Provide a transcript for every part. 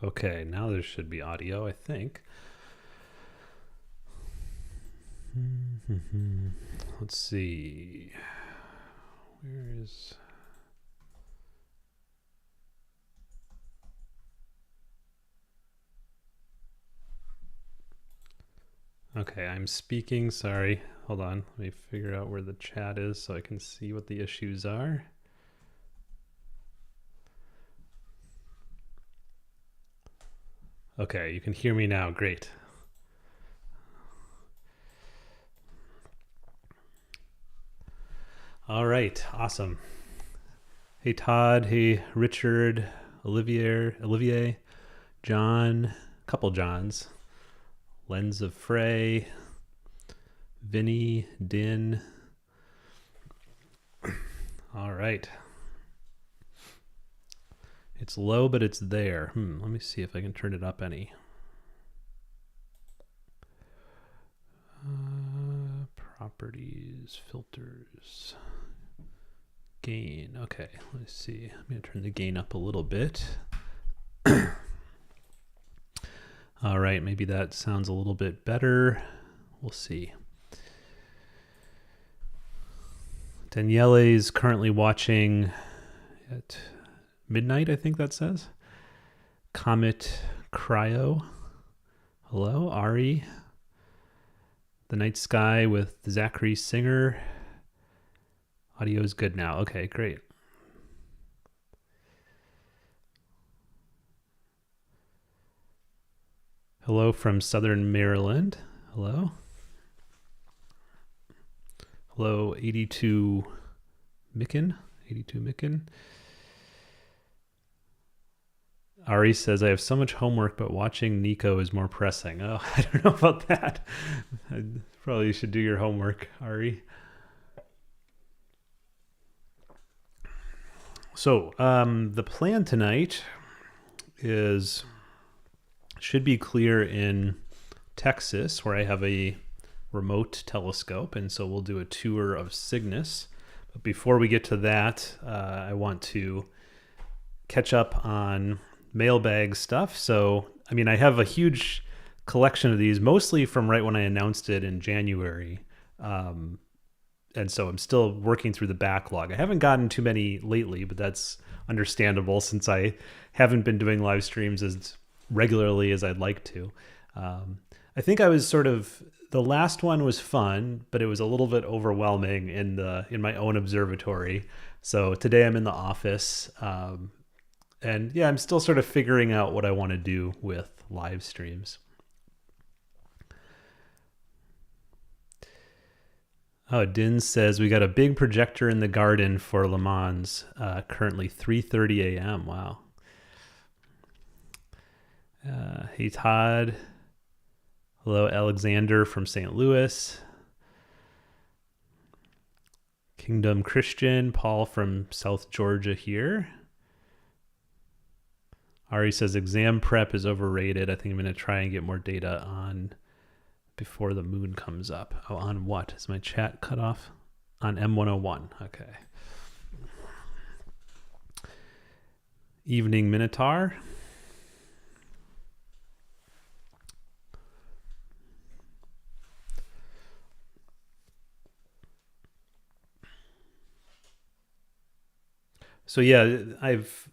Okay, now there should be audio, I think. Let's see. Where is... Okay, I'm speaking. Sorry. Hold on. Let me figure out where the chat is so I can see what the issues are. Okay, you can hear me now. Great. All right, awesome. Hey Todd, hey Richard, Olivier, John, couple Johns, Lens of Frey, Vinny, Din. All right. It's low, but it's there. Let me see if I can turn it up any. Properties, filters, gain. Okay, let's see. I'm going to turn the gain up a little bit. All right, maybe that sounds a little bit better. We'll see. Daniele is currently watching at midnight, I think that says. Comet Cryo. Hello, Ari. The Night Sky with Zachary Singer. Audio is good now. Okay, great. Hello from Southern Maryland. Hello. Hello, 82 Micken. 82 Micken. Ari says, I have so much homework, but watching Nico is more pressing. Oh, I don't know about that. I probably should do your homework, Ari. So the plan tonight should be clear in Texas, where I have a remote telescope, and so we'll do a tour of Cygnus. But before we get to that, I want to catch up on Mailbag stuff. So, I mean, I have a huge collection of these, mostly from right when I announced it in January. And so I'm still working through the backlog. I haven't gotten too many lately, but that's understandable since I haven't been doing live streams as regularly as I'd like to. I think I was the last one was fun, but it was a little bit overwhelming in my own observatory. So today I'm in the office. And yeah, I'm still sort of figuring out what I want to do with live streams. Oh, Din says we got a big projector in the garden for Le Mans, currently 3:30 a.m. Wow. Hey, Todd. Hello, Alexander from St. Louis. Kingdom Christian, Paul from South Georgia here. Ari says exam prep is overrated. I think I'm going to try and get more data on before the moon comes up. Oh, on what? Is my chat cut off? On M101. Okay. Evening Minotaur. So yeah, I've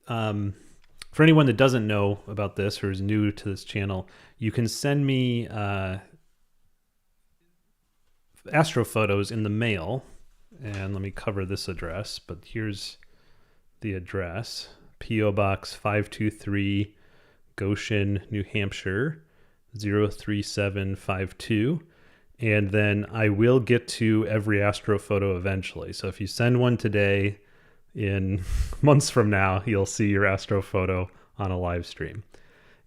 for anyone that doesn't know about this or is new to this channel, you can send me astrophotos in the mail. And let me cover this address, but here's the address. P.O. Box 523, Goshen, New Hampshire, 03752. And then I will get to every astrophoto eventually. So if you send one today, in months from now, you'll see your astrophoto on a live stream.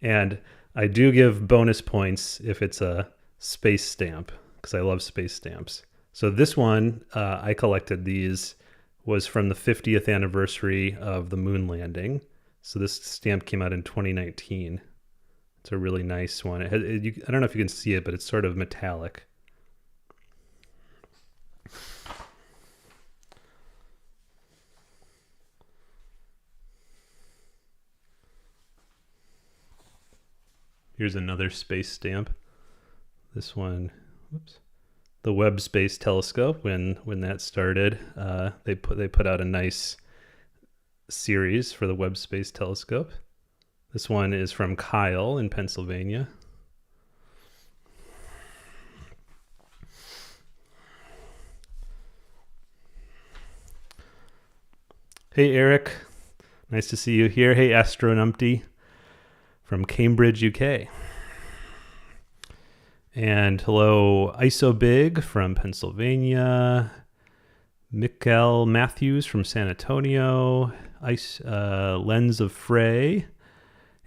And I do give bonus points if it's a space stamp, because I love space stamps. So this one, I collected these, was from the 50th anniversary of the moon landing. So this stamp came out in 2019. It's a really nice one. I don't know if you can see it, but it's sort of metallic. Here's another space stamp. This one, whoops. The Webb Space Telescope, when that started, they put out a nice series for the Webb Space Telescope. This one is from Kyle in Pennsylvania. Hey Eric, nice to see you here. Hey Astronumpty from Cambridge, UK. And hello, Isobig from Pennsylvania. Mikkel Matthews from San Antonio. Lens of Frey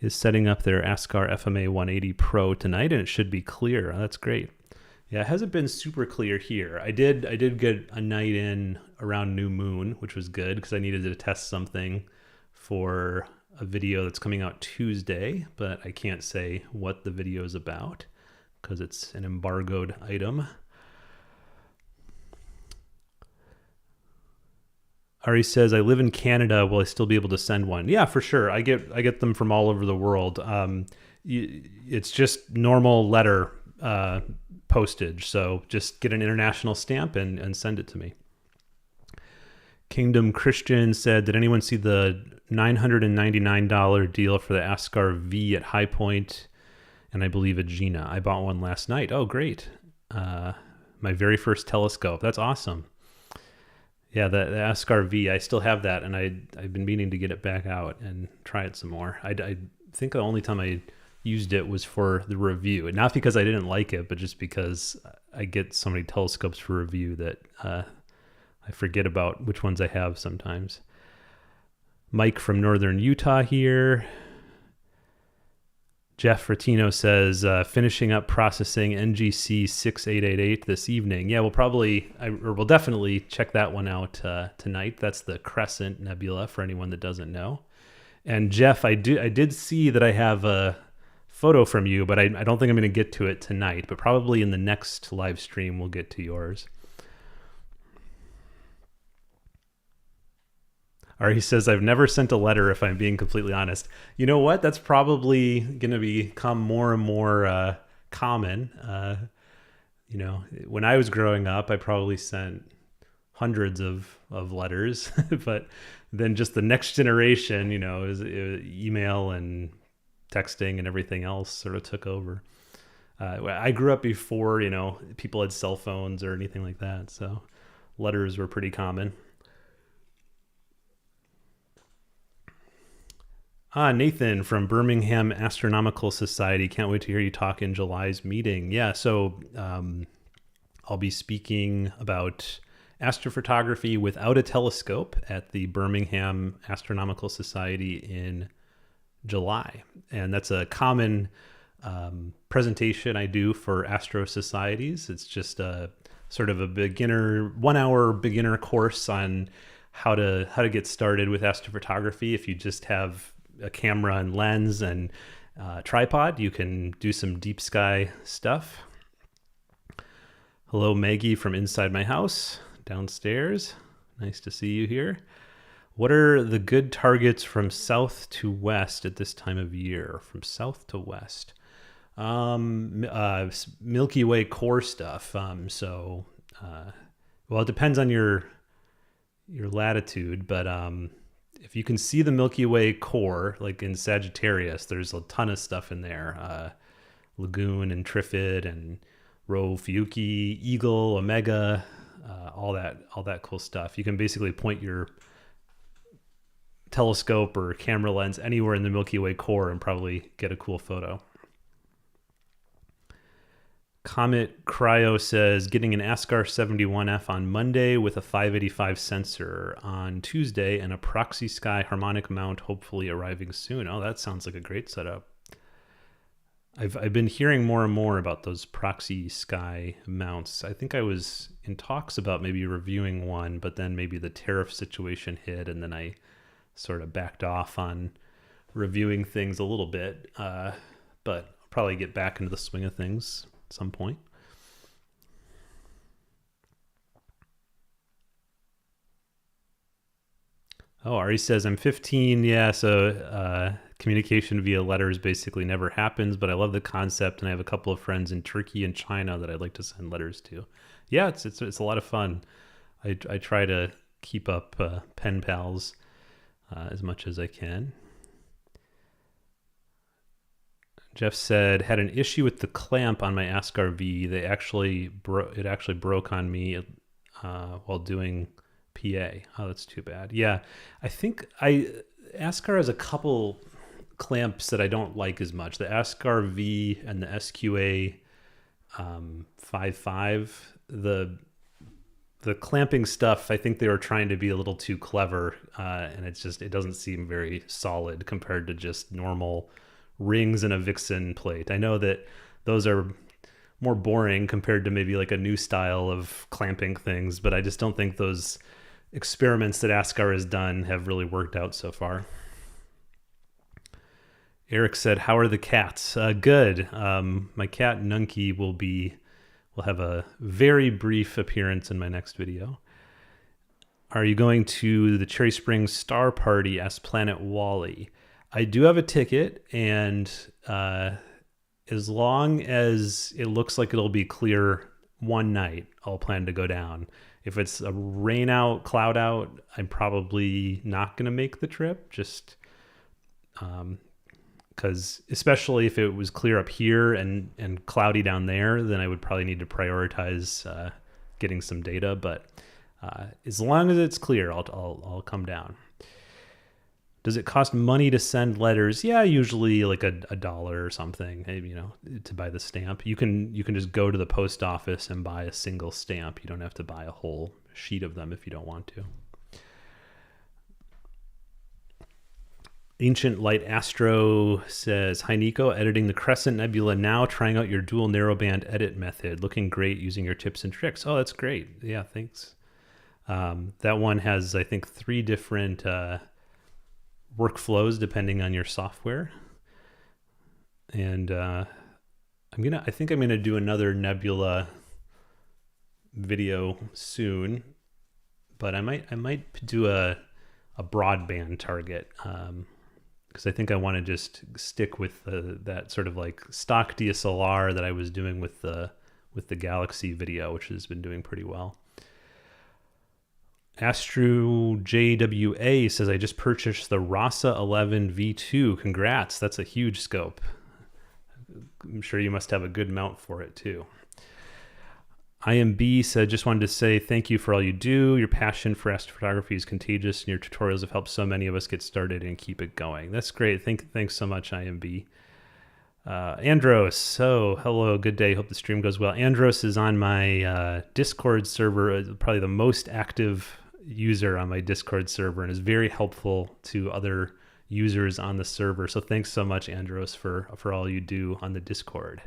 is setting up their ASCAR FMA 180 Pro tonight, and it should be clear. That's great. Yeah, it hasn't been super clear here. I did get a night in around new moon, which was good because I needed to test something for a video that's coming out Tuesday, but I can't say what the video is about because it's an embargoed item. Ari says, I live in Canada. Will I still be able to send one? Yeah, for sure. I get them from all over the world. It's just normal letter postage. So just get an international stamp and send it to me. Kingdom Christian said, did anyone see the $999 deal for the ASCAR V at High Point and I believe Agena? I bought one last night. Oh, great. My very first telescope. That's awesome. Yeah, the ASCAR V, I still have that, and I've been meaning to get it back out and try it some more. I think the only time I used it was for the review. Not because I didn't like it, but just because I get so many telescopes for review that I forget about which ones I have sometimes. Mike from Northern Utah here. Jeff Ratino says, finishing up processing NGC 6888 this evening. Yeah, we'll definitely check that one out tonight. That's the Crescent Nebula for anyone that doesn't know. And Jeff, I did see that I have a photo from you, but I don't think I'm going to get to it tonight, but probably in the next live stream we'll get to yours. Or he says, I've never sent a letter if I'm being completely honest. You know what? That's probably going to become more and more common. When I was growing up, I probably sent hundreds of letters, but then just the next generation, is email and texting and everything else sort of took over. I grew up before, people had cell phones or anything like that. So letters were pretty common. Nathan from Birmingham Astronomical Society. Can't wait to hear you talk in July's meeting. Yeah, so I'll be speaking about astrophotography without a telescope at the Birmingham Astronomical Society in July. And that's a common presentation I do for astro societies. It's just a sort of a 1 hour beginner course on how to get started with astrophotography. If you just have a camera and lens and tripod, you can do some deep sky stuff. Hello, Maggie from inside my house downstairs. Nice to see you here. What are the good targets from south to west at this time of year? From south to west, Milky Way core stuff. Well, it depends on your latitude, but if you can see the Milky Way core, like in Sagittarius, there's a ton of stuff in there. Lagoon and Trifid and Rho Fiuchi, Eagle, Omega, all that cool stuff. You can basically point your telescope or camera lens anywhere in the Milky Way core and probably get a cool photo. Comet Cryo says, getting an ASCAR 71F on Monday with a 585 sensor on Tuesday and a proxy sky harmonic mount hopefully arriving soon. Oh, that sounds like a great setup. I've been hearing more and more about those proxy sky mounts. I think I was in talks about maybe reviewing one, but then maybe the tariff situation hit and then I sort of backed off on reviewing things a little bit. But I'll probably get back into the swing of things at some point. Oh, Ari says, I'm 15. Yeah, so communication via letters basically never happens, but I love the concept, and I have a couple of friends in Turkey and China that I'd like to send letters to. Yeah, it's a lot of fun. I try to keep up pen pals as much as I can. Jeff said, had an issue with the clamp on my AskRV. It actually broke on me while doing PA. Oh, that's too bad. Yeah, I think AskR has a couple clamps that I don't like as much. The AskRV and the SQA 55. The clamping stuff, I think they were trying to be a little too clever, and it doesn't seem very solid compared to just normal rings and a Vixen plate. I know that those are more boring compared to maybe like a new style of clamping things, but I just don't think those experiments that AskR has done have really worked out so far. Eric said, how are the cats? Good. My cat Nunky will have a very brief appearance in my next video. Are you going to the Cherry Springs Star Party? Asked Planet Wally. I do have a ticket, and as long as it looks like it'll be clear one night, I'll plan to go down. If it's a rain out, cloud out, I'm probably not going to make the trip, just because especially if it was clear up here and cloudy down there, then I would probably need to prioritize getting some data. But as long as it's clear, I'll come down. Does it cost money to send letters? Yeah, usually like a dollar or something, maybe, to buy the stamp. You can just go to the post office and buy a single stamp. You don't have to buy a whole sheet of them if you don't want to. Ancient Light Astro says, hi Nico, editing the Crescent Nebula now, trying out your dual narrowband edit method. Looking great using your tips and tricks. Oh, that's great. Yeah, thanks. That one has, I think, 3 different workflows depending on your software. And I think I'm gonna do another Nebula video soon, but I might do a broadband target, because I think I want to just stick with that sort of like stock DSLR that I was doing with the Galaxy video, which has been doing pretty well. Astro JWA says, I just purchased the Rasa 11 V2. Congrats. That's a huge scope. I'm sure you must have a good mount for it too. IMB said, just wanted to say thank you for all you do. Your passion for astrophotography is contagious, and your tutorials have helped so many of us get started and keep it going. That's great. Thanks so much, IMB. Andros, hello, good day. Hope the stream goes well. Andros is on my Discord server, probably the most active user on my Discord server, and is very helpful to other users on the server. So thanks so much, Andros, for all you do on the Discord.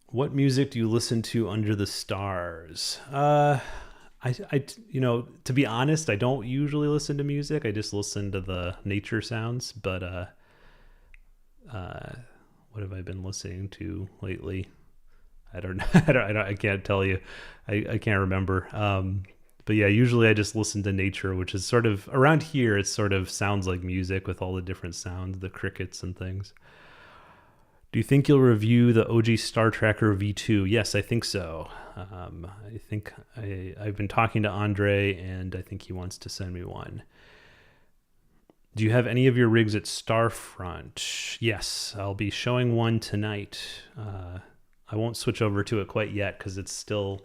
What music do you listen to under the stars? To be honest, I don't usually listen to music. I just listen to the nature sounds. But what have I been listening to lately? I don't know. I can't tell you. I can't remember. But yeah, usually I just listen to nature, which is sort of around here. It sort of sounds like music with all the different sounds, the crickets and things. Do you think you'll review the OG Star Tracker V2? Yes, I think so. I think I've been talking to Andre, and I think he wants to send me one. Do you have any of your rigs at Starfront? Yes, I'll be showing one tonight. I won't switch over to it quite yet because it's still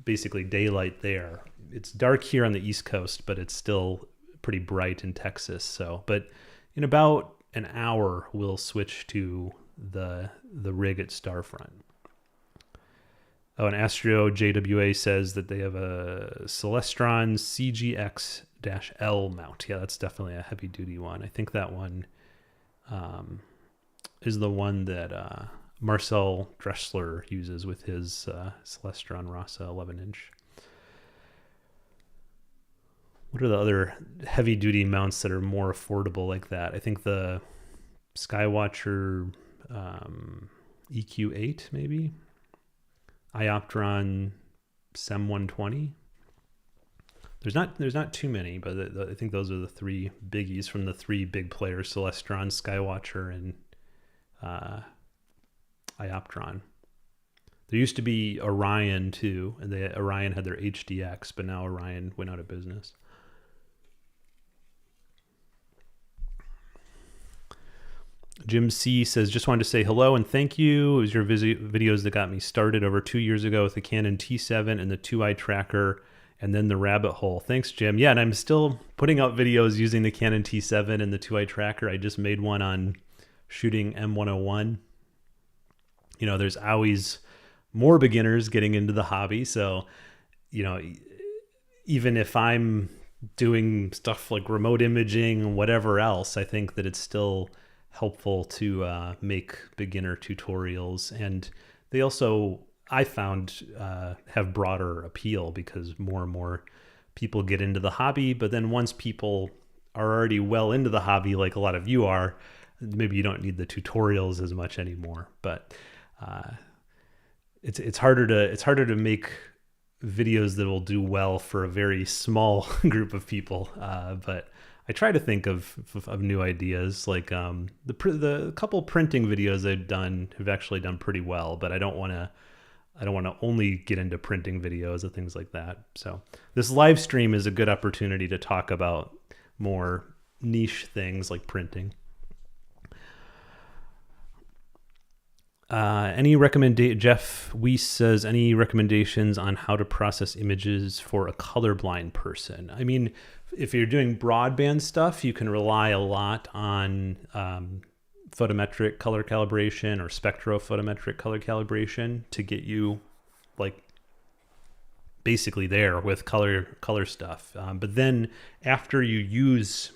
basically daylight there. It's dark here on the East Coast, but it's still pretty bright in Texas. But in about an hour, we'll switch to the rig at Starfront. Oh, and Astro JWA says that they have a Celestron CGX-L mount. Yeah, that's definitely a heavy-duty one. I think that one is the one that Marcel Dressler uses with his Celestron Rasa 11-inch. What are the other heavy-duty mounts that are more affordable like that? I think the Skywatcher EQ8, maybe? Ioptron SEM 120. There's not too many, but I think those are the three biggies from the three big players: Celestron, Skywatcher, and Ioptron. There used to be Orion too, and Orion had their HDX, but now Orion went out of business. Jim C says, just wanted to say hello and thank you. It was your videos that got me started over 2 years ago with the Canon T7 and the 2i tracker, and then the rabbit hole. Thanks, Jim. Yeah, and I'm still putting out videos using the Canon T7 and the 2i tracker. I just made one on shooting M101. You know, there's always more beginners getting into the hobby. So, you know, even if I'm doing stuff like remote imaging and whatever else, I think that it's still helpful to make beginner tutorials. And they also, I found, have broader appeal because more and more people get into the hobby. But then once people are already well into the hobby, like a lot of you are, maybe you don't need the tutorials as much anymore. But it's harder to make videos that will do well for a very small group of people. But I try to think of new ideas. Like the couple printing videos I've done have actually done pretty well, but I don't want to only get into printing videos and things like that. So this live stream is a good opportunity to talk about more niche things like printing. Jeff Weiss says, any recommendations on how to process images for a colorblind person? I mean, if you're doing broadband stuff, you can rely a lot on photometric color calibration or spectrophotometric color calibration to get you like basically there with color stuff. But then after you use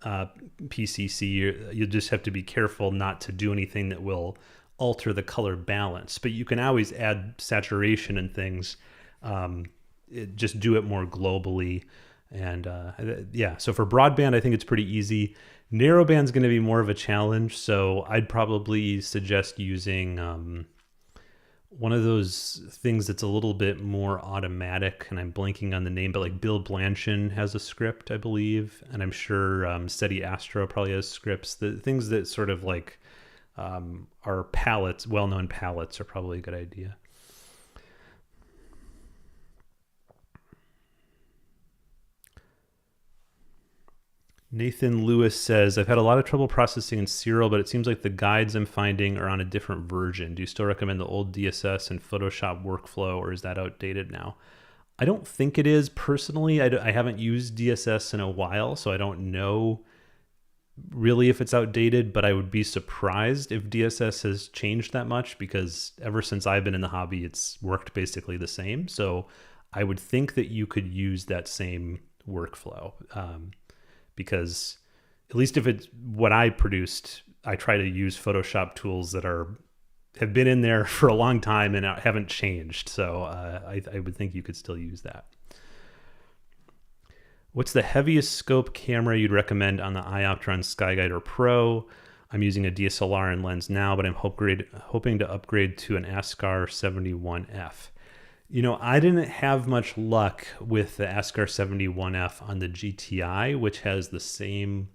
PCC, you just have to be careful not to do anything that will alter the color balance, but you can always add saturation and things. Just do it more globally. And yeah, so for broadband, I think it's pretty easy. Narrowband is going to be more of a challenge. So I'd probably suggest using one of those things that's a little bit more automatic, and I'm blanking on the name, but like Bill Blanchard has a script, I believe. And I'm sure SETI Astro probably has scripts. The things that sort of like are palettes, well-known palettes, are probably a good idea. Nathan Lewis says, I've had a lot of trouble processing in serial, but it seems like the guides I'm finding are on a different version. Do you still recommend the old DSS and Photoshop workflow, or is that outdated now? I don't think it is personally. I haven't used DSS in a while, so I don't know really if it's outdated, but I would be surprised if DSS has changed that much, because ever since I've been in the hobby, it's worked basically the same. So I would think that you could use that same workflow, because at least if it's what I produced, I try to use Photoshop tools that have been in there for a long time and haven't changed. So I would think you could still use that. What's the heaviest scope camera you'd recommend on the Ioptron SkyGuider Pro? I'm using a DSLR and lens now, but I'm hoping to upgrade to an Askar 71F. You know, I didn't have much luck with the Askar 71F on the GTI, which has the same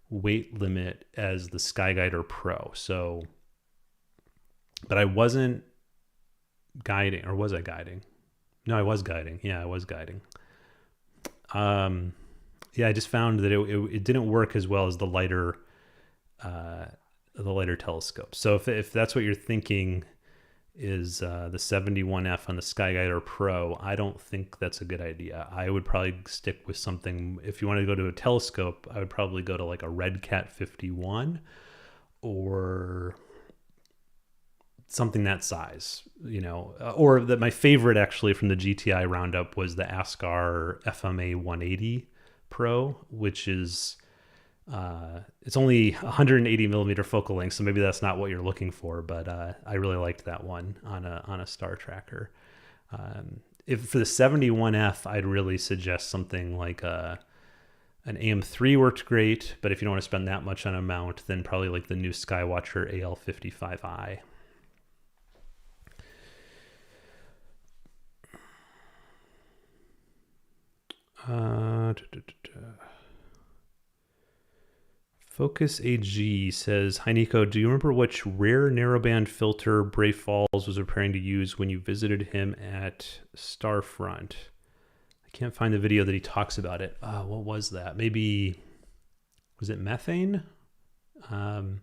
weight limit as the SkyGuider Pro. So, but I wasn't guiding, or was I guiding? No, I was guiding. Yeah, I was guiding. Yeah, I just found that it didn't work as well as the lighter telescope. So if that's what you're thinking is the 71F on the SkyGuider Pro, I don't think that's a good idea. I would probably stick with something. If you want to go to a telescope, I would probably go to like a Red Cat 51 or something that size, you know, or that my favorite actually from the GTI roundup was the Askar FMA 180 Pro, which is it's only 180 millimeter focal length, so maybe that's not what you're looking for, but I really liked that one on a star tracker. If for the 71F, I'd really suggest something like an AM3 worked great, but if you don't want to spend that much on a mount, then probably like the new Skywatcher AL55i. Focus AG says, hi Nico, do you remember which rare narrowband filter Bray Falls was preparing to use when you visited him at Starfront? I can't find the video that he talks about it. What was that? Maybe, was it methane? It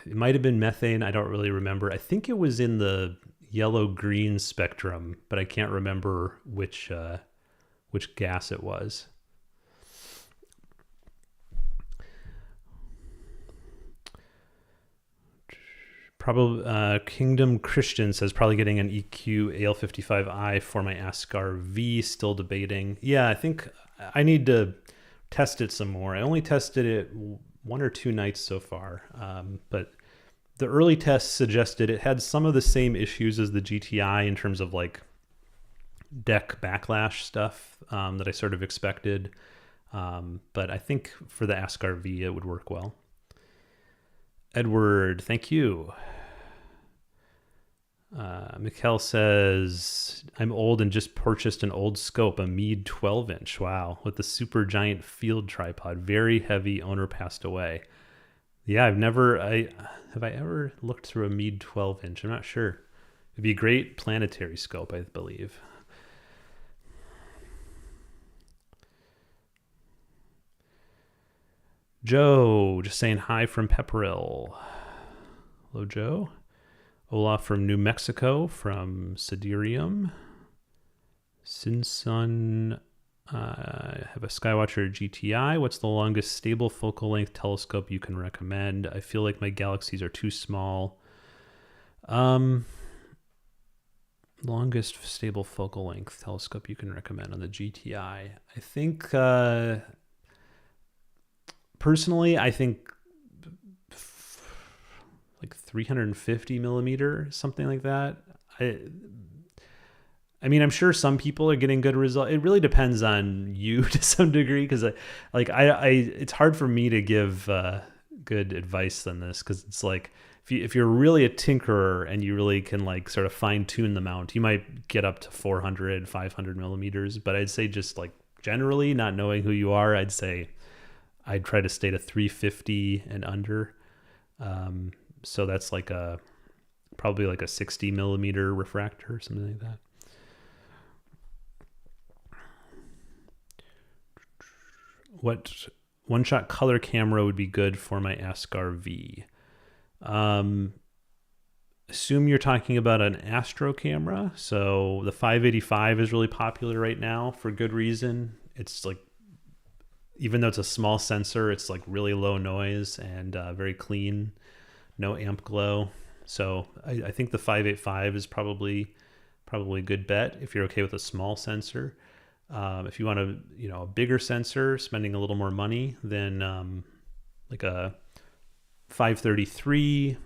might have been methane. I don't really remember. I think it was in the yellow-green spectrum, but I can't remember which gas it was. Probably Kingdom Christian says probably getting an EQ AL55i for my ASCAR V. Still debating. Yeah, I think I need to test it some more. I only tested it 1 or 2 nights so far, but the early tests suggested it had some of the same issues as the GTI in terms of like deck backlash stuff that I sort of expected. But I think for the ASCAR V, it would work well. Edward, thank you. Mikkel says, I'm old and just purchased an old scope, a Meade 12-inch. Wow, with the super giant field tripod. Very heavy, owner passed away. Yeah, have I ever looked through a Meade 12-inch? I'm not sure. It'd be a great planetary scope, I believe. Joe, just saying hi from Pepperell. Hello, Joe. Olaf from New Mexico, from Siderium. Sinsun, I have a Skywatcher GTI. What's the longest stable focal length telescope you can recommend? I feel like my galaxies are too small. Longest stable focal length telescope you can recommend on the GTI. I think, personally, I think like 350 millimeter, something like that. I mean, I'm sure some people are getting good results. It really depends on you to some degree, because it's hard for me to give good advice on this, because it's like if you're really a tinkerer and you really can like sort of fine tune the mount, you might get up to 400, 500 millimeters. But I'd say just like generally, not knowing who you are, I'd say I'd try to stay to 350 and under. So that's like probably like a 60 millimeter refractor or something like that. What one-shot color camera would be good for my ASCAR V? Assume you're talking about an astro camera. So the 585 is really popular right now for good reason. It's like, even though it's a small sensor, it's like really low noise and very clean, no amp glow. So I think the 585 is probably a good bet if you're okay with a small sensor. If you want a bigger sensor, spending a little more money, then like a 533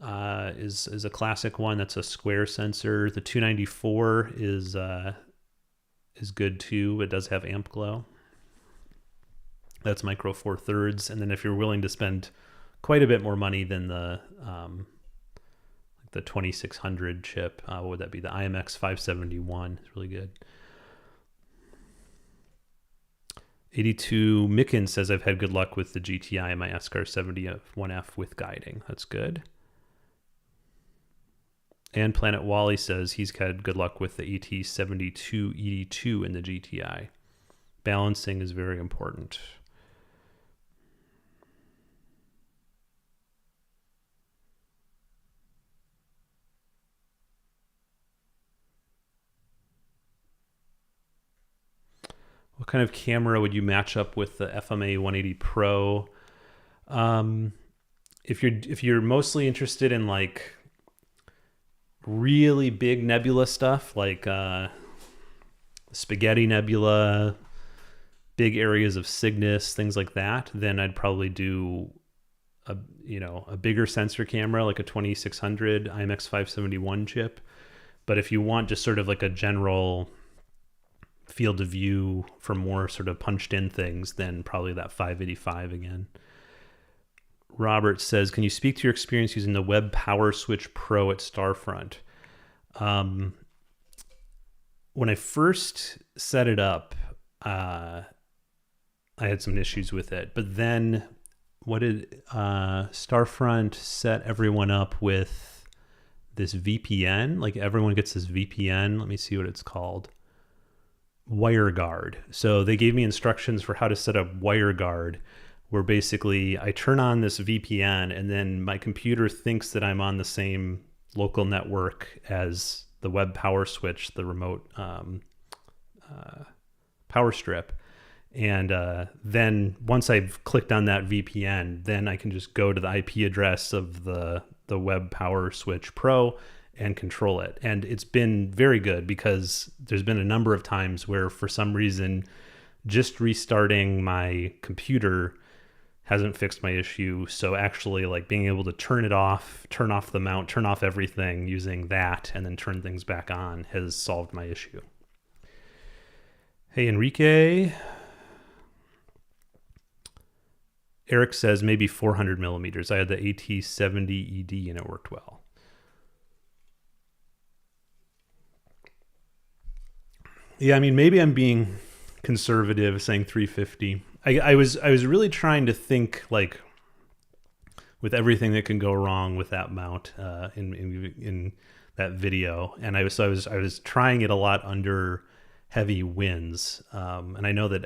is a classic one. That's a square sensor. The 294 is good too. It does have amp glow. That's micro 4/3. And then if you're willing to spend quite a bit more money than the 2600 chip, what would that be? The IMX 571 is really good. 82 Micken says, I've had good luck with the GTI and my ASCAR 71F with guiding. That's good. And Planet Wally says he's had good luck with the AT72 ED2 in the GTI. Balancing is very important. What kind of camera would you match up with the FMA 180 Pro? If you're mostly interested in like really big nebula stuff, like Spaghetti Nebula, big areas of Cygnus, things like that, then I'd probably do a bigger sensor camera, like a 2600 IMX 571 chip. But if you want just sort of like a general field of view for more sort of punched in things, then probably that 585 again. Robert says, can you speak to your experience using the Web Power Switch Pro at Starfront? when I first set it up, I had some issues with it, but then what did Starfront set everyone up with this VPN? Like everyone gets this VPN. Let me see what it's called. WireGuard. So they gave me instructions for how to set up WireGuard, where basically I turn on this VPN and then my computer thinks that I'm on the same local network as the web power switch, the remote power strip. And then once I've clicked on that VPN, then I can just go to the IP address of the web power switch pro and control it. And it's been very good because there's been a number of times where for some reason, just restarting my computer hasn't fixed my issue. So actually like being able to turn it off, turn off the mount, turn off everything using that, and then turn things back on has solved my issue. Hey, Enrique. Eric says maybe 400 millimeters. I had the AT70ED and it worked well. Yeah, I mean, maybe I'm being conservative saying 350. I was really trying to think like with everything that can go wrong with that mount in that video, and I was trying it a lot under heavy winds, and I know that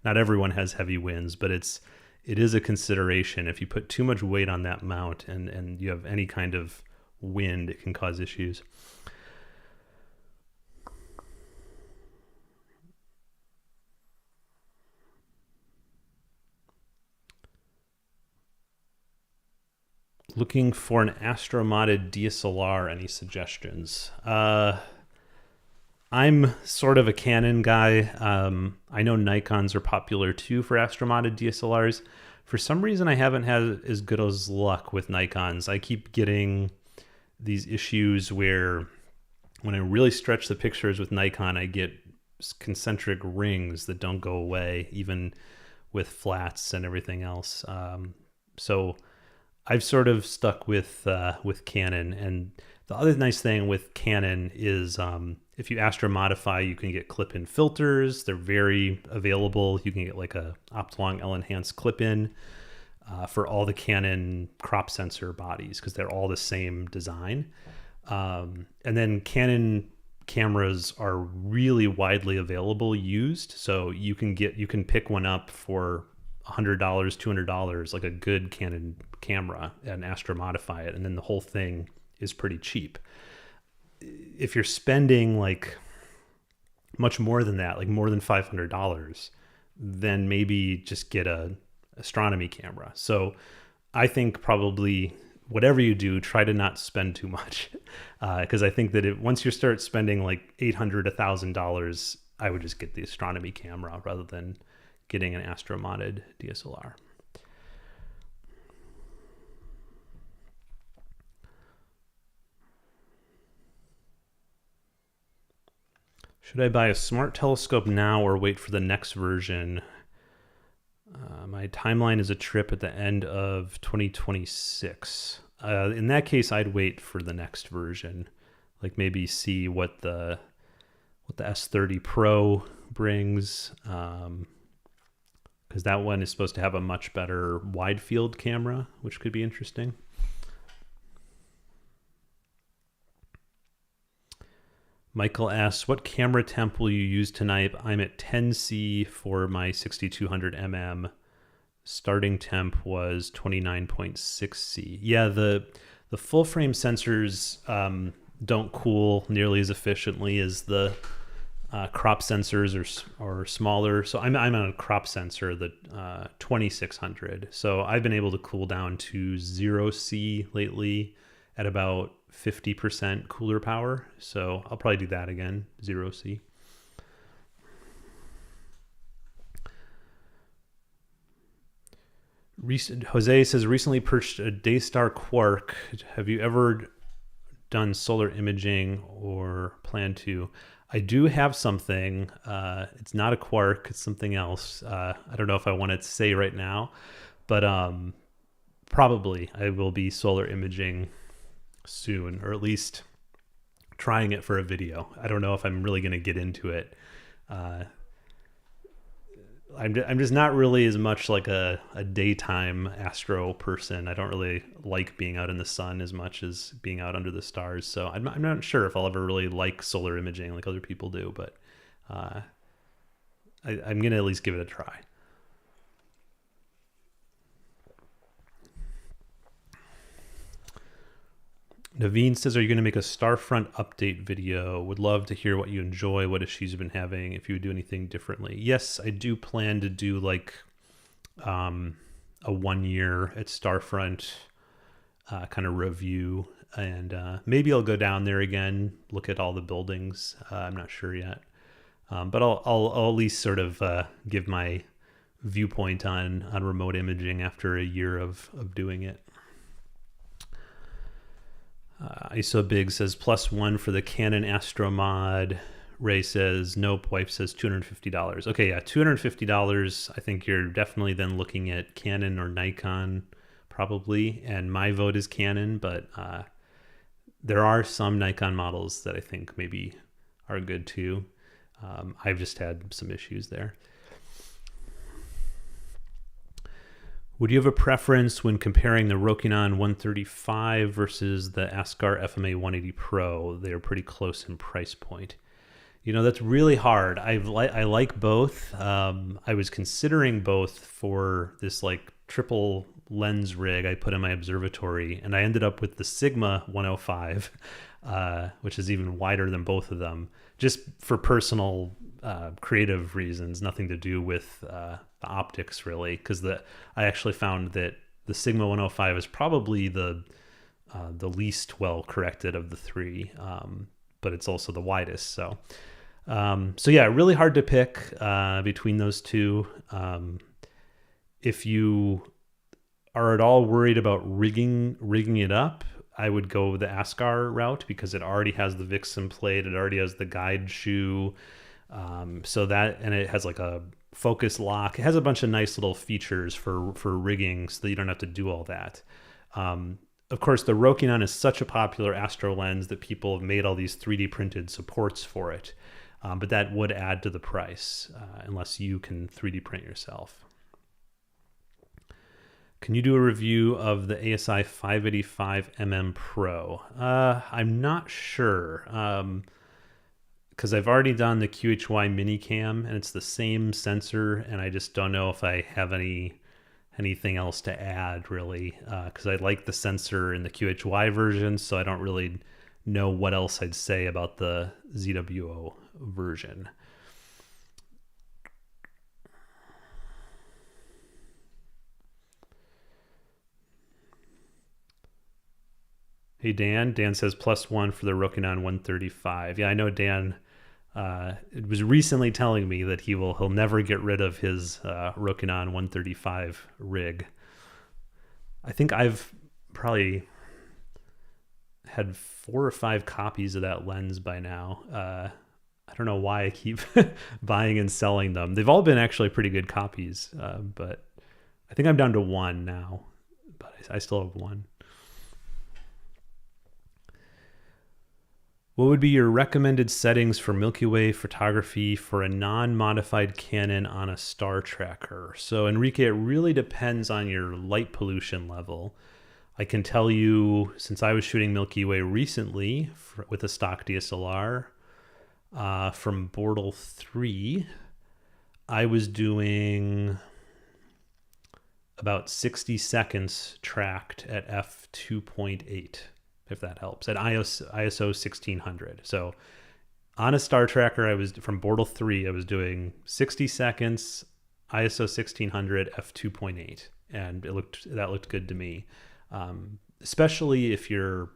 not everyone has heavy winds, but it is a consideration. If you put too much weight on that mount and you have any kind of wind, it can cause issues. Looking for an astro-modded DSLR. Any suggestions? I'm sort of a Canon guy. I know Nikons are popular too for astro-modded DSLRs. For some reason, I haven't had as good as luck with Nikons. I keep getting these issues where when I really stretch the pictures with Nikon, I get concentric rings that don't go away, even with flats and everything else. So I've sort of stuck with Canon. And the other nice thing with Canon is if you astro modify, you can get clip-in filters. They're very available. You can get like a Optolong L-enhanced clip-in for all the Canon crop sensor bodies because they're all the same design. And then Canon cameras are really widely available used. So you can pick one up for $100, $200, like a good Canon camera, and astro modify it, and then the whole thing is pretty cheap. If you're spending like much more than that, like more than $500, then maybe just get a astronomy camera. So I think probably whatever you do, try to not spend too much, because I think that once you start spending like $800, $1,000, I would just get the astronomy camera rather than getting an astro-modded DSLR. Should I buy a smart telescope now or wait for the next version? My timeline is a trip at the end of 2026. In that case, I'd wait for the next version. Like maybe see what the S30 Pro brings. Because that one is supposed to have a much better wide field camera, which could be interesting. Michael asks, what camera temp will you use tonight? I'm at 10C for my 6200 mm. Starting temp was 29.6C. Yeah, the full frame sensors don't cool nearly as efficiently as the crop sensors are smaller. So I'm on a crop sensor, the 2600. So I've been able to cool down to 0C lately at about 50% cooler power. So I'll probably do that again, 0C. Jose says, recently purchased a Daystar Quark. Have you ever done solar imaging or plan to? I do have something. It's not a quark. It's something else. I don't know if I want to say right now, but probably I will be solar imaging soon, or at least trying it for a video. I don't know if I'm really going to get into it. I'm just not really as much like a daytime astro person. I don't really like being out in the sun as much as being out under the stars. So I'm not sure if I'll ever really like solar imaging like other people do, but I'm going to at least give it a try. Naveen says, are you going to make a Starfront update video? Would love to hear what you enjoy, what issues you've been having, if you would do anything differently. Yes, I do plan to do like a 1 year at Starfront kind of review. And maybe I'll go down there again, look at all the buildings. I'm not sure yet. But I'll at least sort of give my viewpoint on remote imaging after a year of doing it. ISO Big says +1 for the Canon Astro mod. Ray says nope. Wife says $250. Okay, yeah, $250. I think you're definitely then looking at Canon or Nikon probably, and my vote is Canon, but there are some Nikon models that I think maybe are good too. I've just had some issues there. Would you have a preference when comparing the Rokinon 135 versus the Askar FMA 180 Pro? They are pretty close in price point. You know, that's really hard. I like both. I was considering both for this like triple lens rig I put in my observatory, and I ended up with the Sigma 105, which is even wider than both of them, just for personal creative reasons, nothing to do with the optics really, because I actually found that the Sigma 105 is probably the least well corrected of the three, but it's also the widest. So yeah, really hard to pick between those two. If you are at all worried about rigging it up, I would go the Askar route because it already has the Vixen plate, it already has the guide shoe. So that, and it has like a focus lock. It has a bunch of nice little features for rigging so that you don't have to do all that. Of course, the Rokinon is such a popular astro lens that people have made all these 3D printed supports for it. But that would add to the price unless you can 3D print yourself. Can you do a review of the ASI 585mm Pro? I'm not sure. Because I've already done the QHY mini cam and it's the same sensor, and I just don't know if I have anything else to add really, because I like the sensor in the QHY version, so I don't really know what else I'd say about the ZWO version. Hey, Dan. Dan says +1 for the Rokinon 135. Yeah, I know Dan it was recently telling me that he'll never get rid of his Rokinon 135 rig. I think I've probably had 4 or 5 copies of that lens by now. I don't know why I keep buying and selling them. They've all been actually pretty good copies, but I think I'm down to 1 now, but I still have 1. What would be your recommended settings for Milky Way photography for a non-modified Canon on a star tracker? So Enrique, it really depends on your light pollution level. I can tell you, since I was shooting Milky Way recently with a stock DSLR from Bortle 3, I was doing about 60 seconds tracked at f2.8. if that helps, at ISO 1600. So on a star tracker, I was from Bortle 3, I was doing 60 seconds, ISO 1600, f2.8, and that looked good to me. Especially if you're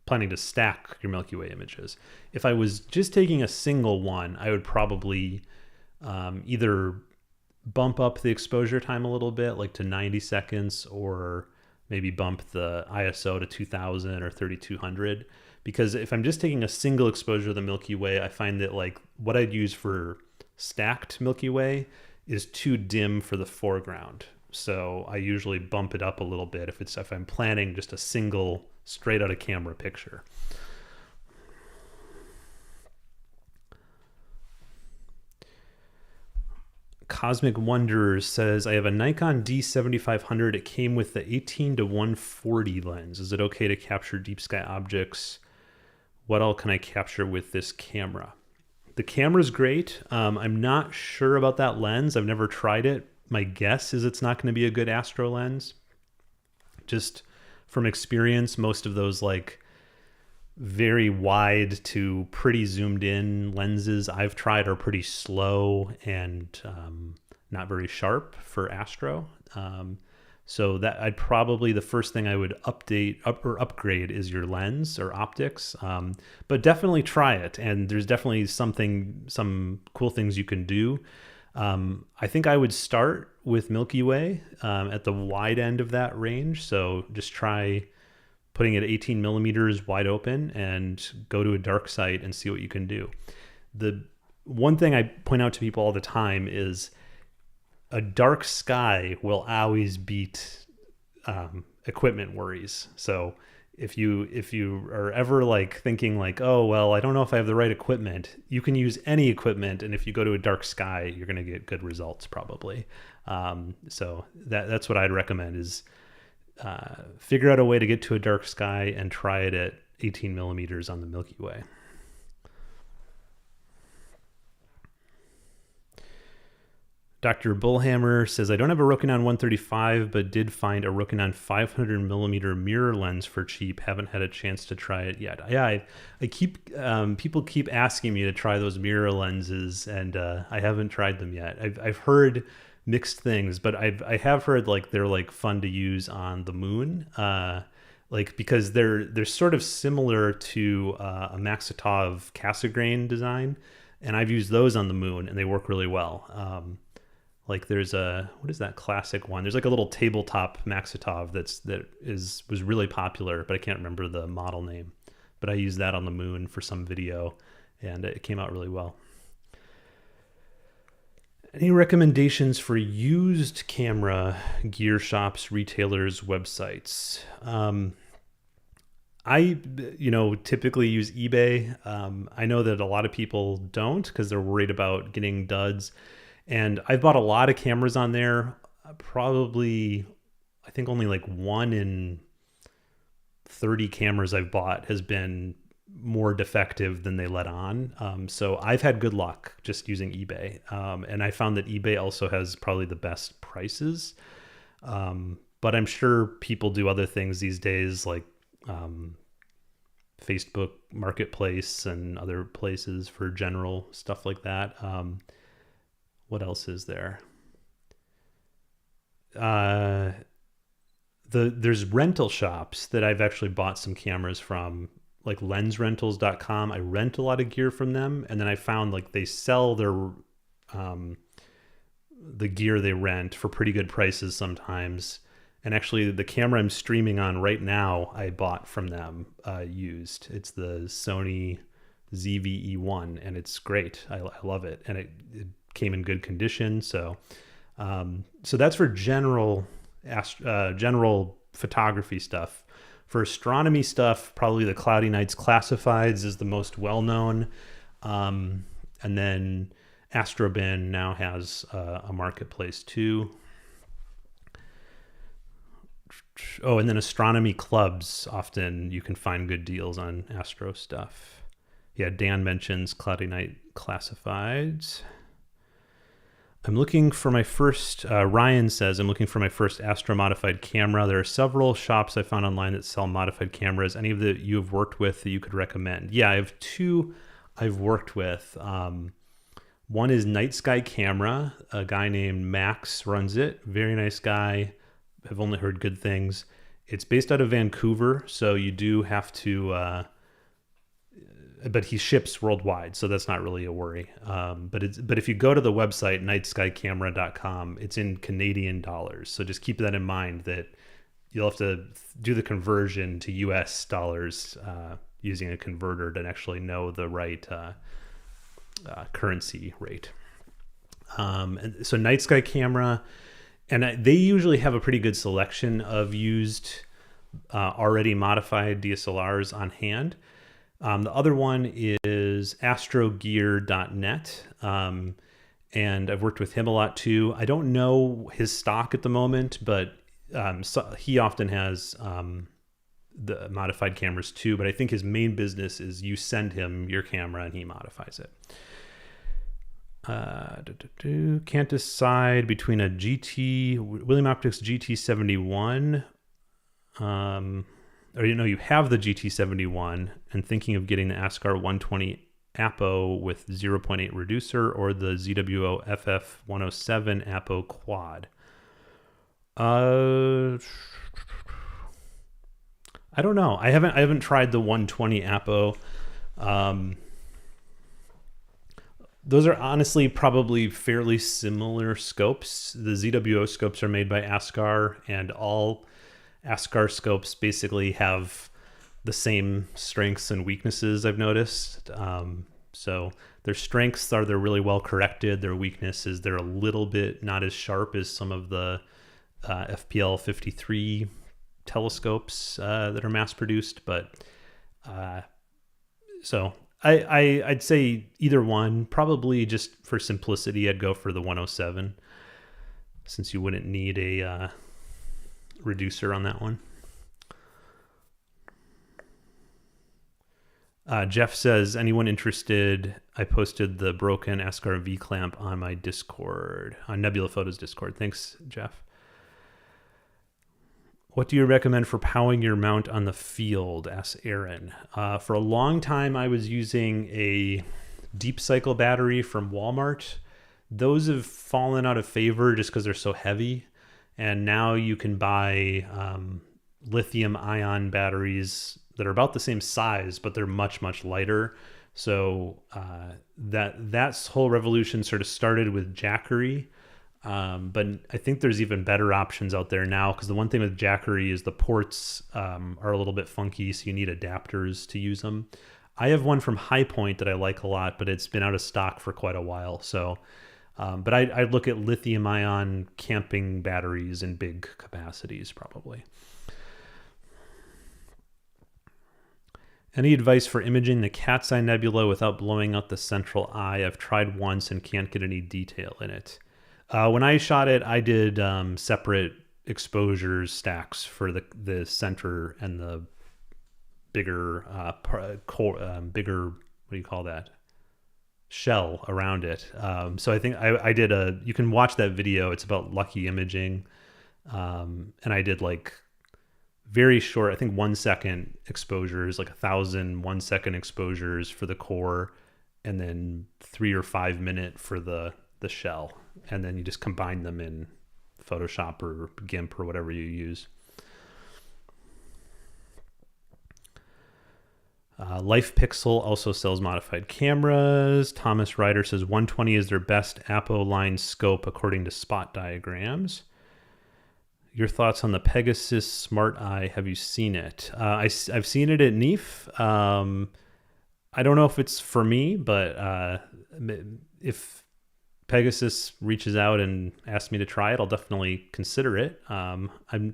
planning to stack your Milky Way images. If I was just taking a single one, I would probably either bump up the exposure time a little bit, like to 90 seconds, or maybe bump the ISO to 2000 or 3200. Because if I'm just taking a single exposure of the Milky Way, I find that like what I'd use for stacked Milky Way is too dim for the foreground. So I usually bump it up a little bit if I'm planning just a single straight out of camera picture. Cosmic Wonders says, I have a Nikon D7500. It came with the 18-140 lens. Is it okay to capture deep sky objects? What all can I capture with this camera? The camera's great. I'm not sure about that lens. I've never tried it. My guess is it's not going to be a good astro lens. Just from experience, most of those like very wide to pretty zoomed in lenses I've tried are pretty slow and not very sharp for astro. So that I'd probably, the first thing I would upgrade is your lens or optics. But definitely try it. And there's definitely some cool things you can do. I think I would start with Milky Way at the wide end of that range. So just try putting it 18 millimeters wide open and go to a dark site and see what you can do. The one thing I point out to people all the time is a dark sky will always beat equipment worries. So if you are ever like thinking like, oh, well, I don't know if I have the right equipment, you can use any equipment. And if you go to a dark sky, you're going to get good results probably. So that's what I'd recommend is figure out a way to get to a dark sky and try it at 18 millimeters on the Milky Way. Dr. Bullhammer says, I don't have a Rokinon 135, but did find a Rokinon 500 millimeter mirror lens for cheap. Haven't had a chance to try it yet. Yeah, I keep, people keep asking me to try those mirror lenses, and I haven't tried them yet. I've heard mixed things, but I have heard like they're like fun to use on the moon, like because they're sort of similar to a Maxitov Cassegrain design, and I've used those on the moon, and they work really well. Like there's what is that classic one? There's like a little tabletop Maxitov was really popular, but I can't remember the model name. But I used that on the moon for some video, and it came out really well. Any recommendations for used camera gear shops, retailers, websites? I typically use eBay. I know that a lot of people don't because they're worried about getting duds. And I've bought a lot of cameras on there. Probably, I think only like 1 in 30 cameras I've bought has been more defective than they let on. So I've had good luck just using eBay. And I found that eBay also has probably the best prices. But I'm sure people do other things these days like Facebook Marketplace and other places for general stuff like that. What else is there? There's rental shops that I've actually bought some cameras from, like lensrentals.com. I rent a lot of gear from them, and then I found like they sell their the gear they rent for pretty good prices sometimes. And actually the camera I'm streaming on right now, I bought from them used. It's the Sony ZV-E1, and it's great. I love it. And it came in good condition. So that's for general photography stuff. For astronomy stuff, probably the Cloudy Nights Classifieds is the most well-known. And then Astrobin now has a marketplace too. Oh, and then astronomy clubs, often you can find good deals on astro stuff. Yeah, Dan mentions Cloudy Night Classifieds. I'm looking for my first, Ryan says, I'm looking for my first Astro modified camera. There are several shops I found online that sell modified cameras. Any of that you have worked with that you could recommend? Yeah, I have 2 I've worked with. One is Night Sky Camera. A guy named Max runs it. Very nice guy. I've only heard good things. It's based out of Vancouver, so you do have to... but he ships worldwide, so that's not really a worry. But if you go to the website, nightskycamera.com, it's in Canadian dollars. So just keep that in mind that you'll have to do the conversion to US dollars using a converter to actually know the right currency rate. And so Night Sky Camera, and they usually have a pretty good selection of used, already modified DSLRs on hand. The other one is astrogear.net. and I've worked with him a lot too. I don't know his stock at the moment, but so he often has the modified cameras too. But I think his main business is you send him your camera and he modifies it. Can't decide between a William Optics GT71, or you have the GT71 and thinking of getting the ASCAR 120 Apo with 0.8 reducer or the ZWO FF107 Apo quad. I don't know. I haven't tried the 120 Apo. Those are honestly probably fairly similar scopes. The ZWO scopes are made by ASCAR, and all ASCAR scopes basically have the same strengths and weaknesses, I've noticed. So their strengths are they're really well corrected. Their weaknesses, they're a little bit not as sharp as some of the FPL 53 telescopes that are mass produced. But so I'd say either one. Probably just for simplicity, I'd go for the 107 since you wouldn't need a reducer on that one. Jeff says, anyone interested? I posted the broken ASCAR V clamp on my Discord, on Nebula Photos Discord. Thanks, Jeff. What do you recommend for powering your mount on the field? Asks Aaron. For a long time, I was using a deep cycle battery from Walmart. Those have fallen out of favor just because they're so heavy. And now you can buy lithium ion batteries that are about the same size, but they're much, much lighter. So that whole revolution sort of started with Jackery. But I think there's even better options out there now, because the one thing with Jackery is the ports are a little bit funky, so you need adapters to use them. I have one from High Point that I like a lot, but it's been out of stock for quite a while. So, but I look at lithium ion camping batteries in big capacities probably. Any advice for imaging the Cat's Eye Nebula without blowing out the central eye? I've tried once and can't get any detail in it. When I shot it, I did separate exposures stacks for the center and the bigger bigger, what do you call that, shell around it. So I think I did you can watch that video. It's about lucky imaging, and I did like very short, I think 1 second exposures, like 1,000 1 second exposures for the core, and then 3 or 5 minute for the shell. And then you just combine them in Photoshop or GIMP or whatever you use. Life Pixel also sells modified cameras. Thomas Ryder says 120 is their best Apo line scope according to spot diagrams. Your thoughts on the Pegasus Smart Eye? Have you seen it? I've seen it at NEAF. I don't know if it's for me, but if Pegasus reaches out and asks me to try it, I'll definitely consider it. I'm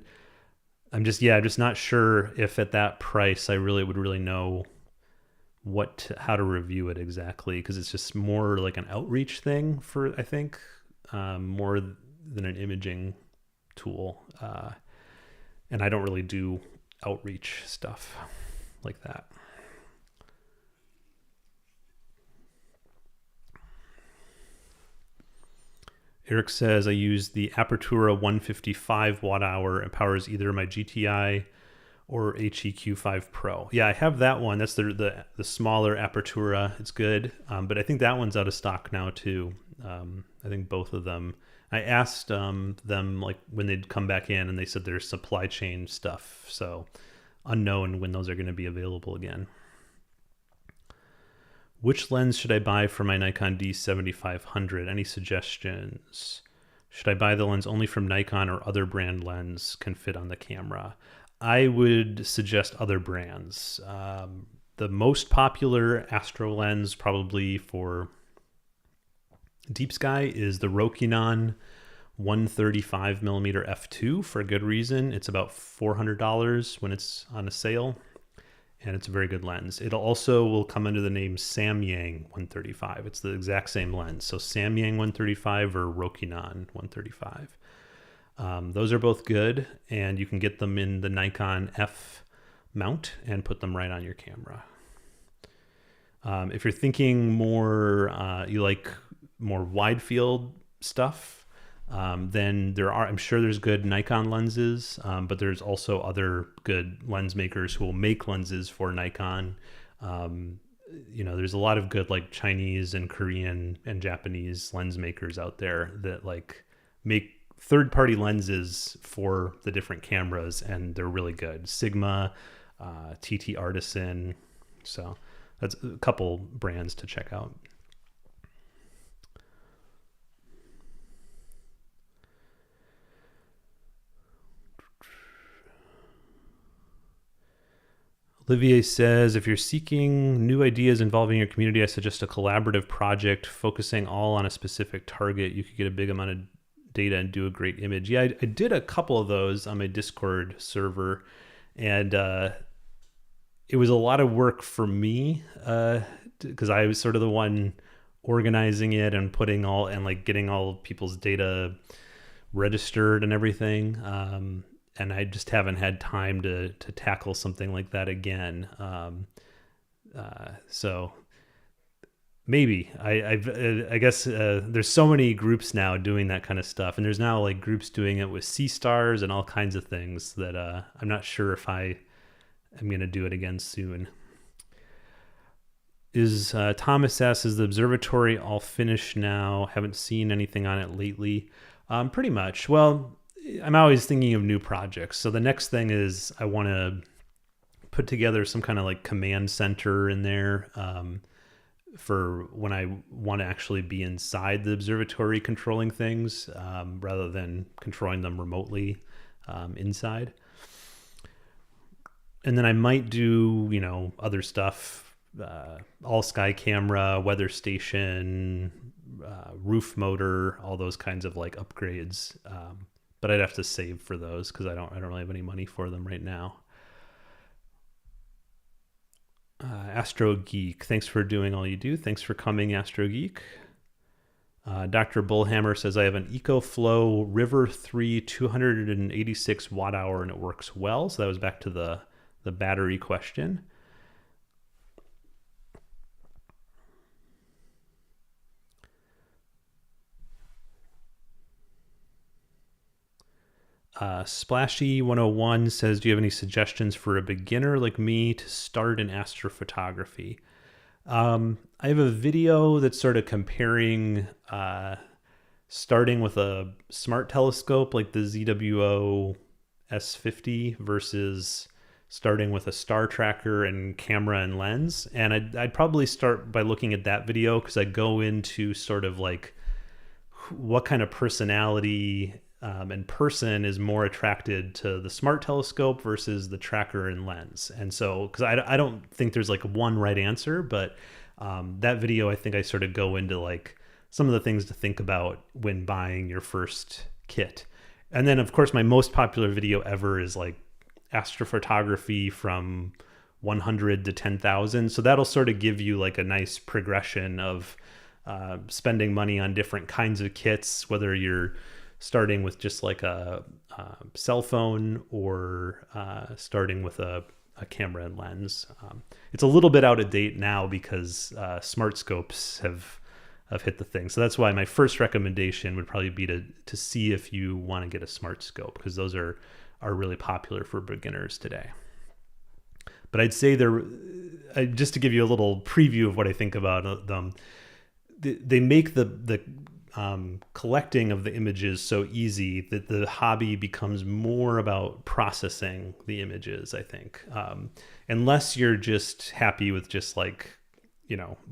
just not sure if at that price I would really know how to review it exactly, because it's just more like an outreach thing for, I think, more than an imaging tool. And I don't really do outreach stuff like that. Eric says, I use the Apertura 155 watt hour and powers either my GTI or HEQ5 Pro. Yeah, I have that one. That's the smaller Apertura. It's good. But I think that one's out of stock now too. I think both of them. I asked them like when they'd come back in, and they said there's supply chain stuff. So unknown when those are going to be available again. Which lens should I buy for my Nikon D7500? Any suggestions? Should I buy the lens only from Nikon, or other brand lens can fit on the camera? I would suggest other brands. The most popular astro lens probably for deep sky is the Rokinon 135mm f2 for a good reason. It's about $400 when it's on a sale. and it's a very good lens. It also will come under the name Samyang 135. It's the exact same lens. So Samyang 135 or Rokinon 135. Those are both good, and you can get them in the Nikon F mount and put them right on your camera. If you're thinking more, you like more wide field stuff, then I'm sure there's good Nikon lenses, but there's also other good lens makers who will make lenses for Nikon. There's a lot of good like Chinese and Korean and Japanese lens makers out there that like make third-party lenses for the different cameras, and they're really good. Sigma, TT Artisan. So that's a couple brands to check out. Olivier says, if you're seeking new ideas involving your community, I suggest a collaborative project focusing all on a specific target. You could get a big amount of data and do a great image. Yeah, I did a couple of those on my Discord server, and it was a lot of work for me because I was sort of the one organizing it and putting all and like getting all people's data registered and everything. And I just haven't had time to tackle something like that again. So maybe I guess there's so many groups now doing that kind of stuff, and there's now like groups doing it with sea stars and all kinds of things that I'm not sure if I am going to do it again soon. Thomas asks, is the observatory all finished now? Haven't seen anything on it lately. Pretty much. Well, I'm always thinking of new projects. So the next thing is I want to put together some kind of like command center in there for when I want to actually be inside the observatory controlling things rather than controlling them remotely inside. And then I might do, other stuff, all sky camera, weather station, roof motor, all those kinds of like upgrades. But I'd have to save for those because I don't really have any money for them right now. Astro Geek, thanks for doing all you do. Thanks for coming, Astro Geek. Dr. Bullhammer says, I have an EcoFlow River 3 286 watt hour and it works well. So that was back to the battery question. Splashy 101 says, do you have any suggestions for a beginner like me to start in astrophotography? I have a video that's sort of comparing starting with a smart telescope like the ZWO S50 versus starting with a star tracker and camera and lens. And I'd probably start by looking at that video because I go into sort of like what kind of personality and person is more attracted to the smart telescope versus the tracker and lens. And so, because I don't think there's like one right answer, but that video, I think I sort of go into like some of the things to think about when buying your first kit. And then of course, my most popular video ever is like astrophotography from 100 to 10,000. So that'll sort of give you like a nice progression of spending money on different kinds of kits, whether you're starting with just like a cell phone or starting with a camera and lens. It's a little bit out of date now because smart scopes have hit the thing. So that's why my first recommendation would probably be to see if you want to get a smart scope, because those are really popular for beginners today. But I'd say just to give you a little preview of what I think about them, they make the collecting of the images so easy that the hobby becomes more about processing the images, I think. Unless you're just happy with just like,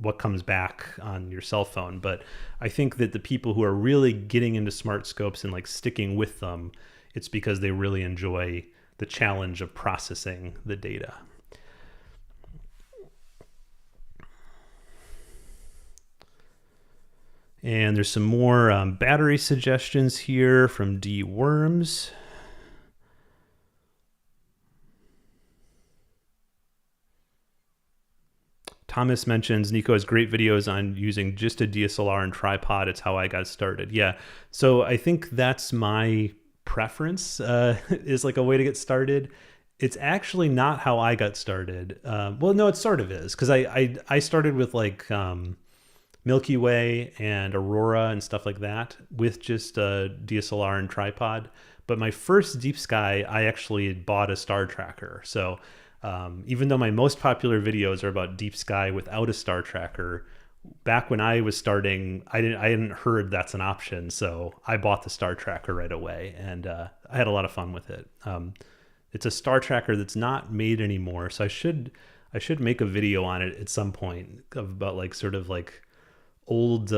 what comes back on your cell phone. But I think that the people who are really getting into smart scopes and like sticking with them, it's because they really enjoy the challenge of processing the data. And there's some more battery suggestions here from D Worms. Thomas mentions Nico has great videos on using just a DSLR and tripod. It's how I got started. Yeah. So I think that's my preference, is like a way to get started. It's actually not how I got started. Well, no, it sort of is, because I started with like Milky Way and Aurora and stuff like that with just a DSLR and tripod. But my first deep sky, I actually bought a star tracker. So even though my most popular videos are about deep sky without a star tracker, back when I was starting, I hadn't heard that's an option. So I bought the star tracker right away, and I had a lot of fun with it. It's a star tracker that's not made anymore, so I should make a video on it at some point about like sort of like old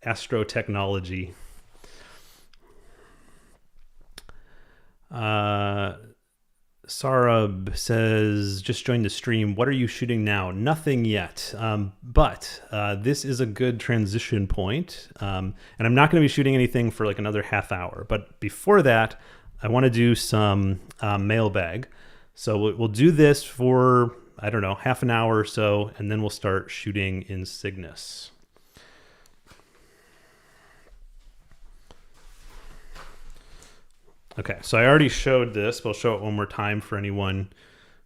astro technology. Sarab says, just joined the stream. What are you shooting now? Nothing yet, but this is a good transition point. And I'm not going to be shooting anything for like another half hour. But before that, I want to do some mailbag. So we'll do this for, I don't know, half an hour or so, and then we'll start shooting in CYGNUS. Okay, so I already showed this, but I'll show it one more time for anyone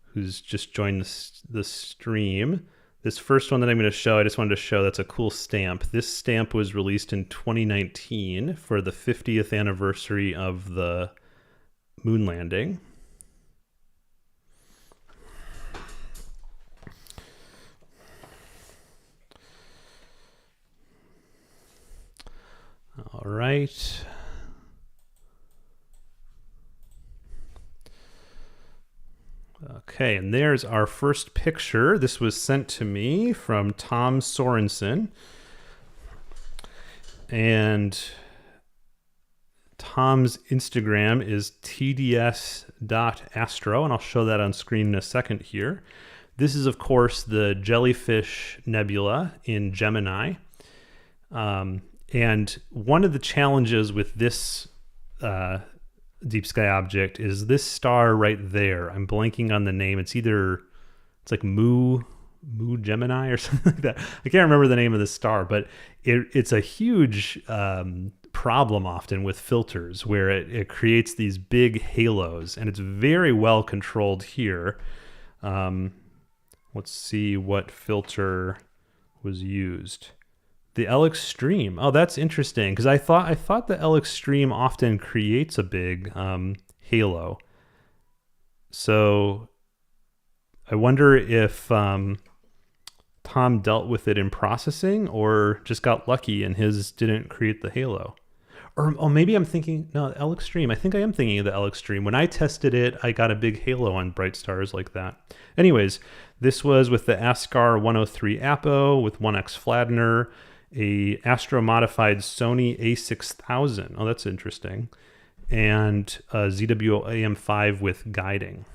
who's just joined the stream. This first one that I'm going to show, I just wanted to show that's a cool stamp. This stamp was released in 2019 for the 50th anniversary of the moon landing. All right. Okay, and there's our first picture. This was sent to me from Tom Sorensen. And Tom's Instagram is tds.astro, and I'll show that on screen in a second here. This is, of course, the jellyfish nebula in Gemini. And one of the challenges with this deep sky object is this star right there. I'm blanking on the name. It's like Mu Gemini or something like that. I can't remember the name of the star, but it's a huge problem often with filters where it creates these big halos, and it's very well controlled here. Let's see what filter was used. The L Extreme. Oh, that's interesting, because I thought the L Extreme often creates a big halo. So I wonder if Tom dealt with it in processing or just got lucky and his didn't create the halo. Or maybe I'm thinking, no, L Extreme. I think I am thinking of the L Extreme. When I tested it, I got a big halo on bright stars like that. Anyways, this was with the ASCAR 103 Apo with 1x flattener, a Astro modified Sony A6000. Oh, that's interesting. And a ZWO AM5 with guiding.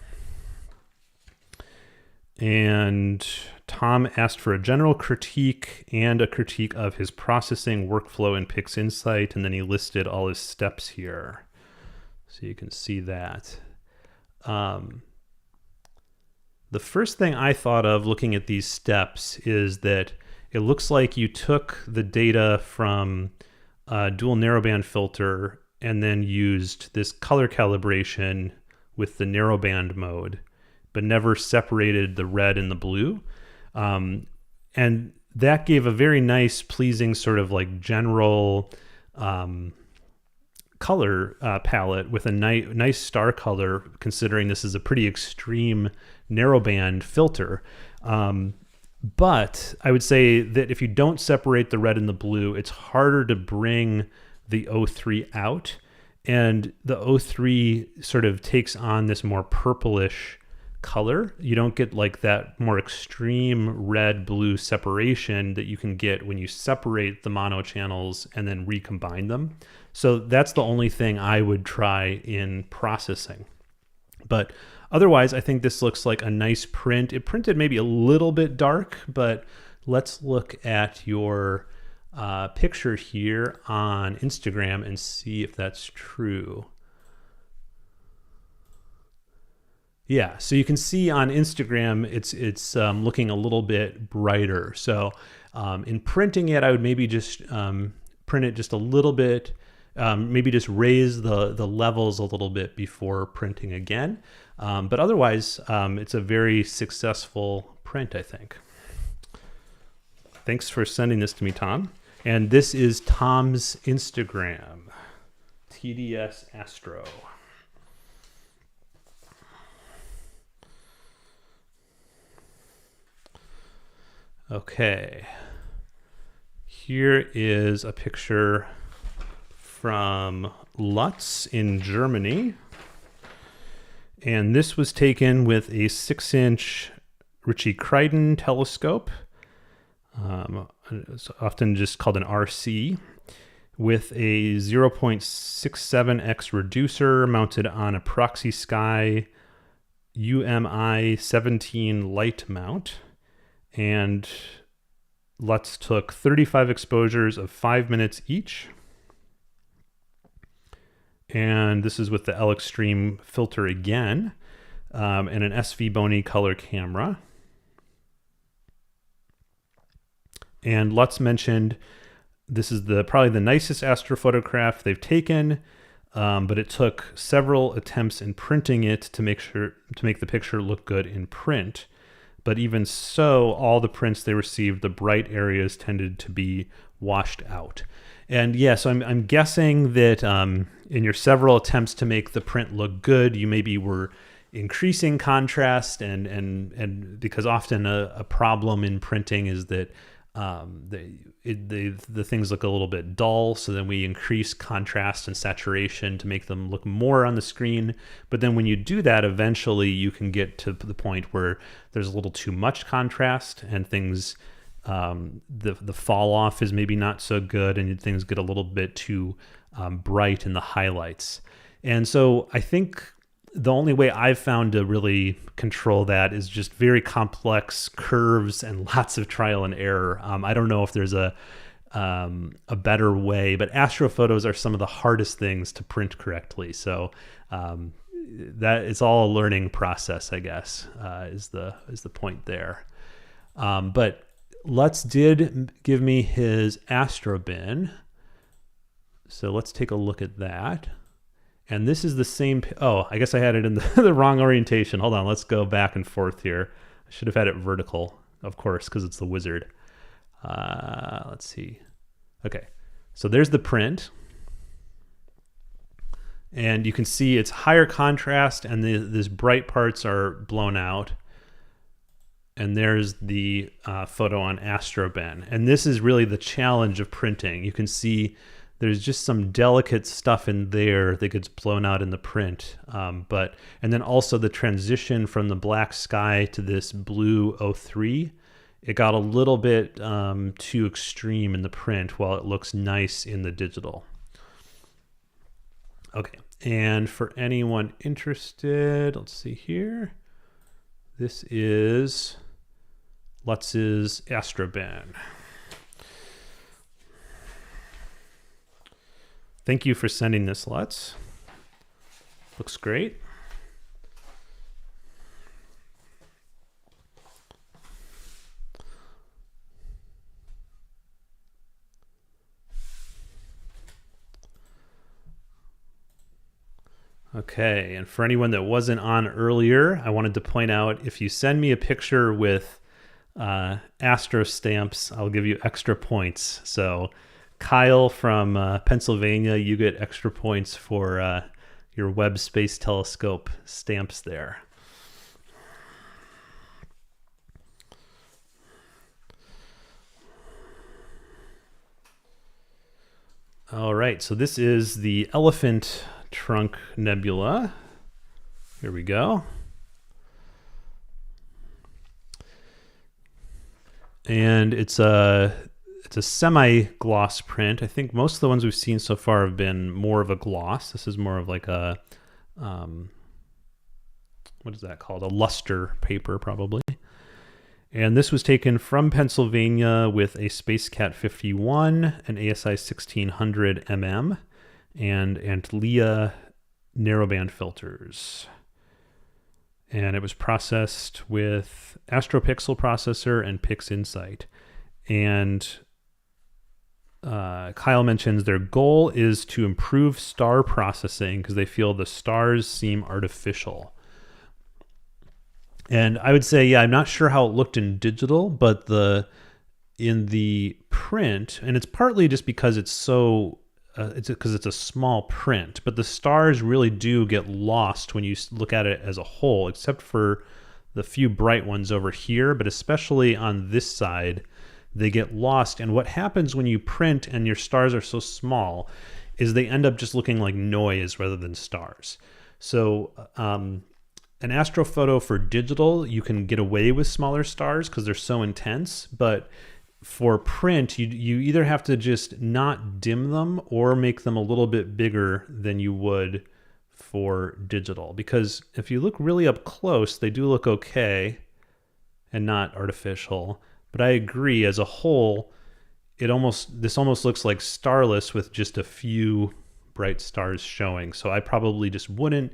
And Tom asked for a general critique and a critique of his processing workflow in PixInsight, and then he listed all his steps here. So you can see that. The first thing I thought of looking at these steps is that it looks like you took the data from a dual narrowband filter and then used this color calibration with the narrowband mode, but never separated the red and the blue. And that gave a very nice, pleasing sort of like general color palette with a nice star color, considering this is a pretty extreme narrowband filter. But I would say that if you don't separate the red and the blue, it's harder to bring the O3 out. And the O3 sort of takes on this more purplish color. You don't get like that more extreme red-blue separation that you can get when you separate the mono channels and then recombine them. So that's the only thing I would try in processing. But otherwise, I think this looks like a nice print. It printed maybe a little bit dark, but let's look at your picture here on Instagram and see if that's true. Yeah, so you can see on Instagram, it's looking a little bit brighter. So in printing it, I would maybe just print it just a little bit, maybe just raise the levels a little bit before printing again. But otherwise, it's a very successful print, I think. Thanks for sending this to me, Tom. And this is Tom's Instagram, TDS Astro. Okay, here is a picture from Lutz in Germany. And this was taken with a 6-inch Ritchie-Creidon telescope. It's often just called an RC, with a 0.67x reducer mounted on a Proxy Sky UMI 17 light mount. And Lutz took 35 exposures of 5 minutes each. And this is with the L Extreme filter again, and an SV Bony color camera. And Lutz mentioned this is probably the nicest astrophotograph they've taken, but it took several attempts in printing it to make the picture look good in print. But even so, all the prints they received, the bright areas tended to be washed out. And yeah, so I'm guessing that in your several attempts to make the print look good, you maybe were increasing contrast, and because often a problem in printing is that the things look a little bit dull, so then we increase contrast and saturation to make them look more on the screen. But then when you do that, eventually you can get to the point where there's a little too much contrast, and things the fall off is maybe not so good, and things get a little bit too bright in the highlights. And so I think the only way I've found to really control that is just very complex curves and lots of trial and error. I don't know if there's a better way, but astrophotos are some of the hardest things to print correctly. So that it's all a learning process, I guess, is the point there. But Lutz did give me his Astrobin. So let's take a look at that. And this is the same. Oh, I guess I had it in the wrong orientation. Hold on. Let's go back and forth here. I should have had it vertical, of course, because it's the wizard. Let's see. Okay. So there's the print. And you can see it's higher contrast, and these bright parts are blown out. And there's the photo on Astrobin. And this is really the challenge of printing. You can see there's just some delicate stuff in there that gets blown out in the print. And then also the transition from the black sky to this blue 03, it got a little bit too extreme in the print while it looks nice in the digital. Okay, and for anyone interested, let's see here. This is Lutz's Astrobin. Thank you for sending this, Lutz. Looks great. Okay, and for anyone that wasn't on earlier, I wanted to point out, if you send me a picture with Astro stamps, I'll give you extra points. So Kyle from Pennsylvania, you get extra points for your Webb Space Telescope stamps there. All right, so this is the Elephant Trunk Nebula. Here we go. And it's a semi-gloss print. I think most of the ones we've seen so far have been more of a gloss. This is more of like a, what is that called? A luster paper, probably. And this was taken from Pennsylvania with a SpaceCat 51, an ASI 1600 and Antlia narrowband filters. and it was processed with AstroPixel processor and PixInsight. And Kyle mentions their goal is to improve star processing because they feel the stars seem artificial. And I would say, yeah, I'm not sure how it looked in digital, but in the print, and it's partly just because it's so, it's a small print, but the stars really do get lost when you look at it as a whole, except for the few bright ones over here, but especially on this side, they get lost. And what happens when you print and your stars are so small is they end up just looking like noise rather than stars. So an astrophoto for digital, you can get away with smaller stars because they're so intense, but for print, you either have to just not dim them or make them a little bit bigger than you would for digital. Because if you look really up close, they do look okay and not artificial. But I agree, as a whole, this almost looks like starless with just a few bright stars showing. So I probably just wouldn't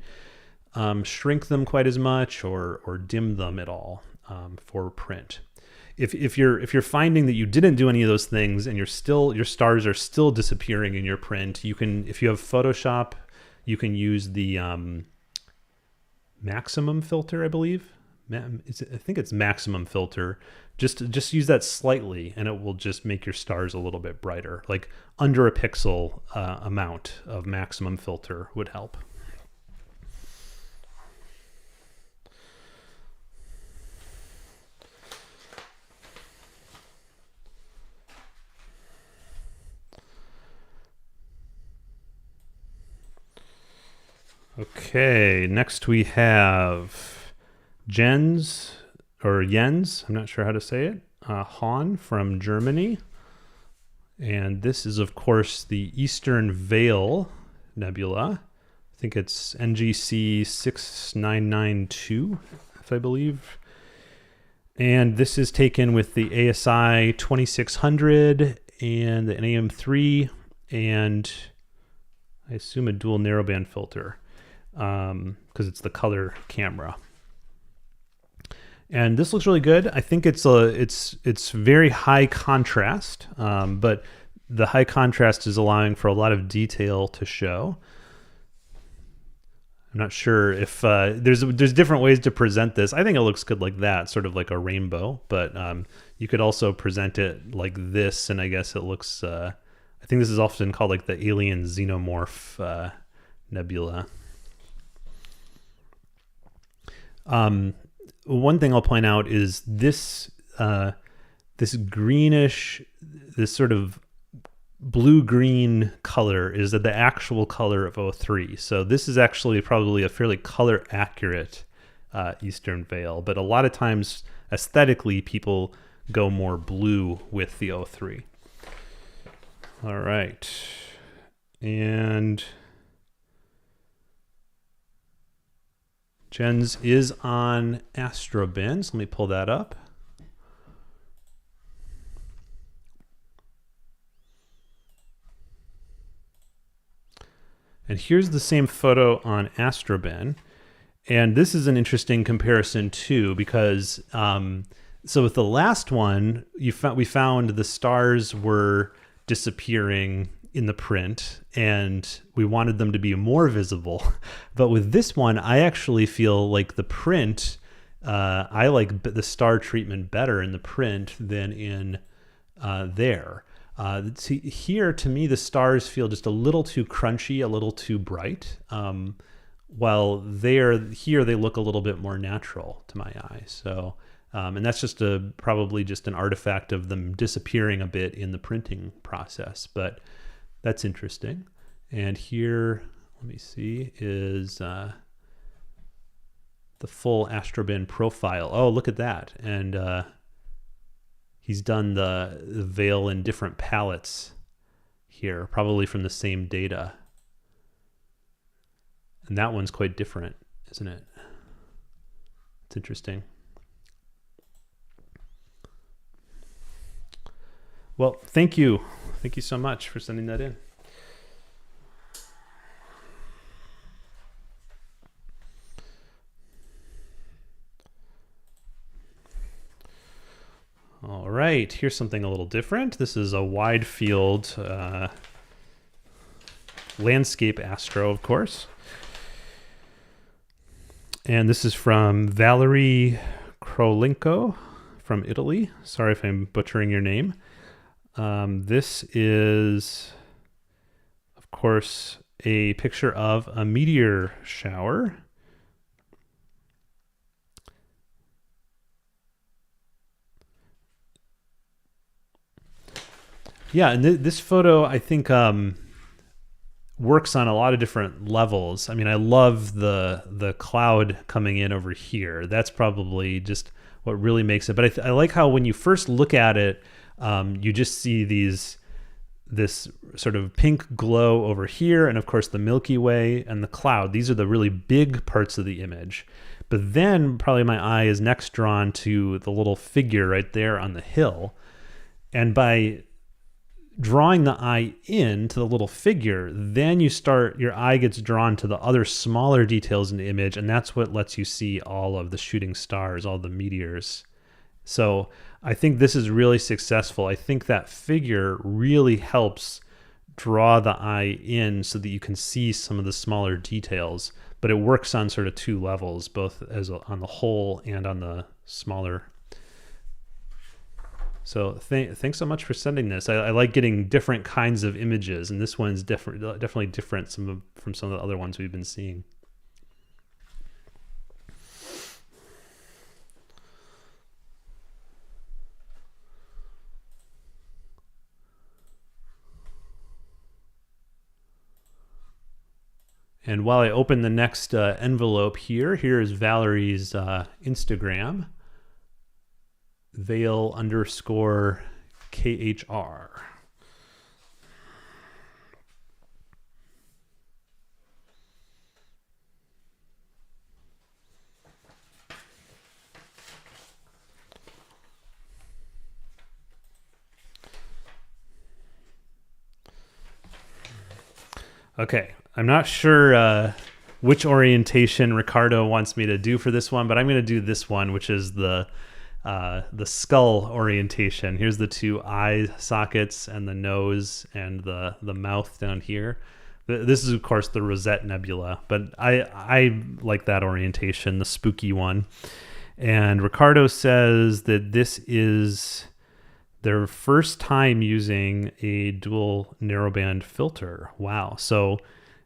shrink them quite as much or dim them at all for print. If you're finding that you didn't do any of those things and your stars are still disappearing in your print, you can, if you have Photoshop, you can use the maximum filter, I believe. I think it's maximum filter. Just use that slightly, and it will just make your stars a little bit brighter. Like under a pixel amount of maximum filter would help. Okay, next we have Jens, I'm not sure how to say it, Han from Germany. And this is, of course, the Eastern Veil Nebula. I think it's NGC 6992, if I believe. And this is taken with the ASI 2600 and the NAM3 and I assume a dual narrowband filter. Because it's the color camera. And this looks really good. I think it's very high contrast, but the high contrast is allowing for a lot of detail to show. I'm not sure if there's different ways to present this. I think it looks good like that, sort of like a rainbow, but you could also present it like this, and I guess it looks, I think this is often called like the alien xenomorph nebula. One thing I'll point out is this greenish, this sort of blue-green color is the actual color of O3. So this is actually probably a fairly color accurate Eastern Veil, but a lot of times aesthetically people go more blue with the O3. All right. And Jens is on Astrobin, so let me pull that up. And here's the same photo on Astrobin. And this is an interesting comparison too, because so with the last one, we found the stars were disappearing in the print and we wanted them to be more visible. But with this one, I actually feel like the print, I like the star treatment better in the print than in there. See, here, to me, the stars feel just a little too crunchy, a little too bright, while here they look a little bit more natural to my eye. So, and that's just probably just an artifact of them disappearing a bit in the printing process, but that's interesting. And here, let me see, is the full Astrobin profile. Oh, look at that. And he's done the veil in different palettes here, probably from the same data. And that one's quite different, isn't it? It's interesting. Well, thank you. Thank you so much for sending that in. right, here's something a little different. This is a wide field landscape astro, of course. And this is from Valerie Krolinko from Italy. Sorry if I'm butchering your name. This is, of course, a picture of a meteor shower. Yeah, and this photo, I think, works on a lot of different levels. I mean, I love the cloud coming in over here. That's probably just what really makes it. But I like how when you first look at it, you just see this sort of pink glow over here, and of course the Milky Way and the cloud. These are the really big parts of the image. But then probably my eye is next drawn to the little figure right there on the hill. And by drawing the eye in to the little figure, then your eye gets drawn to the other smaller details in the image, and that's what lets you see all of the shooting stars, all the meteors. So I think this is really successful. I think that figure really helps draw the eye in so that you can see some of the smaller details, but it works on sort of two levels, both on the whole and on the smaller. So thanks so much for sending this. I like getting different kinds of images, and this one's definitely different from some of the other ones we've been seeing. And while I open the next envelope here is Valerie's Instagram. Vale_KHR. Okay, I'm not sure which orientation Ricardo wants me to do for this one, but I'm going to do this one, which is the skull orientation. Here's the two eye sockets and the nose and the mouth down here. This is, of course, the Rosette Nebula, but I like that orientation, the spooky one. And Ricardo says that this is their first time using a dual narrowband filter. Wow. So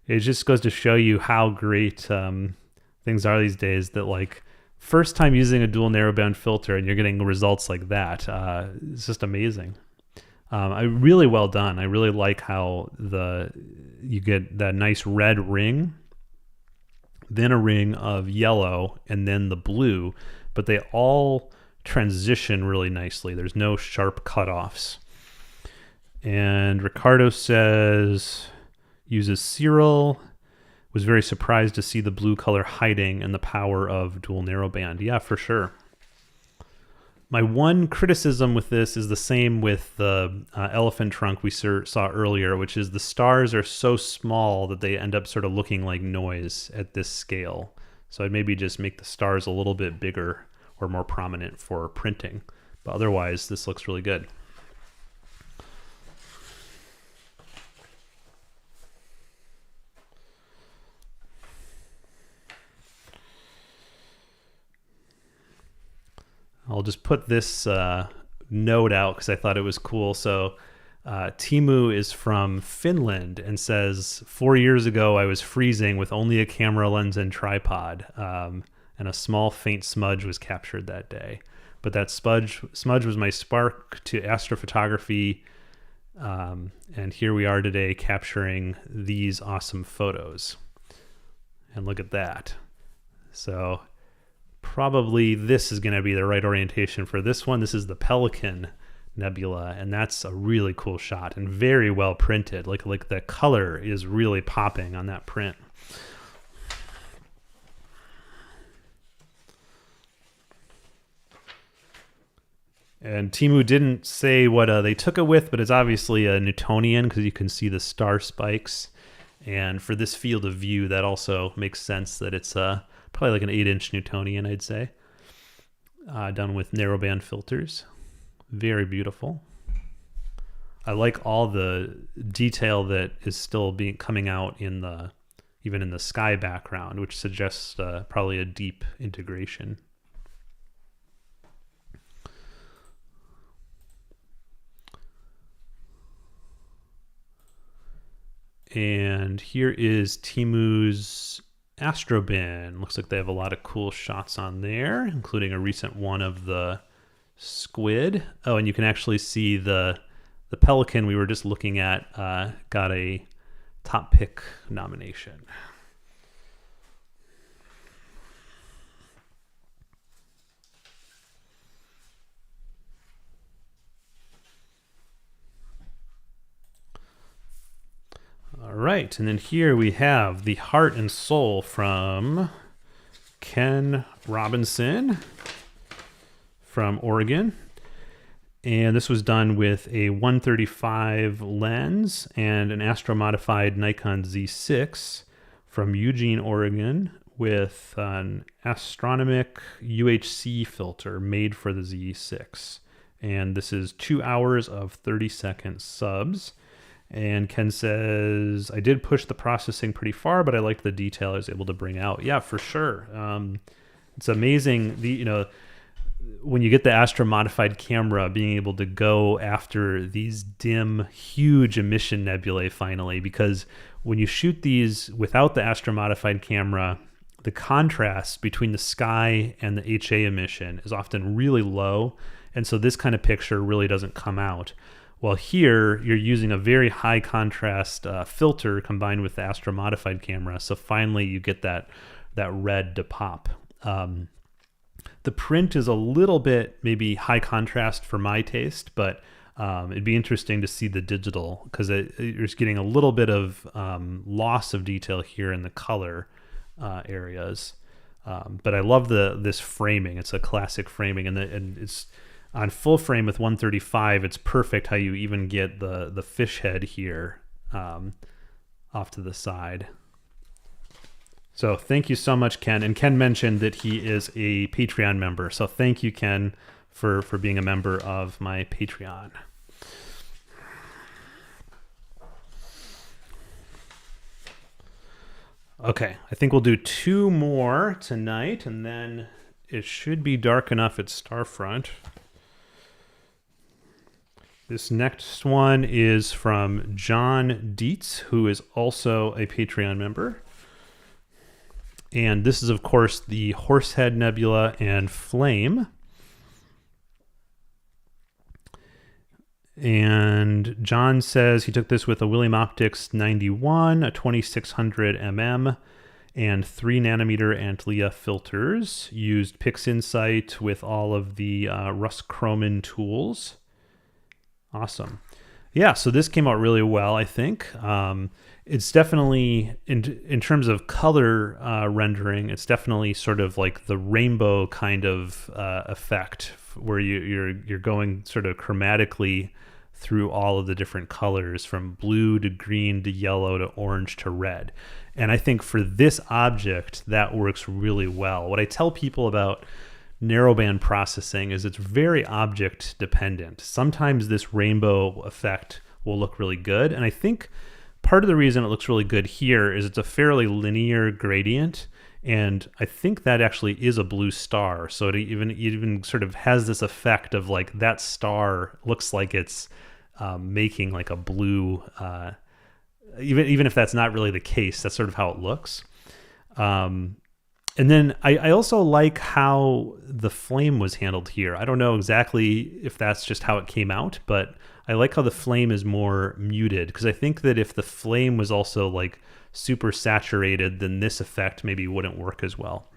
it just goes to show you how great things are these days, that like first time using a dual narrowband filter and you're getting results like that. It's just amazing. Really well done. I really like how you get that nice red ring, then a ring of yellow, and then the blue, but they all transition really nicely. There's no sharp cutoffs. And Ricardo says, uses Cyril, was very surprised to see the blue color hiding and the power of dual narrowband. Yeah, for sure. My one criticism with this is the same with the elephant trunk we saw earlier, which is the stars are so small that they end up sort of looking like noise at this scale. So I'd maybe just make the stars a little bit bigger or more prominent for printing. But otherwise, this looks really good. I'll just put this note out because I thought it was cool. So Timu is from Finland and says, 4 years ago I was freezing with only a camera lens and tripod, and a small faint smudge was captured that day. But that smudge was my spark to astrophotography, and here we are today capturing these awesome photos. And look at that. So probably this is going to be the right orientation for this one. This is the Pelican Nebula, and that's a really cool shot and very well printed. Like the color is really popping on that print. And Timu didn't say what they took it with, but it's obviously a Newtonian because you can see the star spikes. And for this field of view, that also makes sense that it's probably like an 8-inch Newtonian, I'd say, done with narrowband filters. Very beautiful. I like all the detail that is still coming out in the, even in the sky background, which suggests probably a deep integration. And here is Timu's Astrobin. Looks like they have a lot of cool shots on there, including a recent one of the squid. Oh, and you can actually see the pelican we were just looking at got a top pick nomination. All right, and then here we have the Heart and Soul from Ken Robinson from Oregon. And this was done with a 135 lens and an astro-modified Nikon Z6 from Eugene, Oregon, with an astronomic UHC filter made for the Z6. And this is 2 hours of 30-second subs. And Ken says, I did push the processing pretty far, but I liked the detail I was able to bring out. Yeah, for sure. It's amazing. When you get the Astro modified camera, being able to go after these dim, huge emission nebulae finally, because when you shoot these without the Astro modified camera, the contrast between the sky and the HA emission is often really low. And so this kind of picture really doesn't come out. Well, here you're using a very high contrast filter combined with the Astro modified camera. So finally you get that red to pop. The print is a little bit maybe high contrast for my taste, but it'd be interesting to see the digital because you're just getting a little bit of loss of detail here in the color areas. But I love this framing. It's a classic framing, and it's on full frame with 135. It's perfect how you even get the fish head here off to the side. So thank you so much, Ken. And Ken mentioned that he is a Patreon member. So thank you, Ken, for being a member of my Patreon. Okay, I think we'll do 2 more tonight, and then it should be dark enough at Starfront. This next one is from John Dietz, who is also a Patreon member. And this is, of course, the Horsehead Nebula and Flame. And John says he took this with a William Optics 91, a 2600 mm, and 3 nanometer Antlia filters. Used PixInsight with all of the Russ Croman tools. Awesome. Yeah, so this came out really well, I think. It's definitely, in terms of color rendering, it's definitely sort of like the rainbow kind of effect, where you're going sort of chromatically through all of the different colors, from blue to green to yellow to orange to red. And I think for this object, that works really well. What I tell people about narrowband processing is it's very object dependent. Sometimes this rainbow effect will look really good, and I think part of the reason it looks really good here is it's a fairly linear gradient, and I think that actually is a blue star. So it even sort of has this effect of like that star looks like it's making like a blue, even if that's not really the case, that's sort of how it looks. And then I also like how the flame was handled here. I don't know exactly if that's just how it came out, but I like how the flame is more muted, because I think that if the flame was also like super saturated, then this effect maybe wouldn't work as well.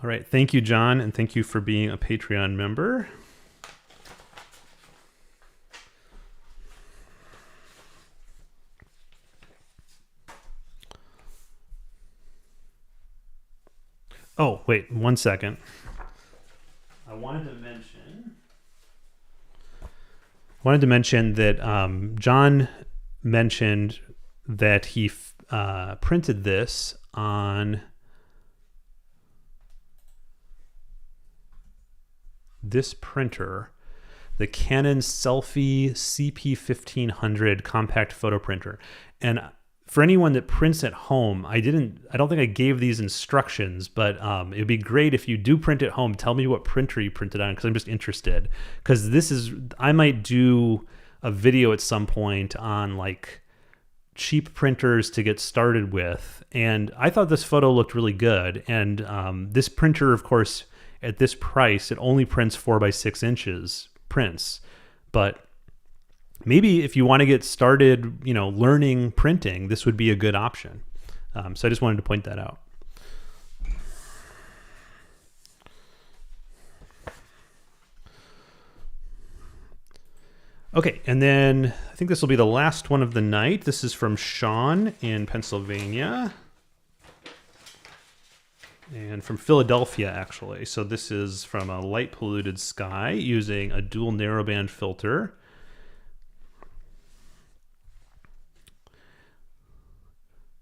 All right, thank you, John, and thank you for being a Patreon member. Oh, wait, 1 second. I wanted to mention that John mentioned that he printed this on this printer, the Canon Selfie CP1500 compact photo printer. And for anyone that prints at home, I don't think I gave these instructions, but it'd be great if you do print at home, tell me what printer you printed on, because I'm just interested. Because I might do a video at some point on like cheap printers to get started with. And I thought this photo looked really good. And this printer, of course, at this price, it only prints 4x6 prints. But maybe if you want to get started, learning printing, this would be a good option. So I just wanted to point that out. Okay, and then I think this will be the last one of the night. This is from Sean in Pennsylvania. And from Philadelphia, actually. So this is from a light polluted sky using a dual narrowband filter.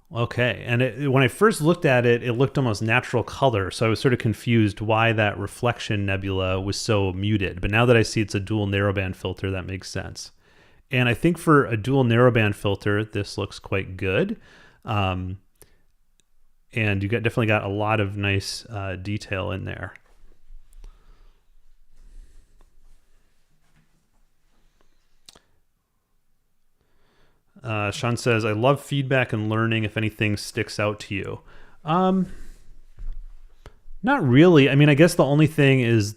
Okay, and when I first looked at it, it looked almost natural color, so I was sort of confused why that reflection nebula was so muted. But now that I see it's a dual narrowband filter, that makes sense. And I think for a dual narrowband filter, this looks quite good. And you definitely got a lot of nice detail in there. Sean says, I love feedback and learning if anything sticks out to you. Not really. I mean, I guess the only thing is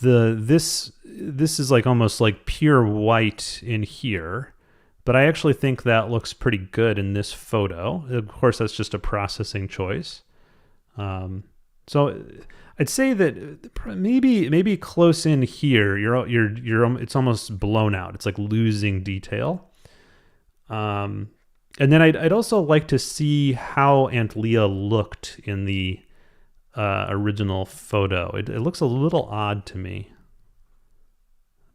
this is like almost like pure white in here, but I actually think that looks pretty good in this photo. Of course, that's just a processing choice. So I'd say that maybe close in here, it's almost blown out. It's like losing detail. And then I'd also like to see how Aunt Leah looked in the original photo. It looks a little odd to me.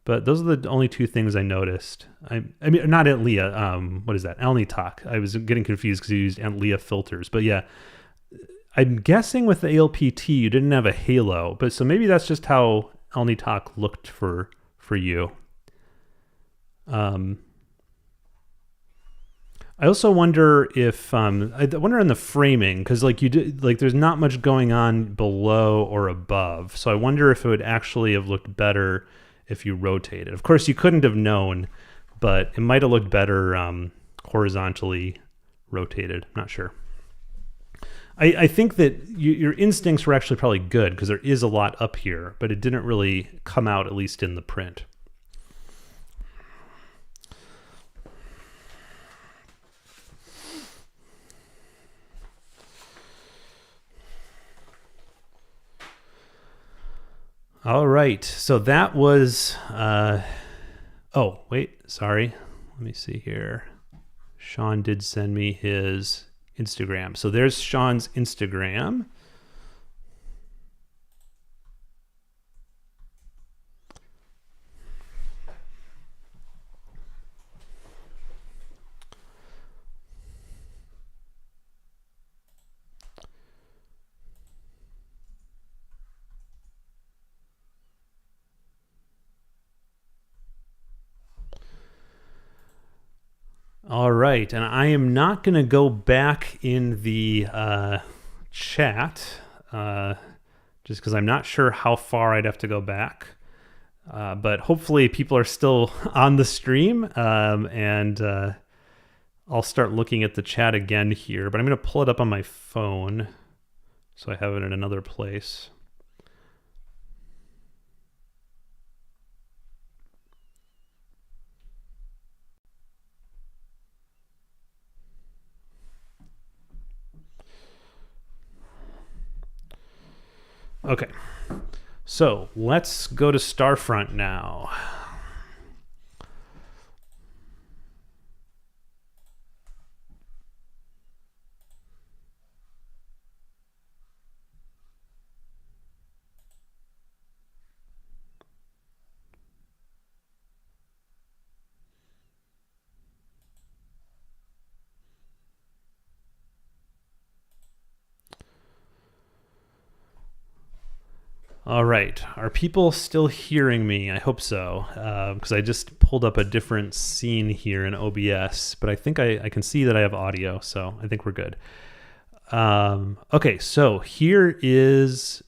But those are the only two things I noticed. I mean, not Aunt Leah. What is that? Alnitak. I was getting confused because you used Aunt Leah filters. But yeah, I'm guessing with the ALPT you didn't have a halo. But so maybe that's just how Alnitak looked for you. I also wonder if I wonder in the framing, because there's not much going on below or above. So I wonder if it would actually have looked better if you rotated. Of course, you couldn't have known, but it might have looked better horizontally rotated. I'm not sure. I think that your instincts were actually probably good because there is a lot up here, but it didn't really come out, at least in the print. All right, so that was, oh, wait, sorry. Let me see here. Sean did send me his Instagram. So there's Sean's Instagram. All right, and I am not going to go back in the chat just because I'm not sure how far I'd have to go back. But hopefully people are still on the stream, and I'll start looking at the chat again here. But I'm going to pull it up on my phone so I have it in another place. Okay, so let's go to Starfront now. All right. Are people still hearing me? I hope so, because I just pulled up a different scene here in OBS, but I think I can see that I have audio, so I think we're good. Okay, so here is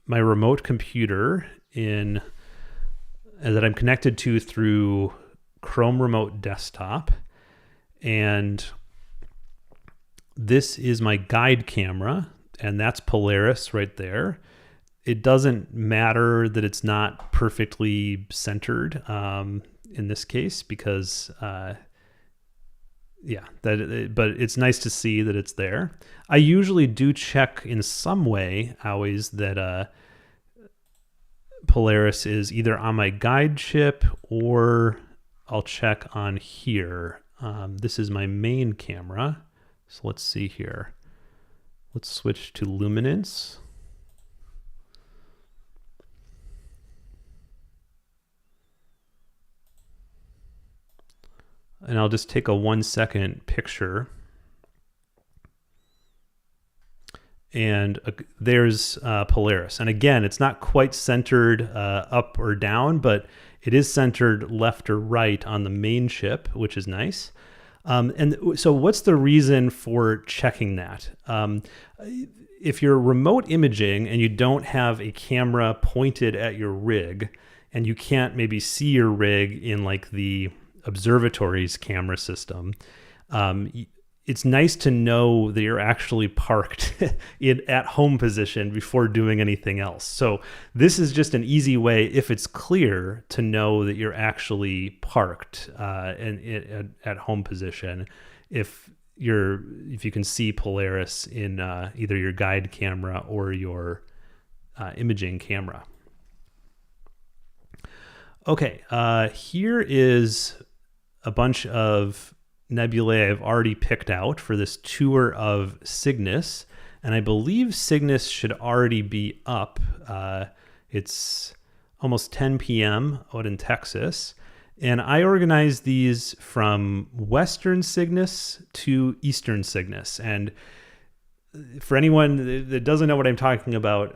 my remote computer that I'm connected to through Chrome Remote Desktop, and this is my guide camera, and that's Polaris right there. It doesn't matter that it's not perfectly centered in this case because, but it's nice to see that it's there. I usually do check in some way always that Polaris is either on my guide chip or I'll check on here. This is my main camera. So let's see here. Let's switch to luminance. And I'll just take a 1-second picture. And there's Polaris. And again, it's not quite centered up or down, but it is centered left or right on the main chip, which is nice. And so what's the reason for checking that? If you're remote imaging and you don't have a camera pointed at your rig and you can't maybe see your rig in like the observatory's camera system, it's nice to know that you're actually parked at home position before doing anything else. So this is just an easy way, if it's clear, to know that you're actually parked at home position. If you can see Polaris in either your guide camera or your imaging camera. Okay, here is a bunch of nebulae I've already picked out for this tour of Cygnus, and I believe Cygnus should already be up. It's almost 10 p.m. out in Texas, and I organized these from Western Cygnus to Eastern Cygnus. And for anyone that doesn't know what I'm talking about,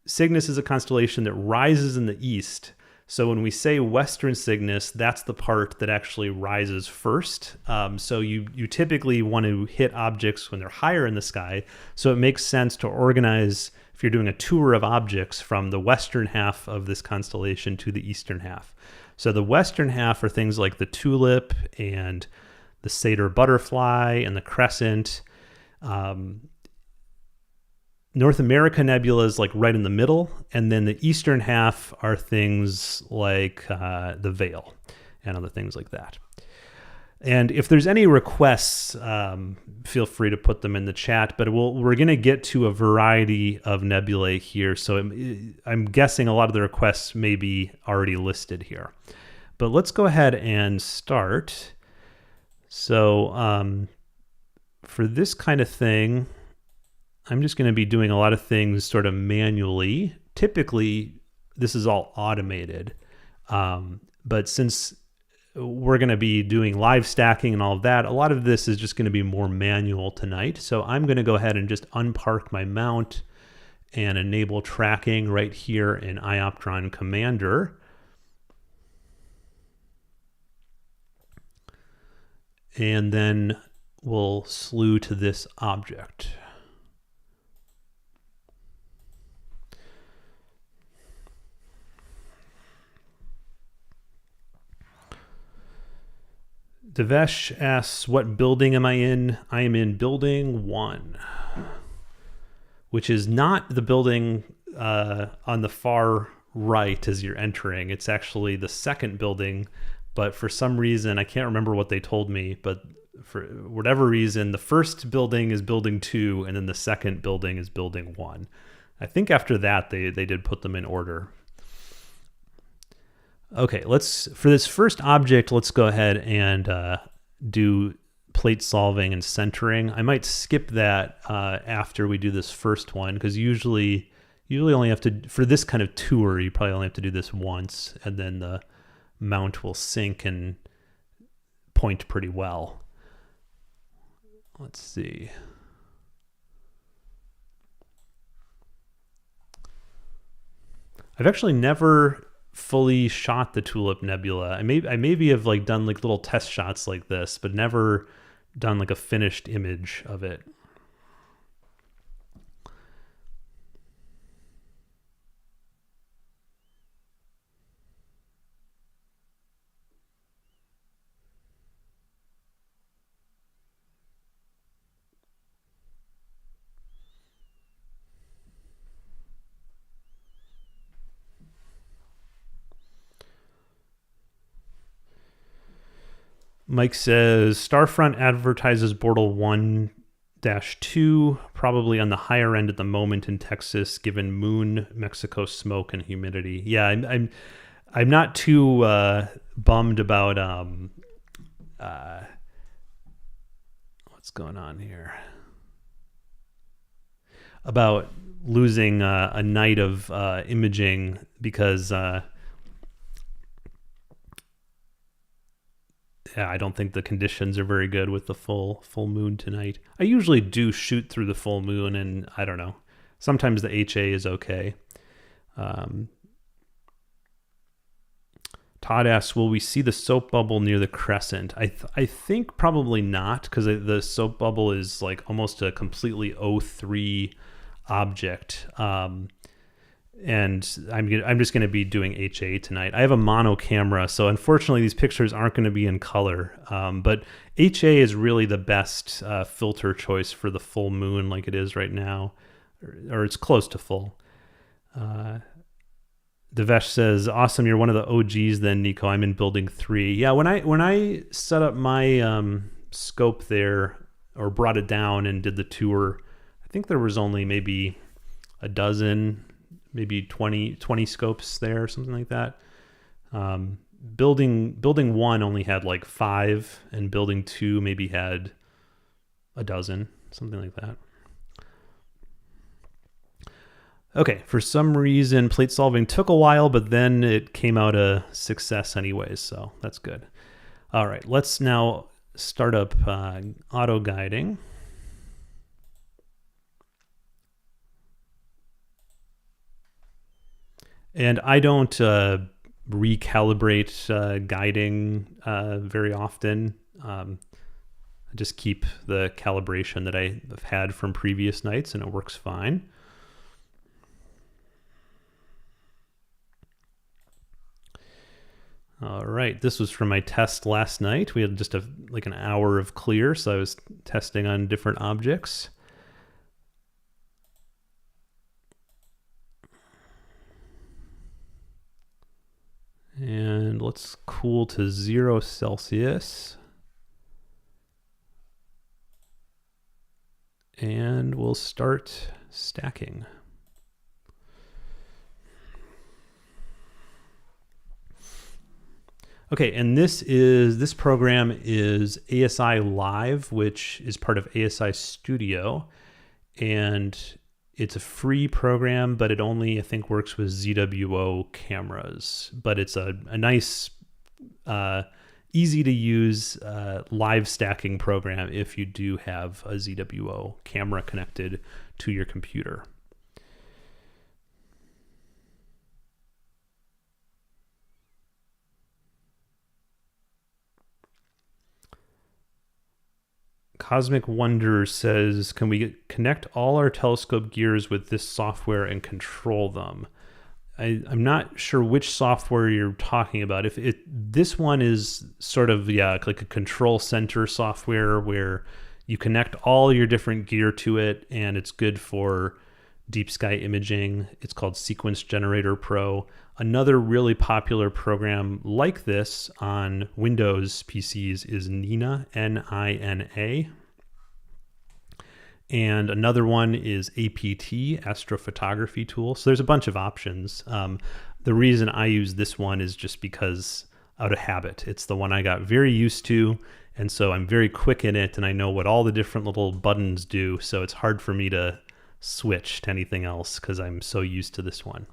Cygnus is a constellation that rises in the east. So when we say Western Cygnus, that's the part that actually rises first. So you typically want to hit objects when they're higher in the sky. So it makes sense to organize, if you're doing a tour of objects, from the western half of this constellation to the eastern half. So the western half are things like the tulip and the satyr butterfly and the crescent. North America Nebula is like right in the middle, and then the eastern half are things like the Veil and other things like that. And if there's any requests, feel free to put them in the chat, but we're going to get to a variety of nebulae here, so I'm guessing a lot of the requests may be already listed here. But let's go ahead and start. So for this kind of thing, I'm just going to be doing a lot of things sort of manually. Typically, this is all automated. But since we're going to be doing live stacking and all of that, a lot of this is just going to be more manual tonight. So I'm going to go ahead and just unpark my mount and enable tracking right here in Ioptron Commander. And then we'll slew to this object. Devesh asks, what building am I in? I am in building 1, which is not the building on the far right as you're entering. It's actually the second building, but for some reason, I can't remember what they told me, but for whatever reason, the first building is building 2, and then the second building is building 1. I think after that, they did put them in order. Okay, for this first object, let's go ahead and do plate solving and centering. I might skip that after we do this first one, because usually only have to, for this kind of tour, you probably only have to do this once, and then the mount will sync and point pretty well. Let's see. I've actually never fully shot the Tulip Nebula. I maybe have like done like little test shots like this, but never done like a finished image of it. Mike says Starfront advertises Bortle 1-2, probably on the higher end at the moment in Texas, given moon, Mexico smoke, and humidity. Yeah, I'm not too bummed about what's going on here, about losing a night of imaging because. Yeah, I don't think the conditions are very good with the full moon tonight. I usually do shoot through the full moon, and I don't know. Sometimes the HA is okay. Todd asks, will we see the soap bubble near the crescent? I think probably not, because the soap bubble is like almost a completely O3 object. And I'm just going to be doing HA tonight. I have a mono camera, so unfortunately these pictures aren't going to be in color. But HA is really the best filter choice for the full moon like it is right now, or it's close to full. Devesh says, awesome, you're one of the OGs then, Nico. I'm in building 3. Yeah, when I set up my scope there, or brought it down and did the tour, I think there was only maybe a dozen, maybe 20 scopes there, something like that. Building 1 only had like 5, and building 2 maybe had a dozen, something like that. Okay, for some reason plate solving took a while, but then it came out a success anyways, so that's good. All right, let's now start up auto guiding. And I don't recalibrate guiding very often. I just keep the calibration that I've had from previous nights, and it works fine. All right, this was from my test last night. We had just like an hour of clear, so I was testing on different objects. And let's cool to 0 Celsius. And we'll start stacking. Okay, and this program is ASI Live, which is part of ASI Studio, and it's a free program, but it only, I think, works with ZWO cameras. But it's a nice, easy to use live stacking program if you do have a ZWO camera connected to your computer. Cosmic Wonder says, can we connect all our telescope gears with this software and control them? I'm not sure which software you're talking about. This one is sort of, yeah, like a control center software where you connect all your different gear to it, and it's good for deep sky imaging. It's called Sequence Generator Pro. Another really popular program like this on Windows PCs is Nina, N-I-N-A. And another one is APT, Astrophotography Tool. So there's a bunch of options. The reason I use this one is just because out of habit. It's the one I got very used to, and so I'm very quick in it, and I know what all the different little buttons do, so it's hard for me to switch to anything else because I'm so used to this one.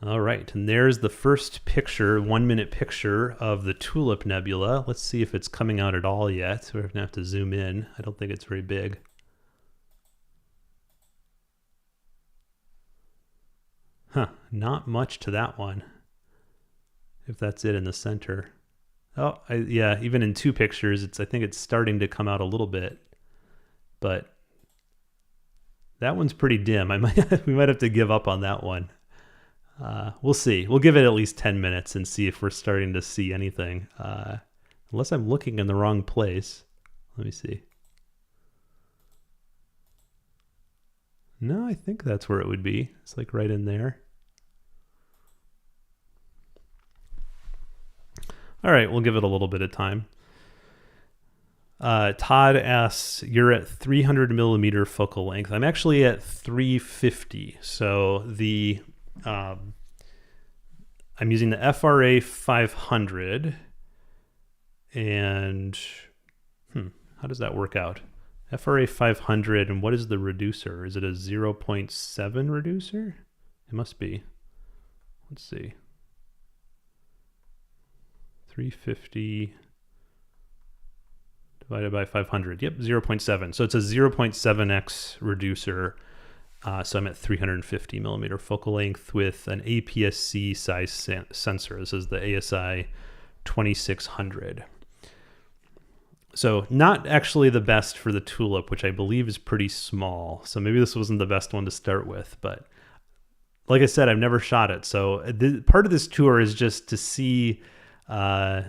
All right, and there's the first picture, 1-minute picture of the Tulip Nebula. Let's see if it's coming out at all yet. We're gonna have to zoom in. I don't think it's very big. not much to that one. If that's it in the center. Oh, yeah, even in 2 pictures, I think it's starting to come out a little bit, but that one's pretty dim. We might have to give up on that one. We'll see. We'll give it at least 10 minutes and see if we're starting to see anything. Unless I'm looking in the wrong place. Let me see. No, I think that's where it would be. It's like right in there. All right, we'll give it a little bit of time. Todd asks, you're at 300 millimeter focal length. I'm actually at 350. So I'm using the FRA 500. And how does that work out? FRA 500, and what is the reducer? Is it a 0.7 reducer? It must be. Let's see. 350 divided by 500. Yep, 0.7. So it's a 0.7x reducer. So I'm at 350 millimeter focal length with an APS-C size sensor. This is the ASI 2600. So not actually the best for the tulip, which I believe is pretty small. So maybe this wasn't the best one to start with, but like I said, I've never shot it. So part of this tour is just to see how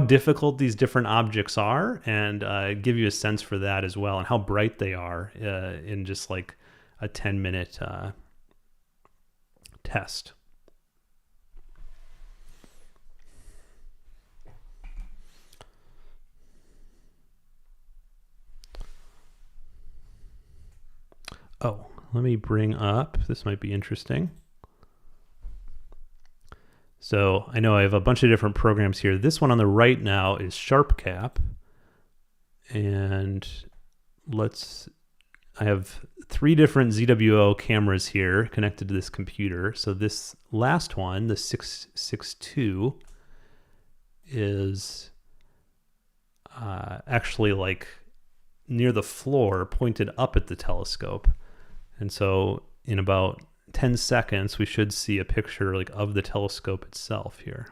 difficult these different objects are and give you a sense for that as well, and how bright they are in just like a 10-minute test. Oh, let me bring up, this might be interesting. So I know I have a bunch of different programs here. This one on the right now is SharpCap. And I have 3 different ZWO cameras here connected to this computer. So this last one, the 662, is actually like near the floor, pointed up at the telescope. And so in about 10 seconds, we should see a picture like of the telescope itself here.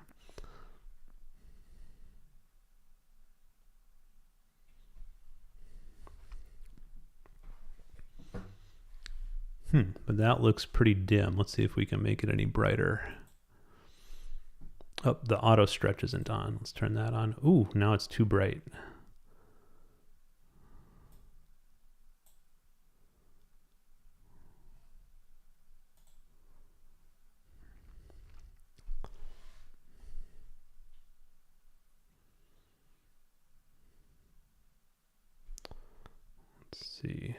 But that looks pretty dim. Let's see if we can make it any brighter. Oh, the auto stretch isn't on. Let's turn that on. Ooh, now it's too bright. See.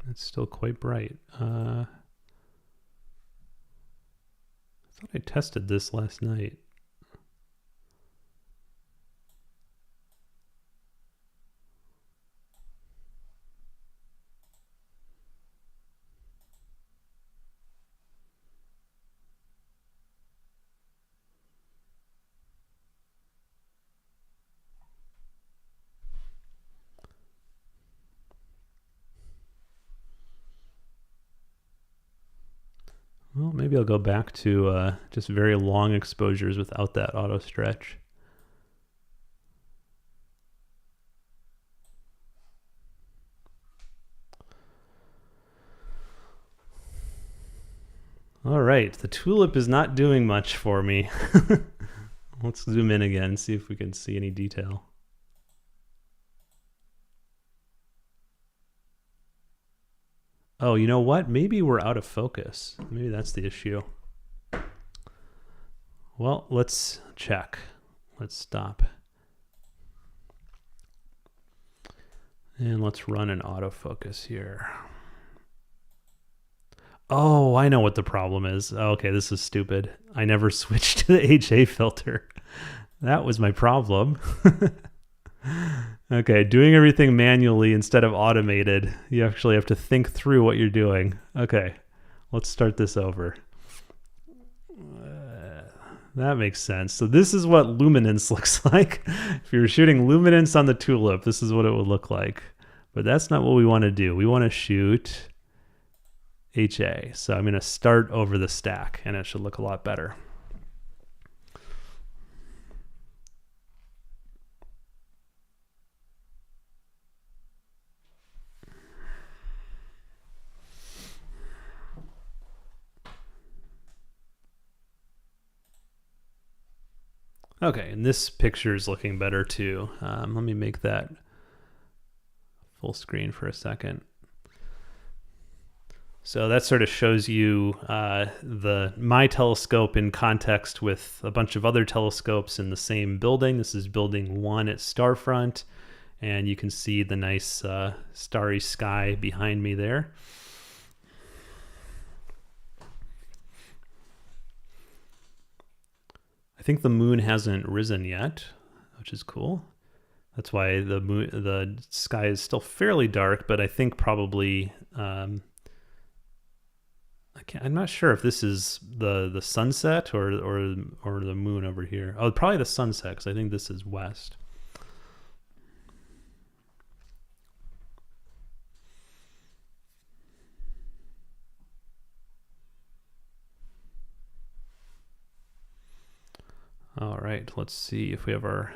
It's still quite bright. I thought I tested this last night. Well, maybe I'll go back to just very long exposures without that auto stretch. All right, the tulip is not doing much for me. Let's zoom in again, see if we can see any detail. Oh, you know what? Maybe we're out of focus. Maybe that's the issue. Well, let's check. Let's stop. And let's run an autofocus here. Oh, I know what the problem is. Okay, this is stupid. I never switched to the HA filter. That was my problem. Okay, doing everything manually instead of automated. You actually have to think through what you're doing. Okay, let's start this over. That makes sense. So this is what luminance looks like. If you were shooting luminance on the tulip, this is what it would look like. But that's not what we want to do. We want to shoot HA. So I'm going to start over the stack, and it should look a lot better. Okay, and this picture is looking better too. Let me make that full screen for a second. So that sort of shows you my telescope in context with a bunch of other telescopes in the same building. This is building 1 at Starfront, and you can see the nice starry sky behind me there. I think the moon hasn't risen yet, which is cool. That's why the sky is still fairly dark, but I think probably I'm not sure if this is the sunset or the moon over here. Oh, probably the sunset, because I think this is west. All right, let's see if we have our...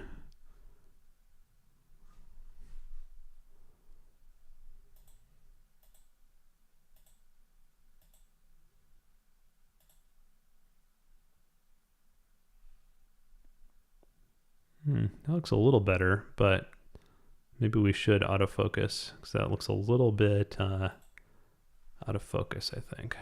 That looks a little better, but maybe we should autofocus, because that looks a little bit out of focus, I think.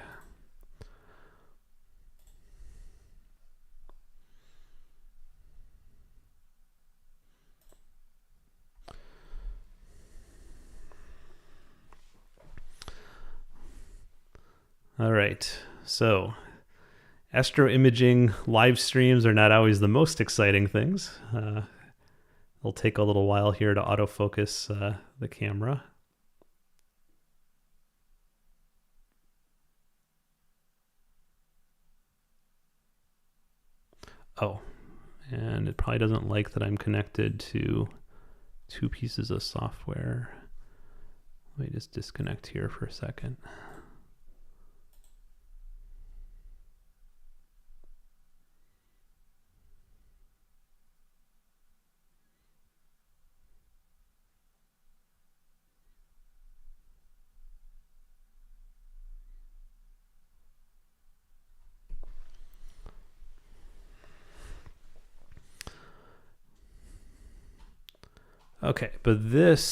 All right, so astro imaging live streams are not always the most exciting things. It'll take a little while here to autofocus the camera. Oh, and it probably doesn't like that I'm connected to 2 pieces of software. Let me just disconnect here for a second. Okay, but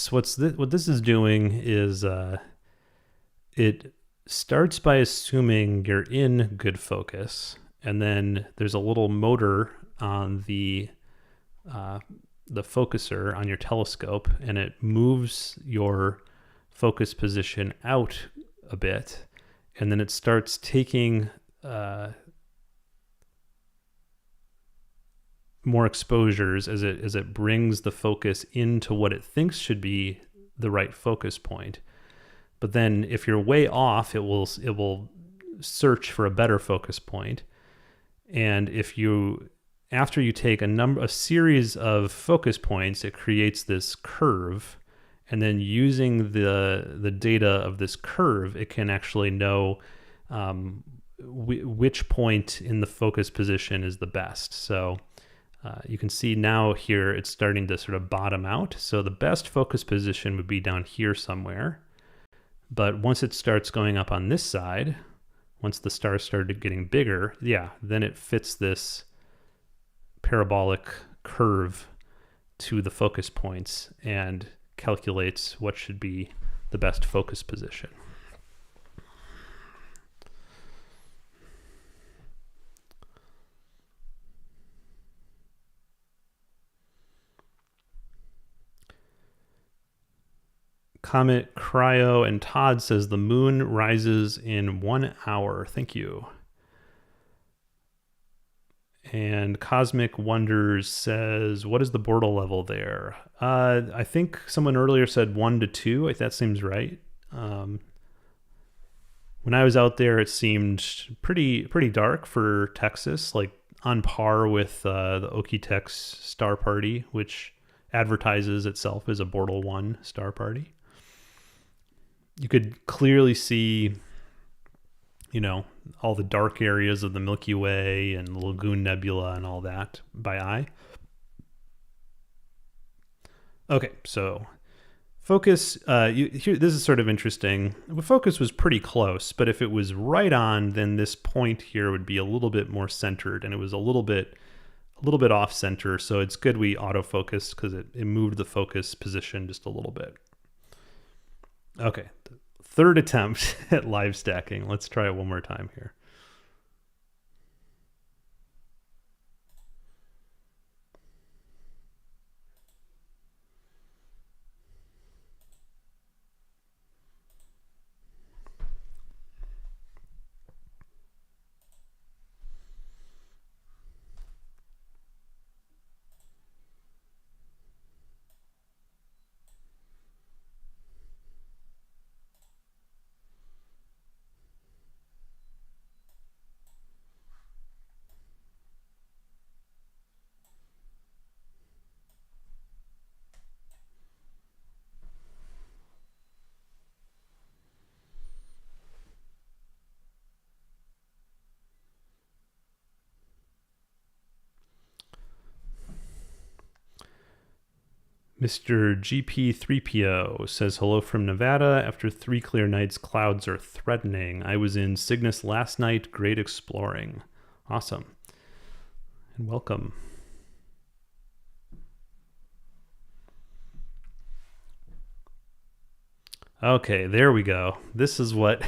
what this is doing is it starts by assuming you're in good focus, and then there's a little motor on the focuser on your telescope, and it moves your focus position out a bit, and then it starts taking more exposures as it brings the focus into what it thinks should be the right focus point. But then if you're way off, it will search for a better focus point. And after you take a series of focus points, it creates this curve, and then using the data of this curve, it can actually know which point in the focus position is the best. So you can see now here it's starting to sort of bottom out. So the best focus position would be down here somewhere. But once it starts going up on this side, once the stars started getting bigger, then it fits this parabolic curve to the focus points and calculates what should be the best focus position. Comet Cryo and Todd says the moon rises in 1 hour. Thank you. And Cosmic Wonders says, what is the Bortle level there? I think someone earlier said 1 to 2. That seems right. When I was out there, it seemed pretty dark for Texas, like on par with the Okie-Tex Star Party, which advertises itself as a Bortle 1 star party. you could clearly see, all the dark areas of the Milky Way and the Lagoon Nebula and all that by eye. Okay, so focus, this is sort of interesting. The focus was pretty close, but if it was right on, then this point here would be a little bit more centered, and it was a little bit off center. So it's good we autofocused because it moved the focus position just a little bit. Okay, third attempt at live stacking. Let's try it one more time here. Mr. GP3PO says, hello from Nevada. After 3 clear nights, clouds are threatening. I was in Cygnus last night. Great exploring. Awesome. And welcome. Okay, there we go. This is what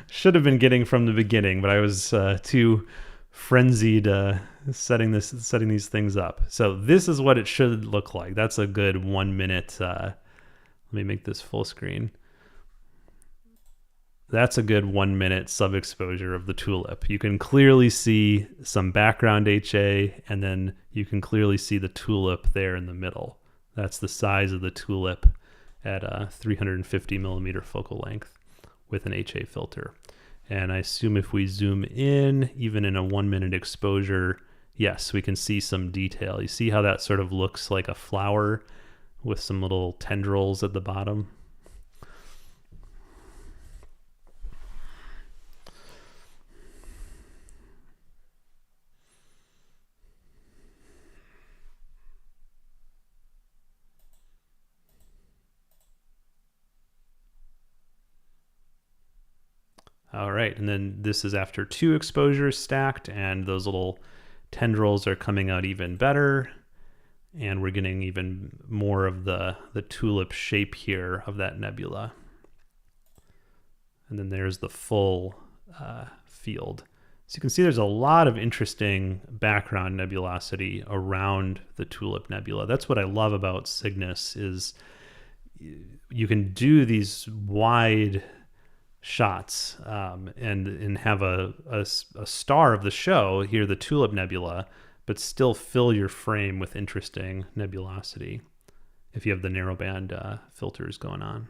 should have been getting from the beginning, but I was too frenzied setting these things up. So this is what it should look like. That's a good 1 minute. Let me make this full screen. That's a good 1 minute sub exposure of the tulip. You can clearly see some background HA, and then you can clearly see the tulip there in the middle. That's the size of the tulip at a 350 millimeter focal length with an HA filter. And I assume if we zoom in, even in a 1 minute exposure, yes, we can see some detail. You see how that sort of looks like a flower with some little tendrils at the bottom? All right, and then this is after 2 exposures stacked, and those little tendrils are coming out even better, and we're getting even more of the tulip shape here of that nebula. And then there's the full field. So you can see there's a lot of interesting background nebulosity around the tulip nebula. That's what I love about Cygnus, is you can do these wide shots and have a star of the show here, the tulip nebula, but still fill your frame with interesting nebulosity if you have the narrowband filters going on.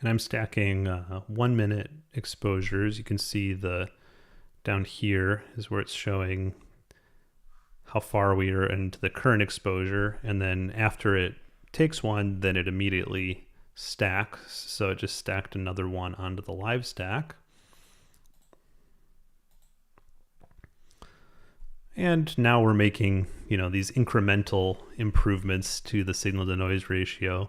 And I'm stacking 1 minute exposures. You can see down here is where it's showing how far we are into the current exposure. And then after it takes one, then it immediately stacks. So it just stacked another one onto the live stack. And now we're making, these incremental improvements to the signal to noise ratio.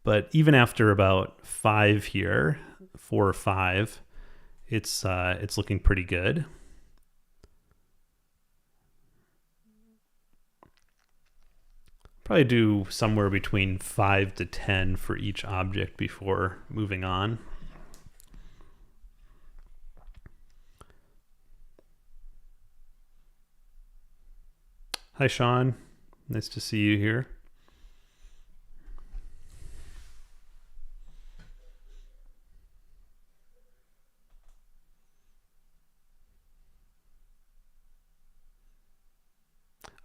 But even after about 5 here, 4 or 5, it's looking pretty good. Probably do somewhere between 5 to 10 for each object before moving on. Hi, Sean. Nice to see you here.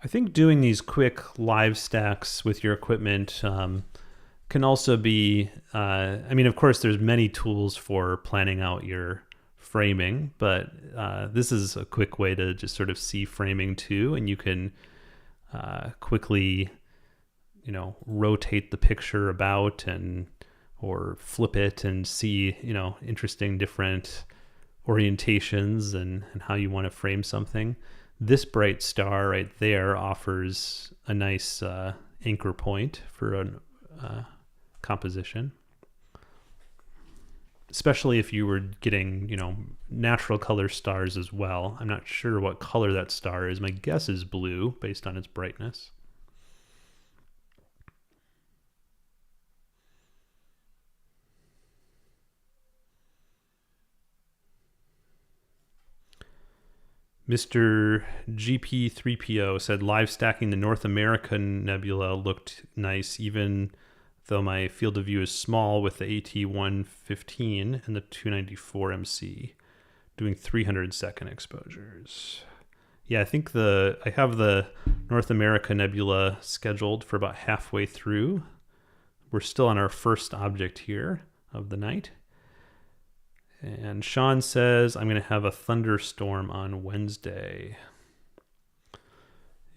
I think doing these quick live stacks with your equipment can also be, of course, there's many tools for planning out your framing, but this is a quick way to just sort of see framing too, and you can quickly, rotate the picture about or flip it and see, interesting different orientations and how you want to frame something. This bright star right there offers a nice anchor point for a composition, especially if you were getting, natural color stars as well. I'm not sure what color that star is. My guess is blue based on its brightness. Mr. GP3PO said live stacking the North American nebula looked nice, even though my field of view is small with the AT115 and the 294 MC, doing 300-second exposures. Yeah, I think I have the North America nebula scheduled for about halfway through. We're still on our first object here of the night. And Sean says, I'm going to have a thunderstorm on Wednesday.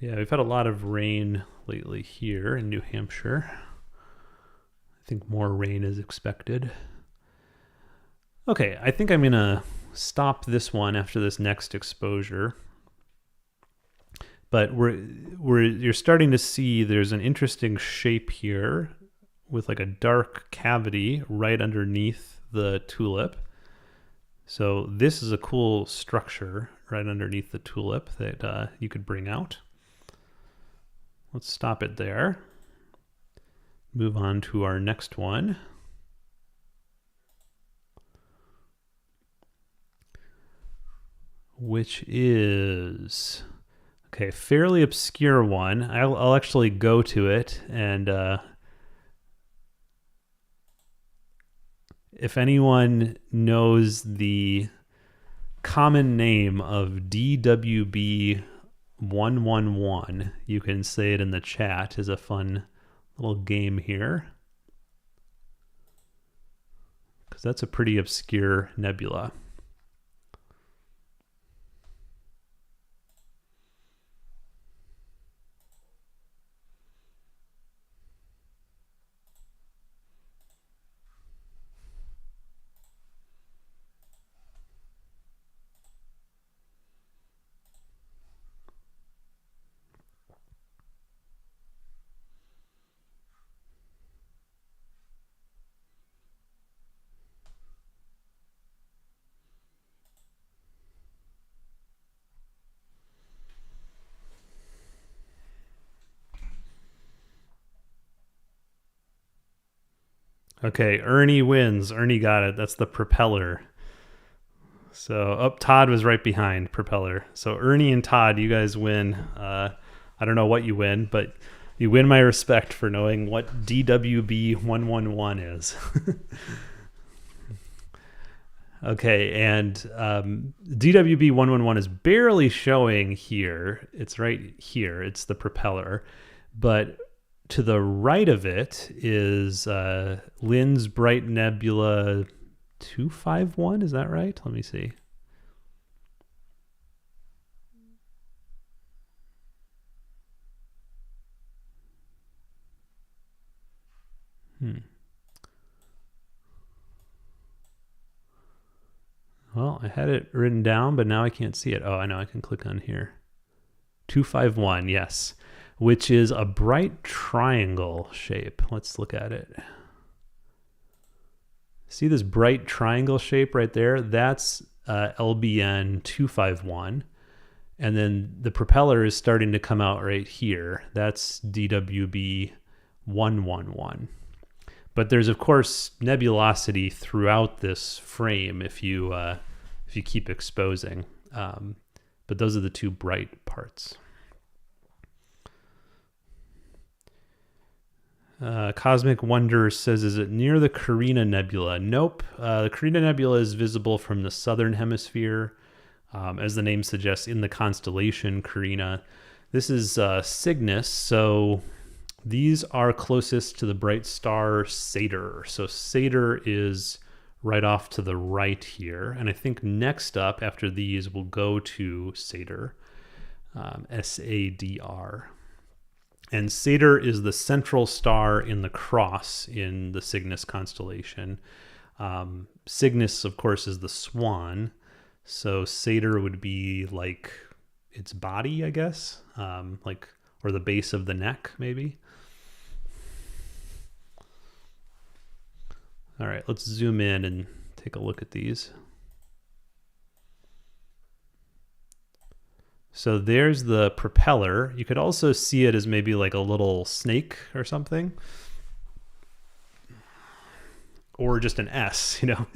Yeah, we've had a lot of rain lately here in New Hampshire. I think more rain is expected. Okay, I think I'm going to stop this one after this next exposure. But you're starting to see there's an interesting shape here with like a dark cavity right underneath the tulip. So this is a cool structure right underneath the tulip that you could bring out. Let's stop it there. Move on to our next one. Which is, okay, fairly obscure one. I'll actually go to it, and if anyone knows the common name of DWB111, you can say it in the chat as a fun little game here, because that's a pretty obscure nebula. Okay, Ernie wins. Ernie got it. That's the propeller. So, Todd was right behind propeller. So Ernie and Todd, you guys win. I don't know what you win, but you win my respect for knowing what DWB111 is. Okay, and DWB111 is barely showing here. It's right here. It's the propeller. But to the right of it is Lynn's Bright Nebula 251. Is that right? Let me see. Well, I had it written down, but now I can't see it. Oh, I know. I can click on here. 251, yes, which is a bright triangle shape. Let's look at it. See this bright triangle shape right there? That's LBN 251. And then the propeller is starting to come out right here. That's DWB 111. But there's of course nebulosity throughout this frame if you keep exposing. But those are the two bright parts. Cosmic Wonder says, is it near the Carina Nebula? Nope. The Carina Nebula is visible from the southern hemisphere, as the name suggests, in the constellation Carina. This is Cygnus, so these are closest to the bright star Satyr. So Satyr is right off to the right here, and I think next up after these we'll go to Satyr, SADR. And Satyr is the central star in the cross in the Cygnus constellation. Cygnus, of course, is the swan. So Satyr would be like its body, I guess, or the base of the neck, maybe. All right, let's zoom in and take a look at these. So there's the propeller. You could also see it as maybe like a little snake or something. Or just an S, you know.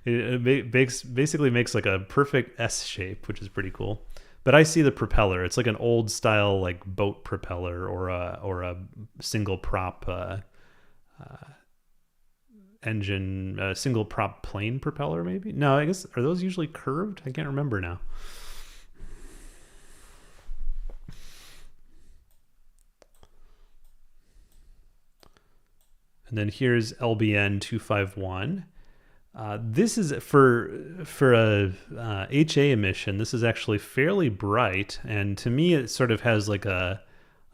It basically makes like a perfect S shape, which is pretty cool. But I see the propeller. It's like an old style like boat propeller or a single prop engine, single prop plane propeller maybe? No, I guess, are those usually curved? I can't remember now. And then here's LBN 251. This is for a HA emission. This is actually fairly bright, and to me, it sort of has like a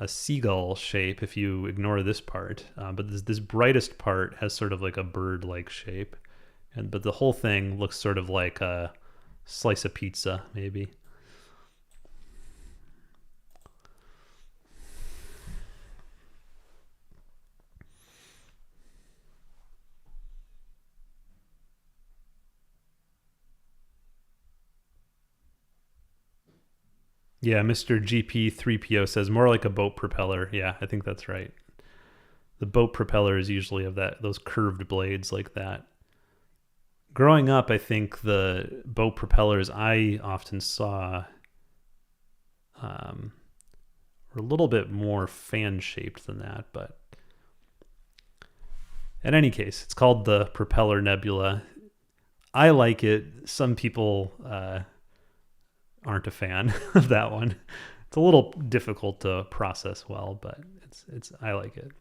seagull shape if you ignore this part. But this brightest part has sort of like a bird-like shape, but the whole thing looks sort of like a slice of pizza, maybe. Yeah, Mr. GP3PO says more like a boat propeller. Yeah, I think that's right. The boat propeller is usually of those curved blades like that. Growing up, I think the boat propellers I often saw were a little bit more fan-shaped than that, but in any case, it's called the Propeller Nebula. I like it. Some people aren't a fan of that one. It's a little difficult to process well, but I like it.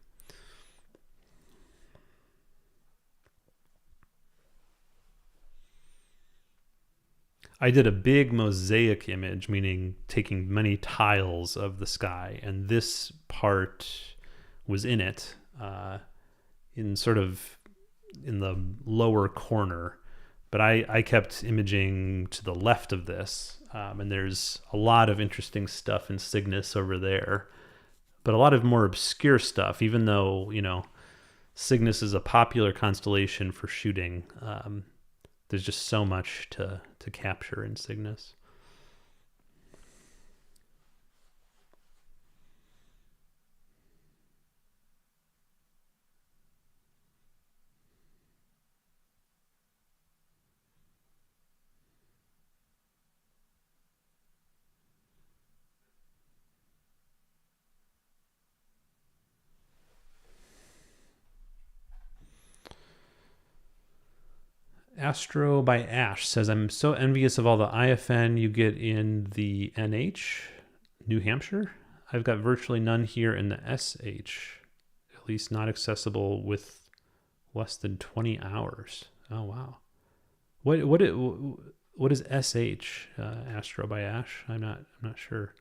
I did a big mosaic image, meaning taking many tiles of the sky, and this part was in it, in the lower corner. But I kept imaging to the left of this, and there's a lot of interesting stuff in Cygnus over there, but a lot of more obscure stuff, even though, you know, Cygnus is a popular constellation for shooting. There's just so much to capture in Cygnus. Astro by Ash says, I'm so envious of all the IFN you get in the NH, New Hampshire. I've got virtually none here in the SH, at least not accessible with less than 20 hours. Oh, wow. What is SH, Astro by Ash? I'm not sure.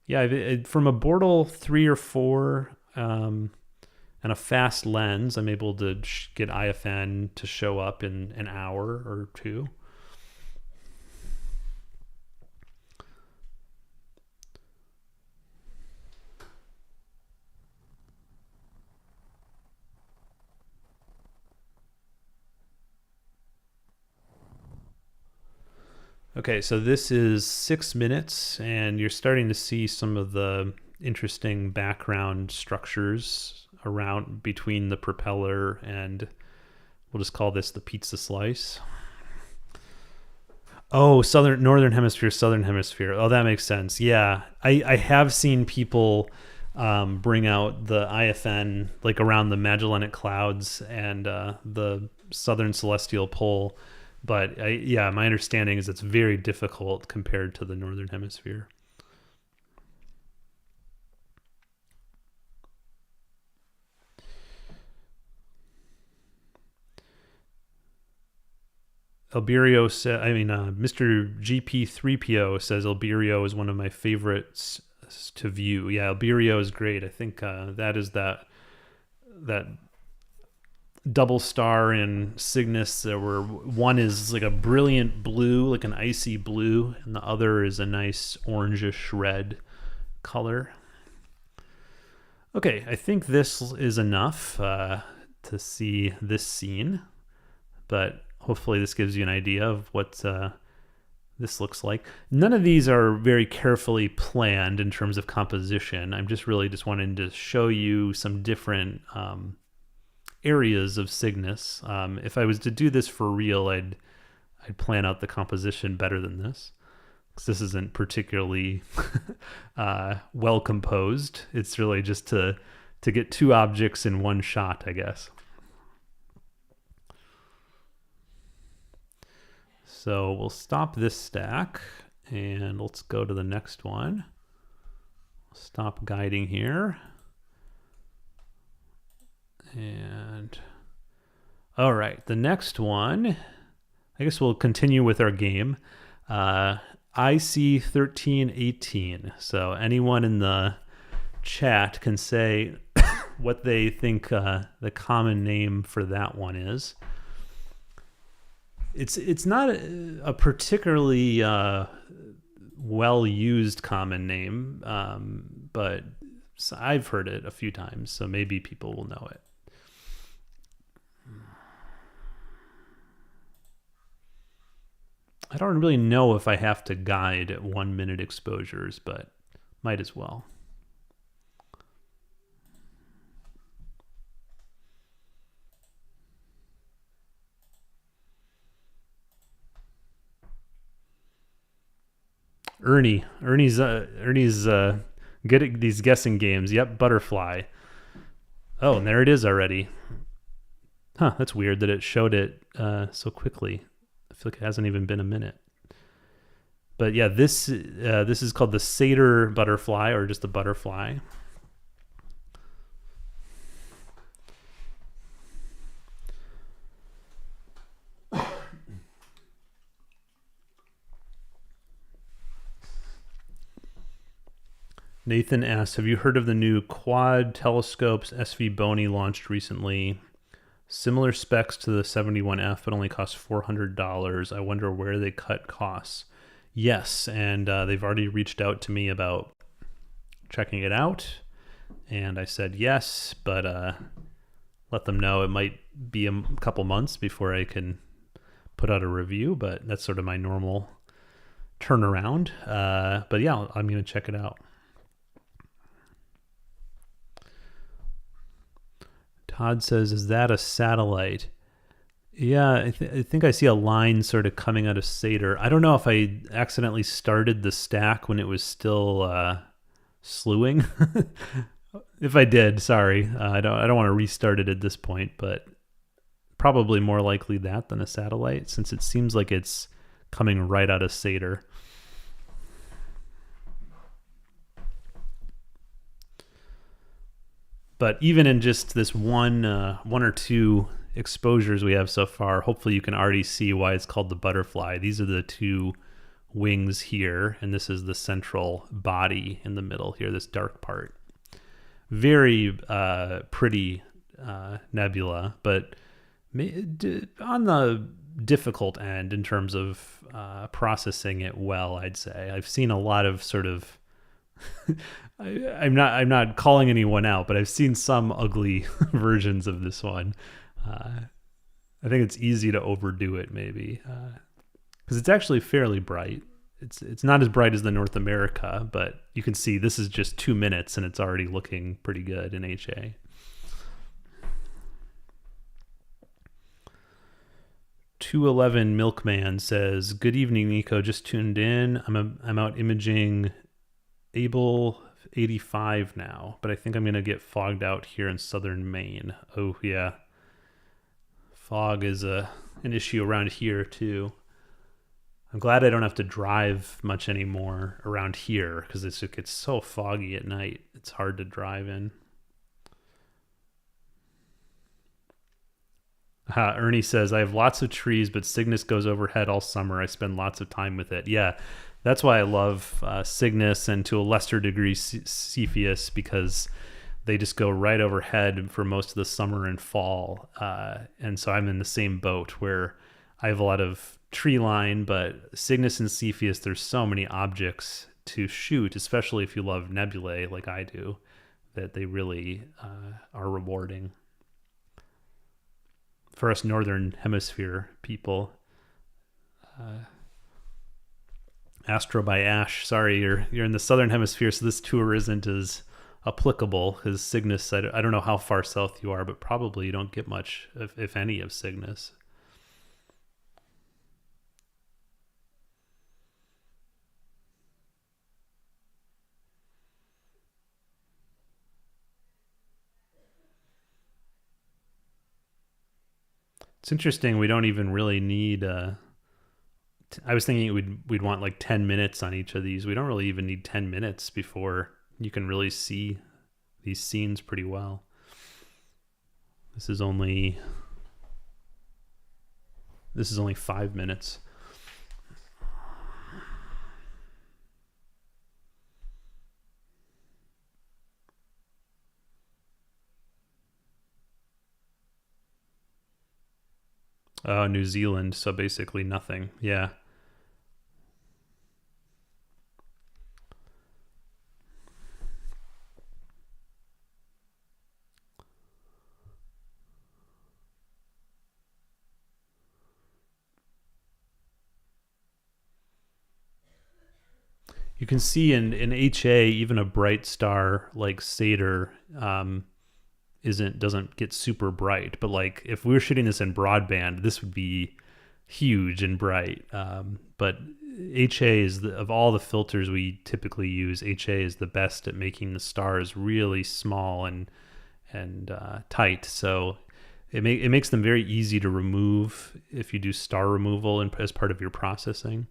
Yeah, from a Bortle 3 or 4, and a fast lens, I'm able to get IFN to show up in an hour or two. Okay, so this is 6 minutes, and you're starting to see some of the interesting background structures around between the propeller and we'll just call this the pizza slice. Oh, northern hemisphere, southern hemisphere. Oh, that makes sense. Yeah, I have seen people bring out the IFN like around the Magellanic Clouds and the southern celestial pole. But yeah, my understanding is it's very difficult compared to the northern hemisphere. Alberio said, Mr. GP3PO says Alberio is one of my favorites to view. Yeah, Alberio is great. I think that is that double star in Cygnus. There were one is like a brilliant blue, like an icy blue, and the other is a nice orangish red color. Okay, I think this is enough to see this scene, but hopefully this gives you an idea of what this looks like. None of these are very carefully planned in terms of composition. I'm just wanting to show you some different areas of Cygnus. If I was to do this for real, I'd plan out the composition better than this, because this isn't particularly well composed. It's really just to get two objects in one shot, I guess. So we'll stop this stack and let's go to the next one. Stop guiding here. And all right, the next one, I guess we'll continue with our game. IC1318. So anyone in the chat can say what they think the common name for that one is. It's not a particularly well-used common name, but I've heard it a few times, so maybe people will know it. I don't really know if I have to guide at 1 minute exposures, but might as well. Ernie's good at these guessing games. Yep, butterfly. Oh, and there it is already. Huh, that's weird that it showed it so quickly. I feel like it hasn't even been a minute. But yeah, this is called the satyr butterfly, or just the butterfly. Nathan asks, have you heard of the new quad telescopes SV Boney launched recently? Similar specs to the 71F, but only cost $400. I wonder where they cut costs. Yes, and they've already reached out to me about checking it out. And I said yes, but let them know it might be a couple months before I can put out a review, but that's sort of my normal turnaround. But yeah, I'm going to check it out. Todd says, is that a satellite? Yeah, I think I see a line sort of coming out of Satyr. I don't know if I accidentally started the stack when it was still slewing. If I did, sorry. I don't want to restart it at this point, but probably more likely that than a satellite, since it seems like it's coming right out of Satyr. But even in just this one or two exposures we have so far, hopefully you can already see why it's called the butterfly. These are the two wings here, and this is the central body in the middle here, this dark part. Very pretty nebula, but on the difficult end in terms of processing it well, I'd say. I've seen a lot of sort of I'm not calling anyone out, but I've seen some ugly versions of this one. I think it's easy to overdo it, maybe. because it's actually fairly bright. It's not as bright as the North America, but you can see this is just 2 minutes and it's already looking pretty good in HA. 211 Milkman says, "Good evening, Nico. Just tuned in. I'm out imaging Able 85 now, but I think I'm going to get fogged out here in southern Maine." Oh, yeah. Fog is an issue around here, too. I'm glad I don't have to drive much anymore around here because it gets so foggy at night. It's hard to drive in. Ernie says, "I have lots of trees, but Cygnus goes overhead all summer. I spend lots of time with it." Yeah, that's why I love Cygnus and to a lesser degree Cepheus, because they just go right overhead for most of the summer and fall. And so I'm in the same boat where I have a lot of tree line, but Cygnus and Cepheus, there's so many objects to shoot, especially if you love nebulae like I do, that they really are rewarding. For us Northern Hemisphere people. Astro by Ash, sorry, you're in the Southern Hemisphere, so this tour isn't as applicable because Cygnus, I don't know how far south you are, but probably you don't get much, if any, of Cygnus. It's interesting. We don't even really need. I was thinking we'd want like 10 minutes on each of these. We don't really even need 10 minutes before you can really see these scenes pretty well. This is only 5 minutes. New Zealand, so basically nothing. Yeah. You can see in HA, even a bright star like Satyr doesn't get super bright, but like if we were shooting this in broadband, this would be huge and bright. But HA is of all the filters we typically use, HA is the best at making the stars really small and tight. So it makes them very easy to remove if you do star removal as part of your processing.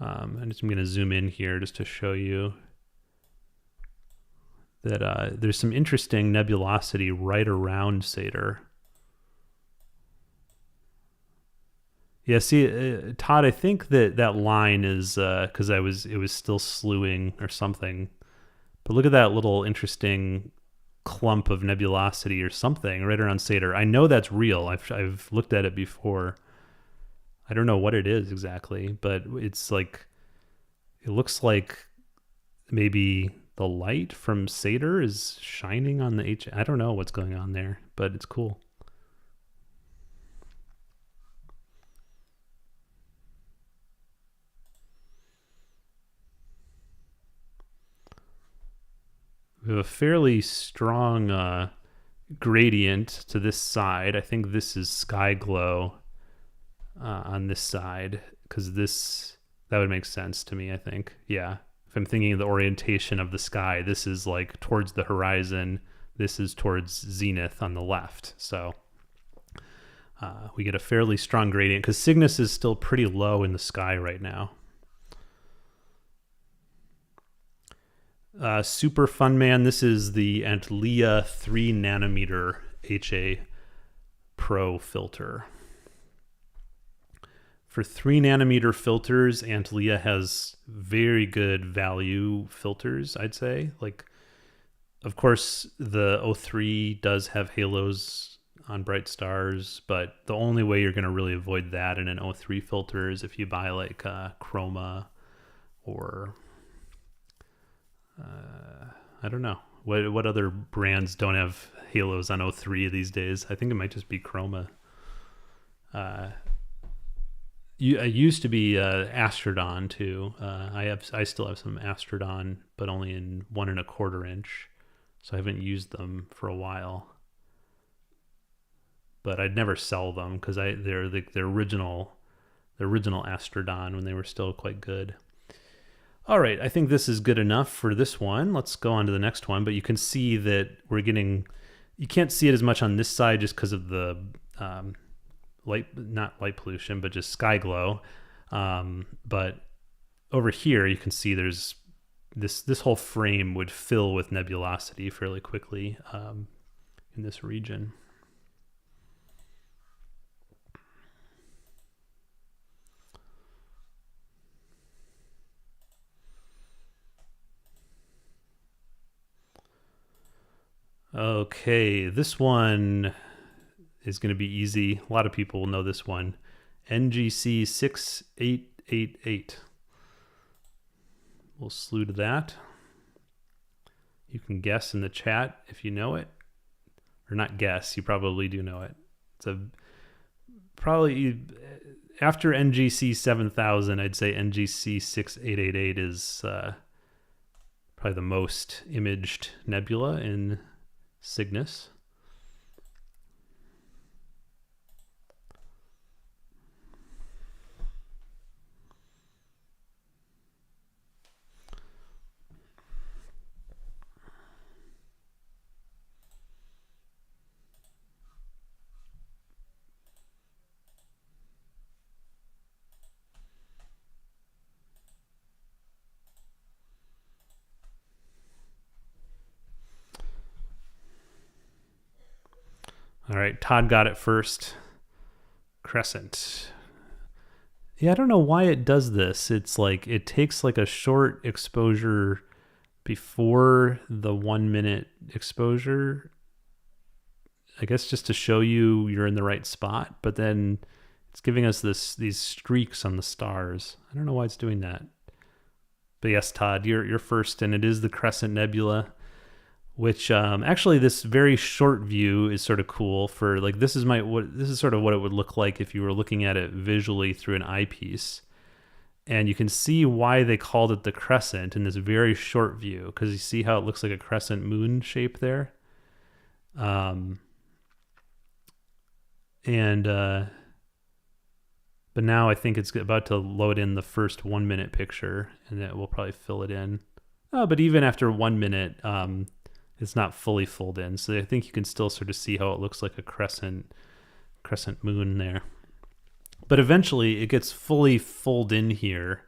I'm going to zoom in here just to show you that there's some interesting nebulosity right around Satyr. Yeah, see, Todd, I think that line is because it was still slewing or something. But look at that little interesting clump of nebulosity or something right around Satyr. I know that's real. I've looked at it before. I don't know what it is exactly, but it's like, it looks like maybe the light from Satyr is shining on the I don't know what's going on there, but it's cool. We have a fairly strong gradient to this side. I think this is sky glow on this side, because that would make sense to me, I think. Yeah. If I'm thinking of the orientation of the sky, this is like towards the horizon. This is towards zenith on the left. So we get a fairly strong gradient because Cygnus is still pretty low in the sky right now. Super Fun Man, this is the Antlia 3 nanometer HA Pro filter. For 3 nanometer filters, Antlia has very good value filters, I'd say. Like, of course, the 03 does have halos on bright stars, but the only way you're going to really avoid that in an 03 filter is if you buy like Chroma or I don't know. What other brands don't have halos on 03 these days? I think it might just be Chroma. I used to be Astrodon too. I still have some Astrodon, but only in 1¼ inch, so I haven't used them for a while. But I'd never sell them because they're the original Astrodon when they were still quite good. All right, I think this is good enough for this one. Let's go on to the next one. But you can see that we're getting, you can't see it as much on this side just because of the not light pollution, but just sky glow. But over here, you can see there's this whole frame would fill with nebulosity fairly quickly in this region. Okay, this one is going to be easy. A lot of people will know this one. NGC 6888. We'll slew to that. You can guess in the chat if you know it. Or not guess, you probably do know it. It's probably after NGC 7000, I'd say NGC 6888 is probably the most imaged nebula in CYGNUS. All right, Todd got it first. Crescent. Yeah, I don't know why it does this. It's like it takes like a short exposure before the 1 minute exposure. I guess just to show you you're in the right spot, but then it's giving us these streaks on the stars. I don't know why it's doing that. But yes, Todd, you're first, and it is the Crescent Nebula. Which actually this very short view is sort of cool for like this is sort of what it would look like if you were looking at it visually through an eyepiece. And you can see why they called it the crescent in this very short view, because you see how it looks like a crescent moon shape there. But now I think it's about to load in the first 1 minute picture, and it will probably fill it in. But even after 1 minute, it's not fully filled in, so I think you can still sort of see how it looks like a crescent moon there. But eventually, it gets fully filled in here,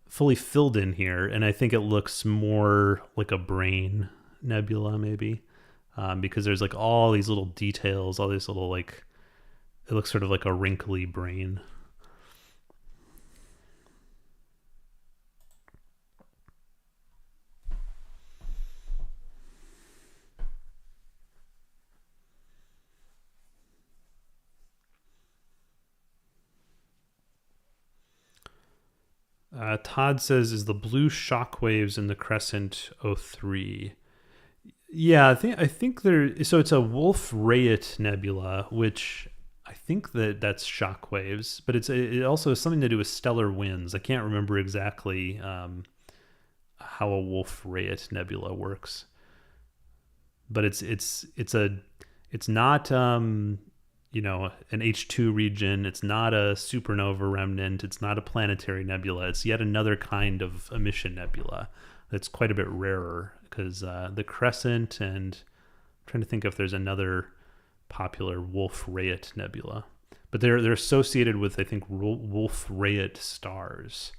and I think it looks more like a brain nebula, maybe, because there's like all these little details, all these little like, it looks sort of like a wrinkly brain. Todd says, is the blue shockwaves in the Crescent 03? Yeah, I think there. So it's a Wolf-Rayet nebula, which I think that's shockwaves, but it also has something to do with stellar winds. I can't remember exactly how a Wolf-Rayet nebula works, but it's not an H2 region. It's not a supernova remnant. It's not a planetary nebula. It's yet another kind of emission nebula that's quite a bit rarer, because the Crescent, and I'm trying to think if there's another popular Wolf-Rayet nebula, but they're associated with, I think, Wolf-Rayet stars.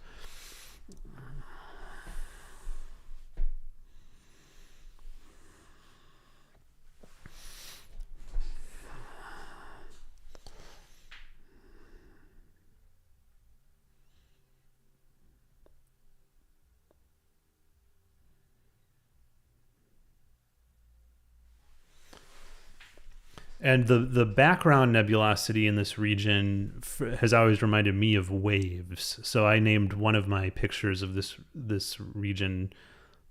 And the background nebulosity in this region has always reminded me of waves. So I named one of my pictures of this region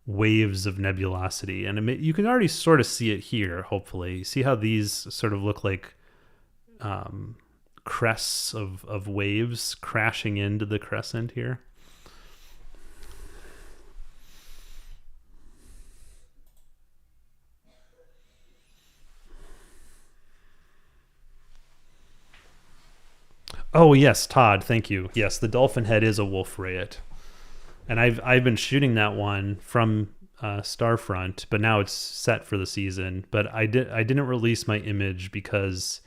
"Waves of Nebulosity," and you can already sort of see it here. Hopefully, see how these sort of look like crests of waves crashing into the crescent here. Oh yes, Todd, thank you. Yes, the dolphin head is a wolf-rayet, and I've been shooting that one from Starfront, but now it's set for the season. But I didn't release my image because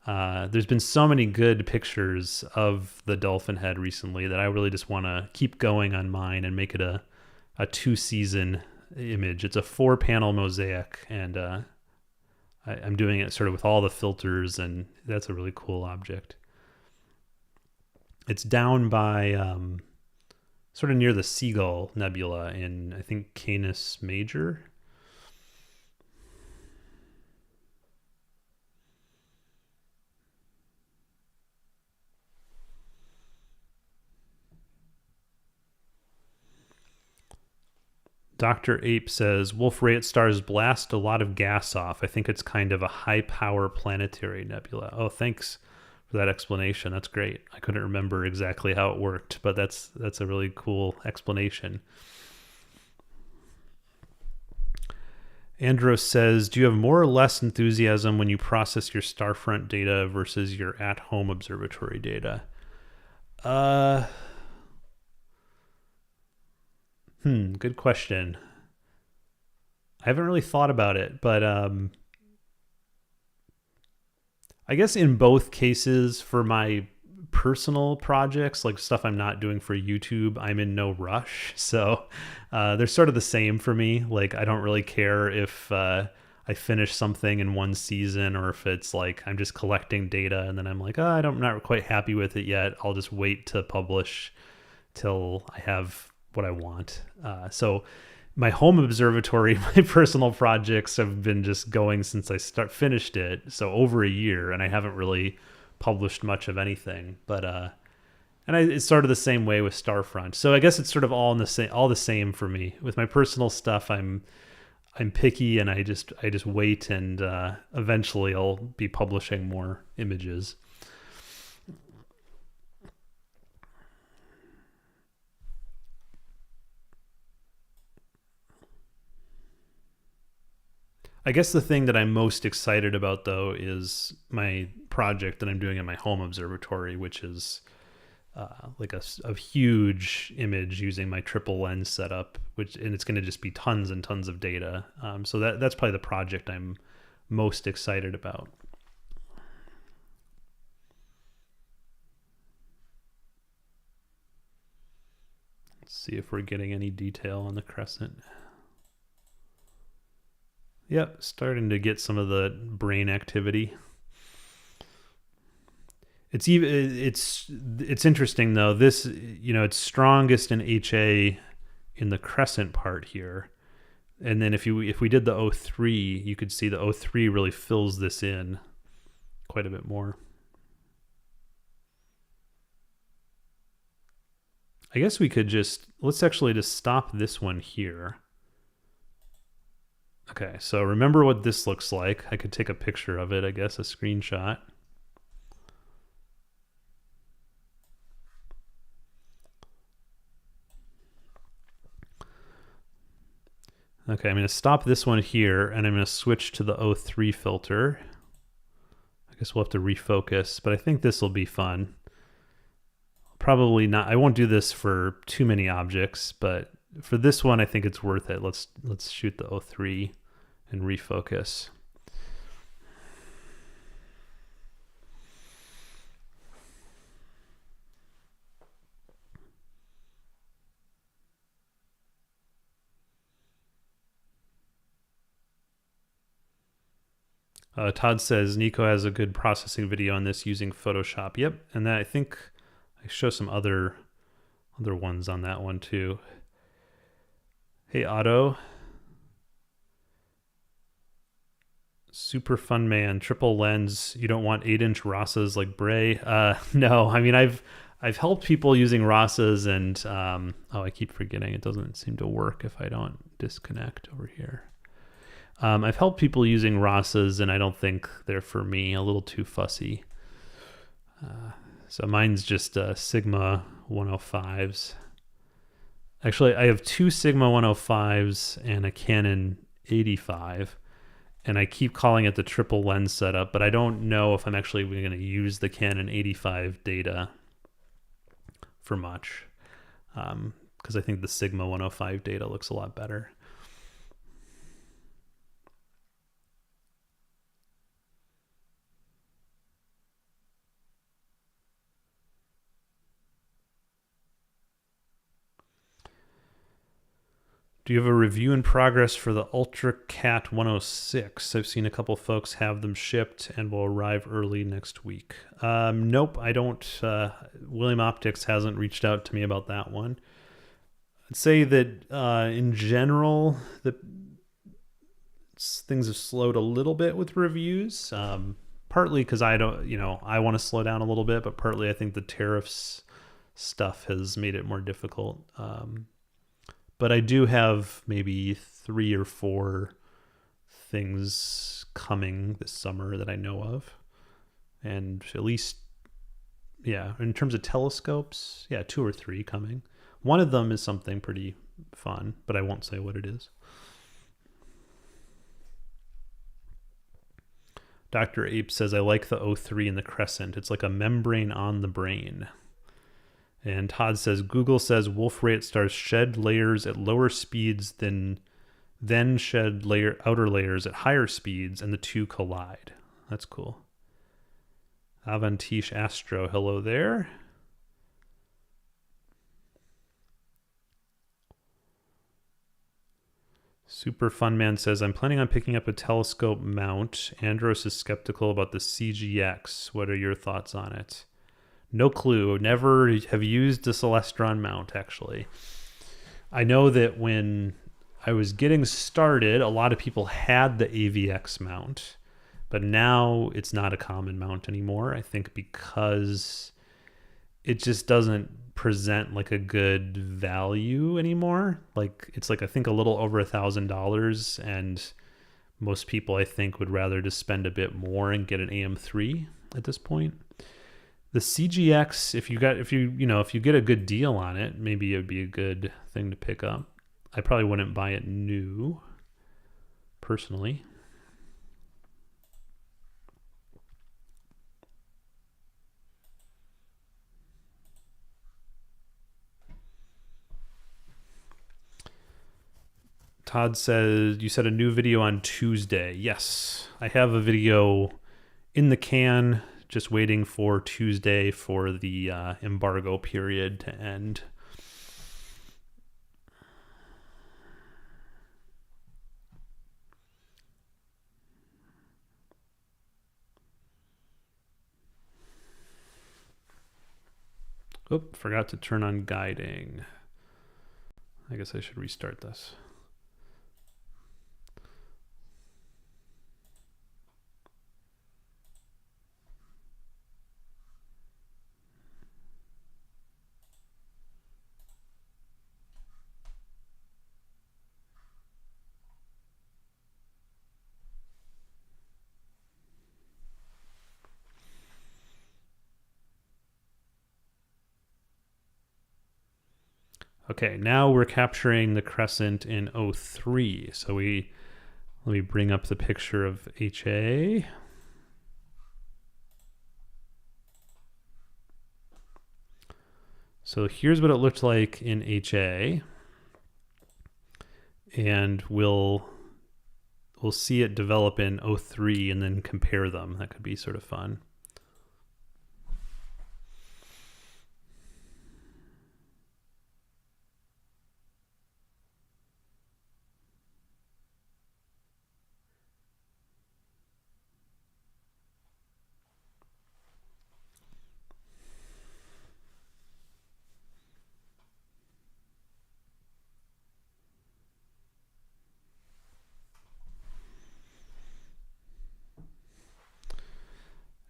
there's been so many good pictures of the dolphin head recently that I really just want to keep going on mine and make it a 2-season image. It's a 4-panel mosaic, and I'm doing it sort of with all the filters, and that's a really cool object. It's down by sort of near the Seagull Nebula in, I think, Canis Major. Dr. Ape says, Wolf-Rayet stars blast a lot of gas off. I think it's kind of a high-power planetary nebula. Oh, thanks for that explanation. That's great. I couldn't remember exactly how it worked, but that's a really cool explanation. Andros says, do you have more or less enthusiasm when you process your Starfront data versus your at-home observatory data? Good question. I haven't really thought about it, but I guess in both cases, for my personal projects, like stuff I'm not doing for YouTube, I'm in no rush. So they're sort of the same for me. Like, I don't really care if I finish something in one season, or if it's like I'm just collecting data and then I'm like, oh, I'm not quite happy with it yet. I'll just wait to publish till I have what I want. So my home observatory, my personal projects have been just going since I finished it. So over a year, and I haven't really published much of anything, but, it's sort of the same way with Starfront. So I guess it's sort of all the same for me. With my personal stuff, I'm picky, and I just wait, and eventually I'll be publishing more images. I guess the thing that I'm most excited about, though, is my project that I'm doing in my home observatory, which is like a huge image using my triple lens setup, and it's going to just be tons and tons of data. So that's probably the project I'm most excited about. Let's see if we're getting any detail on the crescent. Yep, starting to get some of the brain activity. It's interesting though. This, it's strongest in HA in the crescent part here, and then if we did the O3, you could see the O3 really fills this in quite a bit more. I guess we could let's actually just stop this one here. Okay, so remember what this looks like. I could take a picture of it, I guess, a screenshot. Okay, I'm going to stop this one here, and I'm going to switch to the O3 filter. I guess we'll have to refocus, but I think this will be fun. Probably not. I won't do this for too many objects, but for this one, I think it's worth it. Let's shoot the O3 and refocus. Todd says Nico has a good processing video on this using Photoshop. Yep, and I think I show some other ones on that one too. Hey Otto, super fun man, triple lens. You don't want 8-inch RASAs like Bray? No, I mean I've helped people using RASAs, and I keep forgetting it doesn't seem to work if I don't disconnect over here. I've helped people using RASAs, and I don't think they're for me. A little too fussy. So mine's just Sigma 105s. Actually, I have two Sigma 105s and a Canon 85, and I keep calling it the triple lens setup, but I don't know if I'm actually going to use the Canon 85 data for much, because I think the Sigma 105 data looks a lot better. Do you have a review in progress for the Ultra Cat 106? I've seen a couple folks have them shipped and will arrive early next week. Nope, I don't. William Optics hasn't reached out to me about that one. I'd say that in general, things have slowed a little bit with reviews. Partly because I want to slow down a little bit, but partly I think the tariffs stuff has made it more difficult. But I do have maybe 3 or 4 things coming this summer that I know of. And at least, in terms of telescopes, 2 or 3 coming. One of them is something pretty fun, but I won't say what it is. Dr. Ape says, I like the O3 and the crescent. It's like a membrane on the brain. And Todd says, Google says Wolf-Rayet stars shed layers at lower speeds then shed outer layers at higher speeds, and the two collide. That's cool. Avantish Astro, hello there. Super Fun Man says, I'm planning on picking up a telescope mount. Andros is skeptical about the CGX. What are your thoughts on it? No clue. Never have used the Celestron mount, actually. I know that when I was getting started, a lot of people had the AVX mount, but now it's not a common mount anymore. I think because it just doesn't present like a good value anymore. Like it's like, I think a little over $1,000, and most people I think would rather just spend a bit more and get an AM3 at this point. The CGX, if you get a good deal on it, maybe it would be a good thing to pick up. I probably wouldn't buy it new, personally. Todd says, you said a new video on Tuesday. Yes, I have a video in the can, just waiting for Tuesday for the embargo period to end. Oop, forgot to turn on guiding. I guess I should restart this. Okay, now we're capturing the crescent in O3. So let me bring up the picture of HA. So here's what it looked like in HA. And we'll see it develop in O3 and then compare them. That could be sort of fun.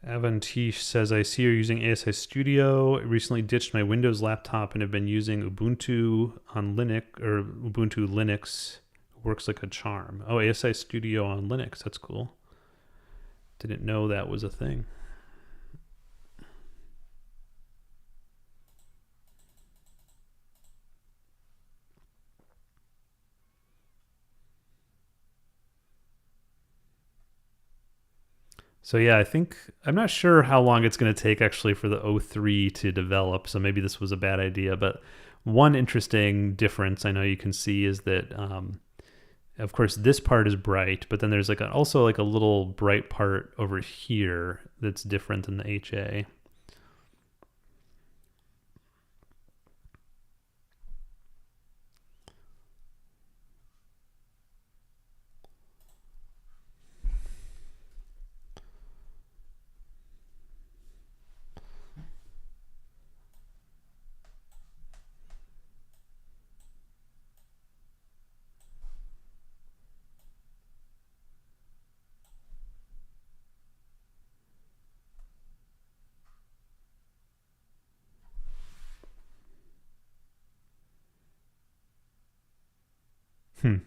Avantish says, I see you're using ASI Studio. I recently ditched my Windows laptop and have been using Ubuntu on Linux, or Ubuntu Linux. Works like a charm. Oh, ASI Studio on Linux. That's cool. Didn't know that was a thing. So yeah, I think I'm not sure how long it's going to take actually for the O3 to develop. So maybe this was a bad idea. But one interesting difference I know you can see is that, of course, this part is bright, but then there's like also like a little bright part over here that's different than the HA.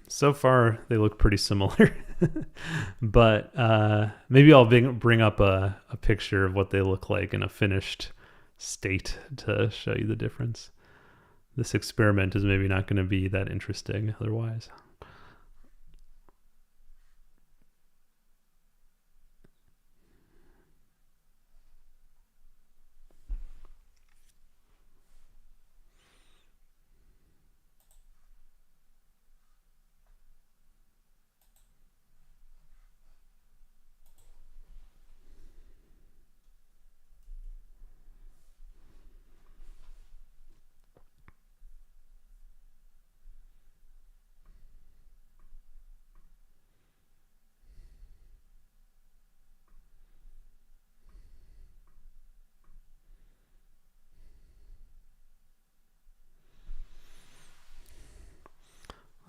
So far, they look pretty similar. But maybe I'll bring up a picture of what they look like in a finished state to show you the difference. This experiment is maybe not going to be that interesting otherwise.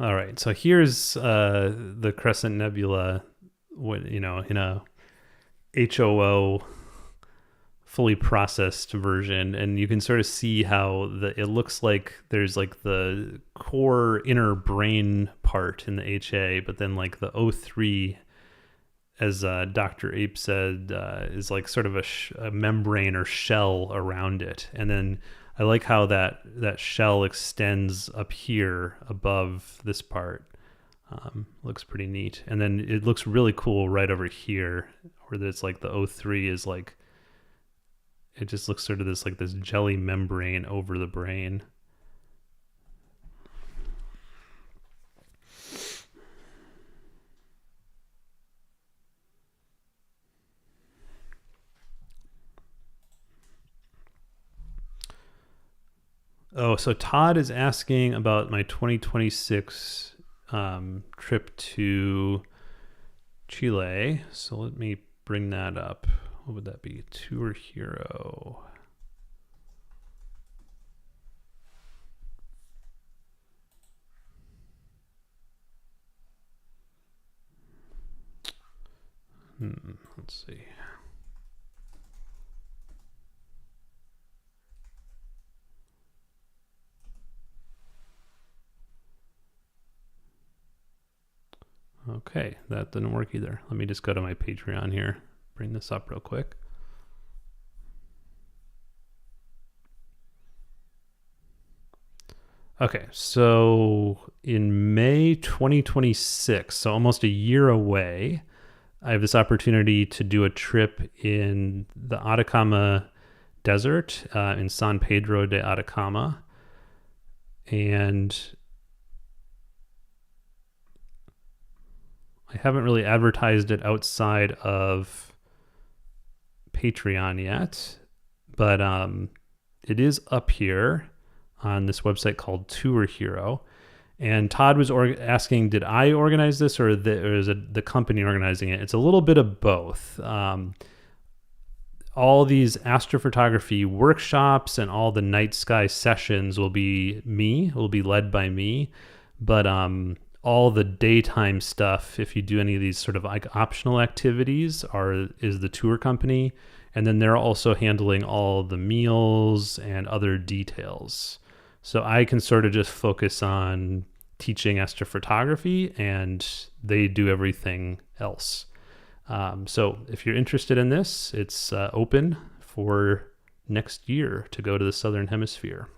All right, so here's the Crescent Nebula, in a HOO fully processed version, and you can sort of see how it looks like there's like the core inner brain part in the HA, but then like the O3, as Dr. Ape said, is like sort of a membrane or shell around it, and then I like how that shell extends up here above this part. Looks pretty neat. And then it looks really cool right over here where it's like the O3 is like, it just looks sort of this jelly membrane over the brain. Oh, so Todd is asking about my 2026 trip to Chile. So let me bring that up. What would that be? Tour hero. Let's see. Okay, that didn't work either. Let me just go to my Patreon here, bring this up real quick. Okay, so in May 2026, so almost a year away, I have this opportunity to do a trip in the Atacama Desert in San Pedro de Atacama. And I haven't really advertised it outside of Patreon yet, but it is up here on this website called Tour Hero. And Todd was asking, did I organize this or is it the company organizing it? It's a little bit of both. All these astrophotography workshops and all the night sky sessions will be led by me. But all the daytime stuff, if you do any of these sort of like optional activities, is the tour company. And then they're also handling all the meals and other details. So I can sort of just focus on teaching astrophotography and they do everything else. So if you're interested in this, it's open for next year to go to the Southern Hemisphere.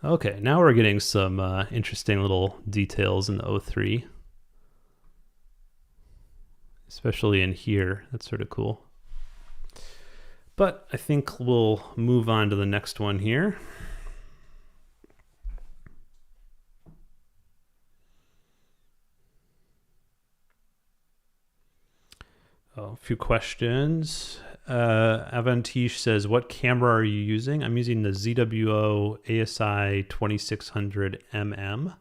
Okay, now we're getting some interesting little details in the O3. Especially in here, that's sort of cool. But I think we'll move on to the next one here. Oh, a few questions. Avantish says, what camera are you using? I'm using the ZWO ASI 2600mm.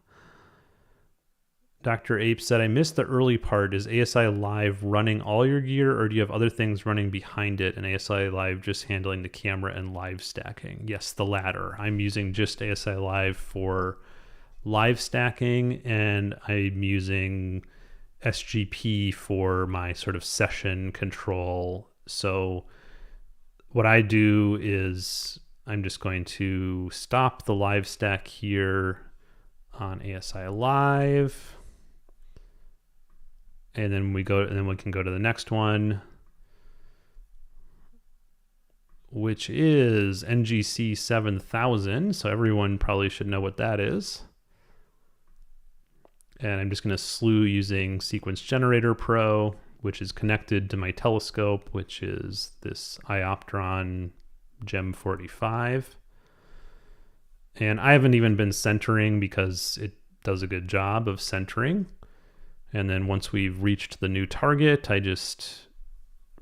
Dr. Ape said, I missed the early part. Is ASI Live running all your gear, or do you have other things running behind it, and ASI Live just handling the camera and live stacking? Yes, the latter. I'm using just ASI Live for live stacking, and I'm using SGP for my sort of session control. So what I do is I'm just going to stop the live stack here on ASI Live. And then we can go to the next one, which is NGC 7000. So everyone probably should know what that is. And I'm just going to slew using Sequence Generator Pro, which is connected to my telescope, which is this Ioptron Gem 45. And I haven't even been centering because it does a good job of centering. And then once we've reached the new target, I just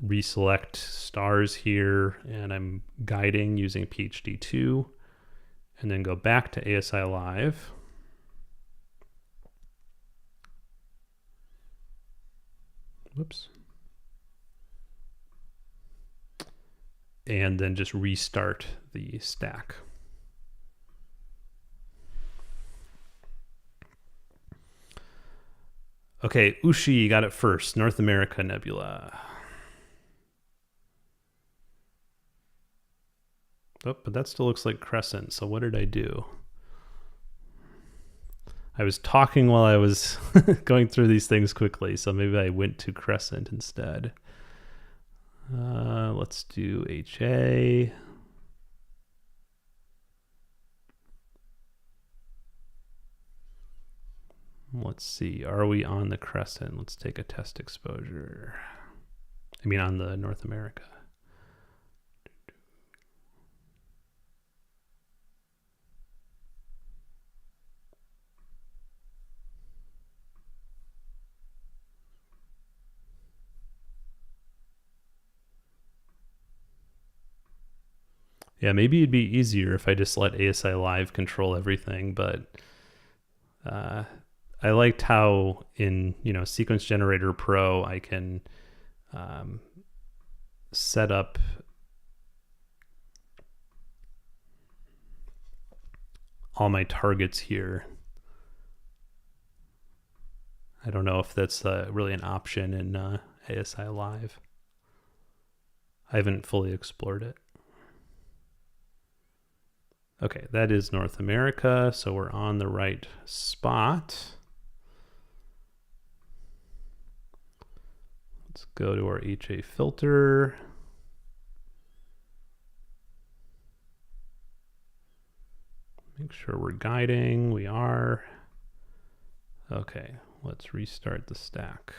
reselect stars here, and I'm guiding using PhD2, and then go back to ASI Live. Whoops. And then just restart the stack. Okay, Ushi got it first. North America Nebula. Oh, but that still looks like Crescent. So what did I do? I was talking while I was going through these things quickly, so maybe I went to Crescent instead. Let's do HA. Let's see, are we on the Crescent? Let's take a test exposure. I mean on the North America. Yeah, maybe it'd be easier if I just let ASI Live control everything, but I liked how in Sequence Generator Pro I can set up all my targets here. I don't know if that's really an option in ASI Live. I haven't fully explored it. Okay, that is North America, so we're on the right spot. Let's go to our HA filter. Make sure we're guiding. We are. Okay, let's restart the stack.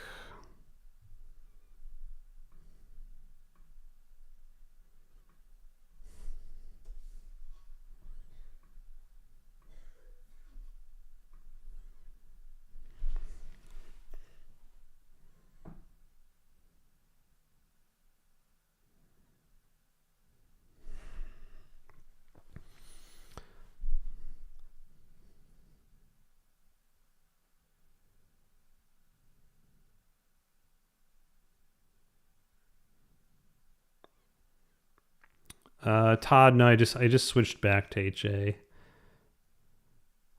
Todd, no, I just switched back to HA.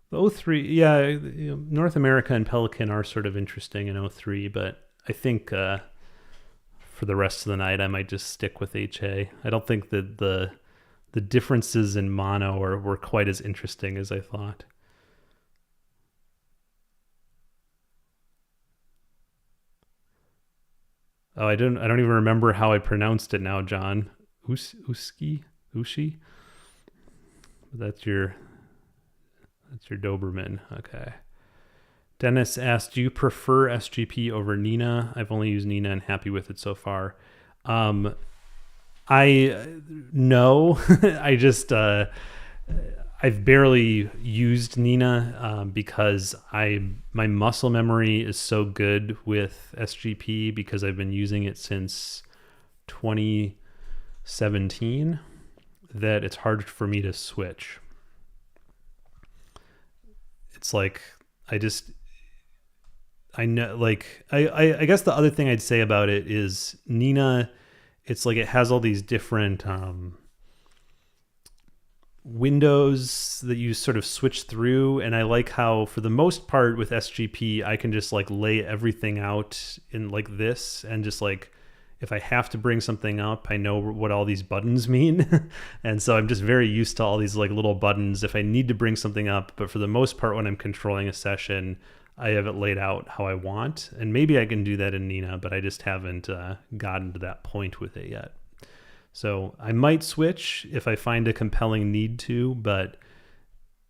The O3, yeah, North America and Pelican are sort of interesting in O3, but I think for the rest of the night I might just stick with HA. I don't think that the differences in mono were quite as interesting as I thought. Oh, I don't even remember how I pronounced it now, John. Ushi? That's your That's your Doberman. Okay. Dennis asked, do you prefer SGP over Nina? I've only used Nina and happy with it so far. I no, I just I've barely used Nina because my muscle memory is so good with SGP because I've been using it since 2017 that it's hard for me to switch. It's like I know, like, I guess the other thing I'd say about it is Nina, it's like it has all these different windows that you sort of switch through. And I like how, for the most part with SGP, I can just like lay everything out in like this. And just like, if I have to bring something up, I know what all these buttons mean. And so I'm just very used to all these like little buttons if I need to bring something up. But for the most part, when I'm controlling a session, I have it laid out how I want, and maybe I can do that in Nina, but I just haven't gotten to that point with it yet. So I might switch if I find a compelling need to, but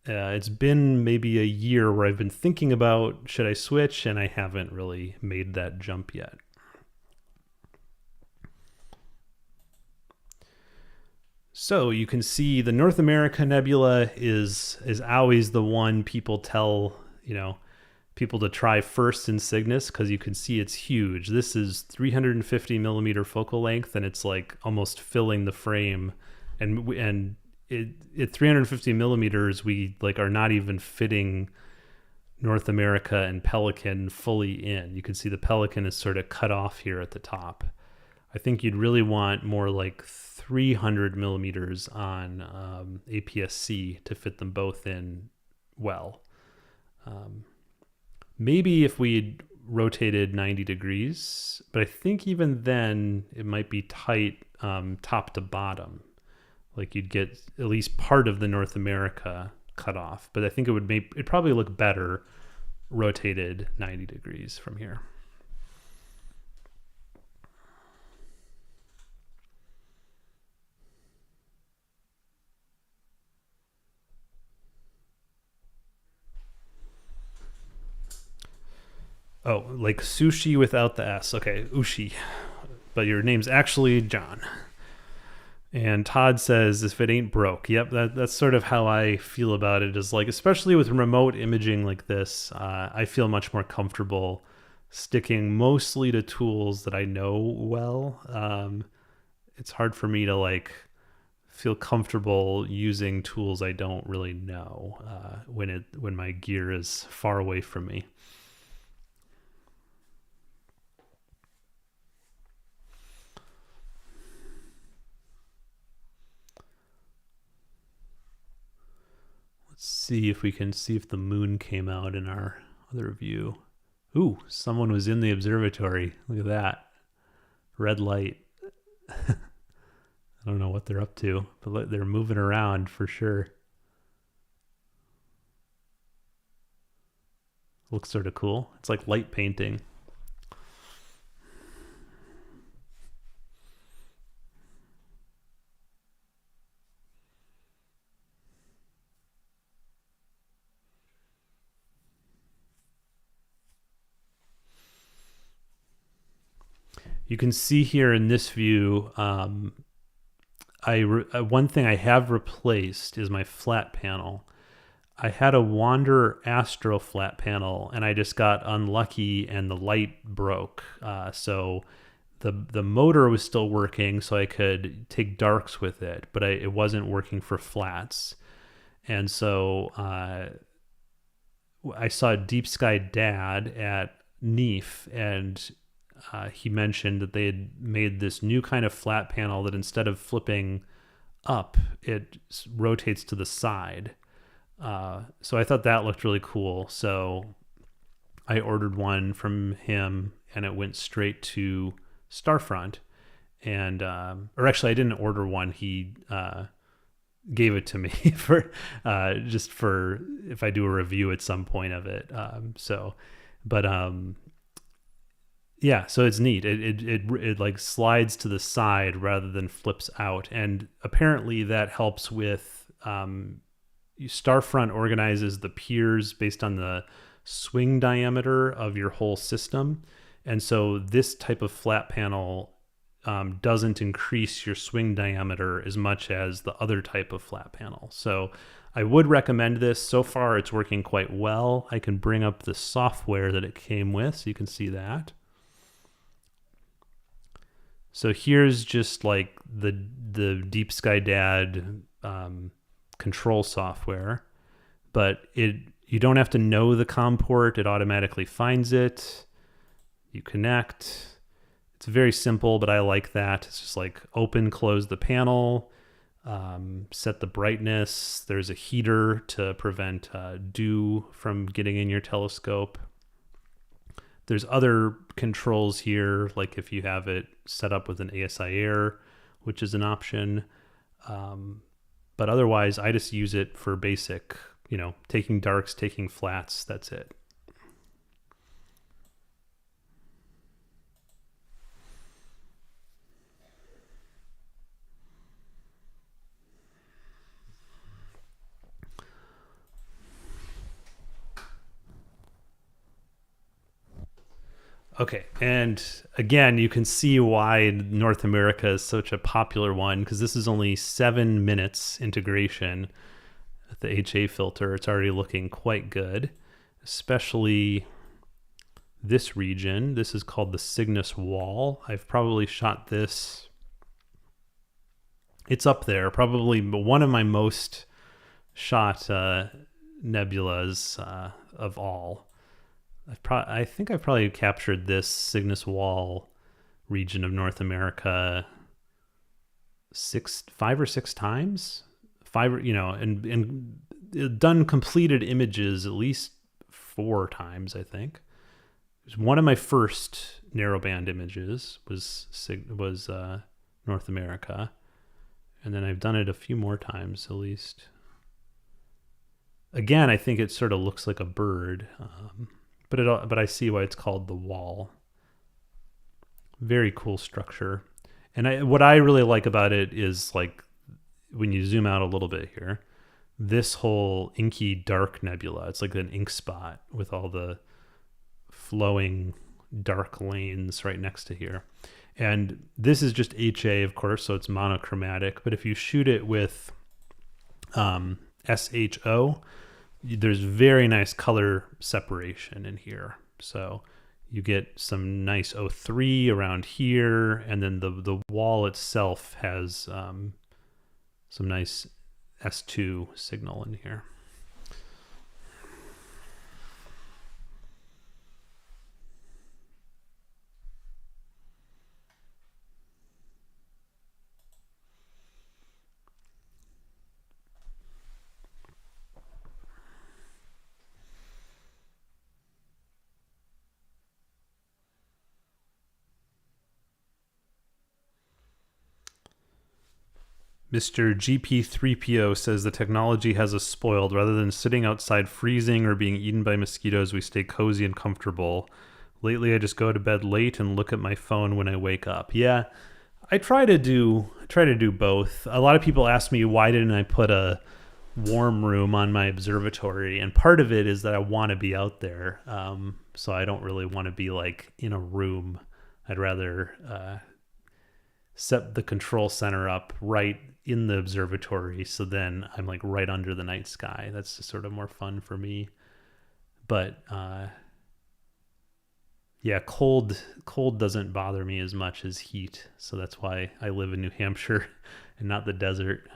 it's been maybe a year where I've been thinking about, should I switch? And I haven't really made that jump yet. So you can see the North America Nebula is always the one people tell, people to try first in Cygnus, because you can see it's huge. This is 350 millimeter focal length, and it's like almost filling the frame. And at 350 millimeters, we like are not even fitting North America and Pelican fully in. You can see the Pelican is sort of cut off here at the top. I think you'd really want more like 300 millimeters on APS-C to fit them both in well. Maybe if we rotated 90 degrees, but I think even then it might be tight top to bottom. Like you'd get at least part of the North America cut off, but I think it'd probably look better rotated 90 degrees from here. Oh, like sushi without the S. Okay, Ushi. But your name's actually John. And Todd says, if it ain't broke. Yep, that's sort of how I feel about it. Is like, especially with remote imaging like this, I feel much more comfortable sticking mostly to tools that I know well. It's hard for me to like feel comfortable using tools I don't really know when my gear is far away from me. Let's see if we can see if the moon came out in our other view. Ooh, someone was in the observatory. Look at that. Red light. I don't know what they're up to, but they're moving around for sure. Looks sort of cool. It's like light painting. You can see here in this view, one thing I have replaced is my flat panel. I had a Wander Astro flat panel, and I just got unlucky and the light broke. So the motor was still working, so I could take darks with it, but it wasn't working for flats. And so I saw Deep Sky Dad at NEAF, and he mentioned that they had made this new kind of flat panel that instead of flipping up, it rotates to the side. So I thought that looked really cool. So I ordered one from him, and it went straight to Starfront. And or actually, I didn't order one. He gave it to me for just for if I do a review at some point of it. Yeah, so it's neat. It like slides to the side rather than flips out, and apparently that helps with Starfront organizes the piers based on the swing diameter of your whole system. And so this type of flat panel doesn't increase your swing diameter as much as the other type of flat panel. So I would recommend this. So far, it's working quite well. I can bring up the software that it came with so you can see that. So here's just like the Deep Sky Dad control software, but you don't have to know the COM port. It automatically finds it. You connect. It's very simple, but I like that. It's just like open, close the panel, set the brightness. There's a heater to prevent dew from getting in your telescope. There's other controls here, like if you have it set up with an ASI Air, which is an option. But otherwise, I just use it for basic, taking darks, taking flats. That's it. Okay, and again, you can see why North America is such a popular one, because this is only 7 minutes integration with the HA filter. It's already looking quite good, especially this region. This is called the Cygnus Wall. I've probably shot this. It's up there, probably one of my most shot nebulas of all. I think I've probably captured this Cygnus Wall region of North America 5 or 6 times. And done completed images at least 4 times, I think. One of my first narrowband images was North America, and then I've done it a few more times at least. Again, I think it sort of looks like a bird. But I see why it's called the Wall. Very cool structure. And what I really like about it is, like, when you zoom out a little bit here, this whole inky dark nebula, it's like an ink spot with all the flowing dark lanes right next to here. And this is just HA, of course, so it's monochromatic. But if you shoot it with SHO, there's very nice color separation in here. So you get some nice O3 around here, and then the wall itself has some nice S2 signal in here. Mr. GP3PO says the technology has us spoiled. Rather than sitting outside freezing or being eaten by mosquitoes, we stay cozy and comfortable. Lately, I just go to bed late and look at my phone when I wake up. Yeah, I try to do both. A lot of people ask me, why didn't I put a warm room on my observatory? And part of it is that I want to be out there. So I don't really want to be like in a room. I'd rather set the control center up right in the observatory, so then I'm like right under the night sky. That's just sort of more fun for me. But yeah, cold doesn't bother me as much as heat, so that's why I live in New Hampshire and not the desert.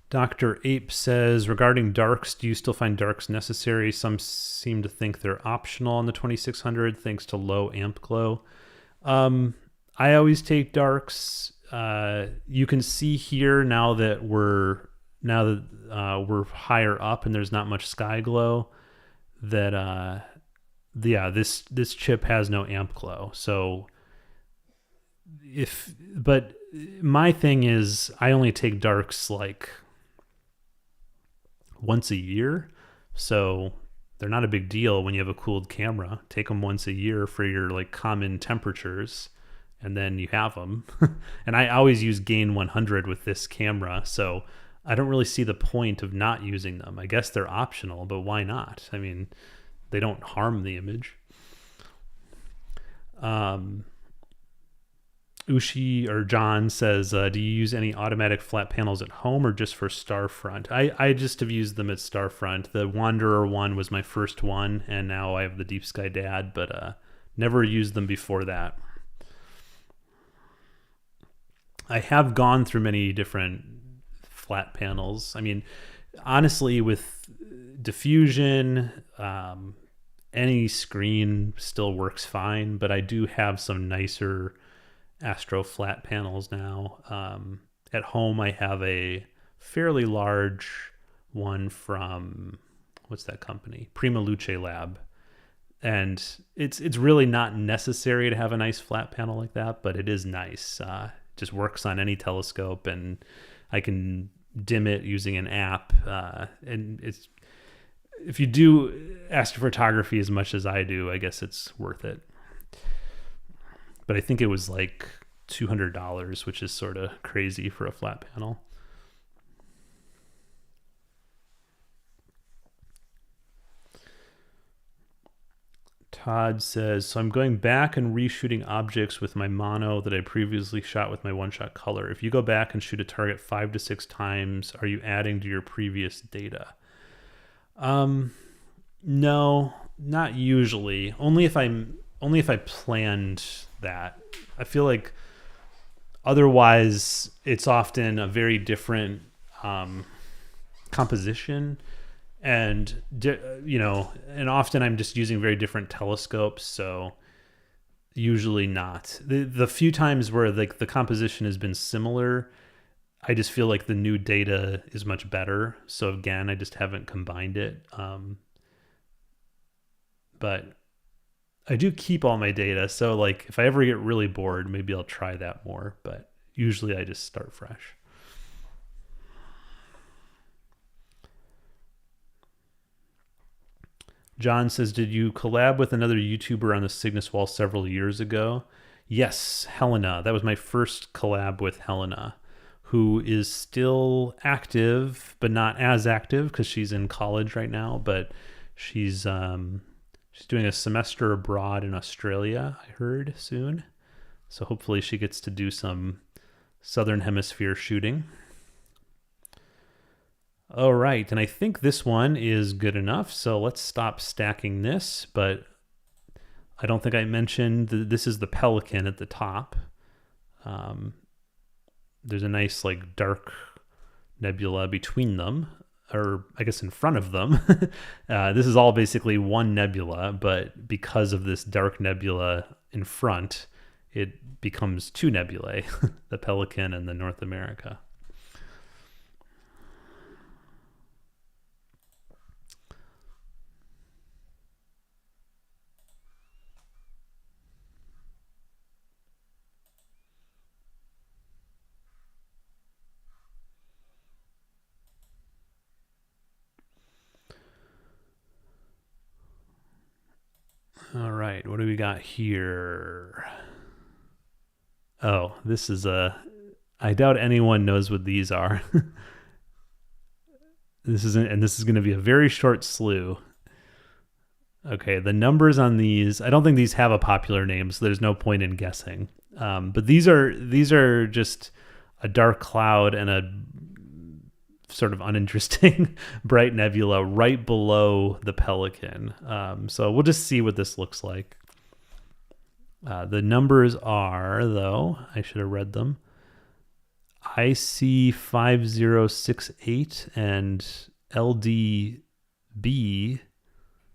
Dr. Ape says, regarding darks, do you still find darks necessary? Some seem to think they're optional on the 2600 thanks to low amp glow. I always take darks. You can see here now that we're higher up and there's not much sky glow, that this chip has no amp glow. So but my thing is, I only take darks like once a year, so they're not a big deal when you have a cooled camera. Take them once a year for your like common temperatures, and then you have them. And I always use gain 100 with this camera, so I don't really see the point of not using them. I guess they're optional, but why not? I mean, they don't harm the image. Ushi or John says, do you use any automatic flat panels at home or just for Starfront? I just have used them at Starfront. The Wanderer one was my first one, and now I have the Deep Sky Dad, but never used them before that. I have gone through many different flat panels. I mean, honestly, with diffusion, any screen still works fine, but I do have some nicer Astro flat panels now. At home, I have a fairly large one from, what's that company? Prima Luce Lab. And it's really not necessary to have a nice flat panel like that, but it is nice. Just works on any telescope, and I can dim it using an app. And it's, if you do astrophotography as much as I do, I guess it's worth it. But I think it was like $200, which is sort of crazy for a flat panel. Todd says, so I'm going back and reshooting objects with my mono that I previously shot with my one-shot color. If you go back and shoot a target 5 to 6 times, are you adding to your previous data? No, not usually. Only if I planned that. I feel like otherwise it's often a very different composition, and and often I'm just using very different telescopes, so usually not. The few times where like the composition has been similar, I just feel like the new data is much better. So again, I just haven't combined it. But I do keep all my data. So like if I ever get really bored, maybe I'll try that more, but usually I just start fresh. John says, did you collab with another YouTuber on the Cygnus wall several years ago? Yes, Helena. That was my first collab with Helena, who is still active, but not as active because she's in college right now. But she's doing a semester abroad in Australia, I heard, soon. So hopefully she gets to do some Southern Hemisphere shooting. All right, and I think this one is good enough, so let's stop stacking this, but I don't think I mentioned that this is the Pelican at the top. There's a nice like dark nebula between them, or I guess in front of them. This is all basically one nebula, but because of this dark nebula in front, it becomes two nebulae, the Pelican and the North America. All right, what do we got here? Oh, this is I doubt anyone knows what these are. This is going to be a very short slew. Okay, the numbers on these, I don't think these have a popular name, so there's no point in guessing. But these are just a dark cloud and a sort of uninteresting bright nebula right below the Pelican. So we'll just see what this looks like. The numbers are, though, I should have read them. IC 5068 and LDB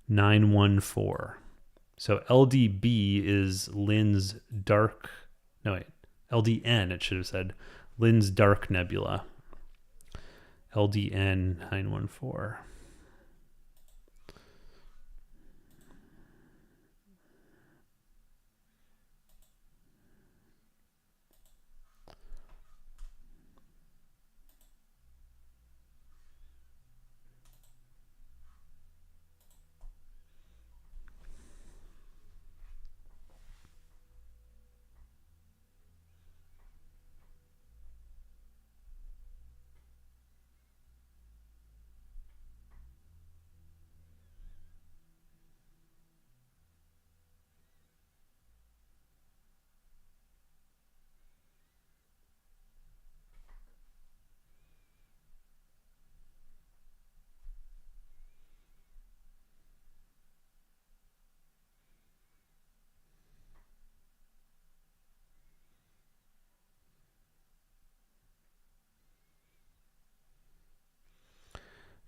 914. So LDB is Lynn's dark, no wait, LDN it should have said, Lynn's dark nebula. LDN 914.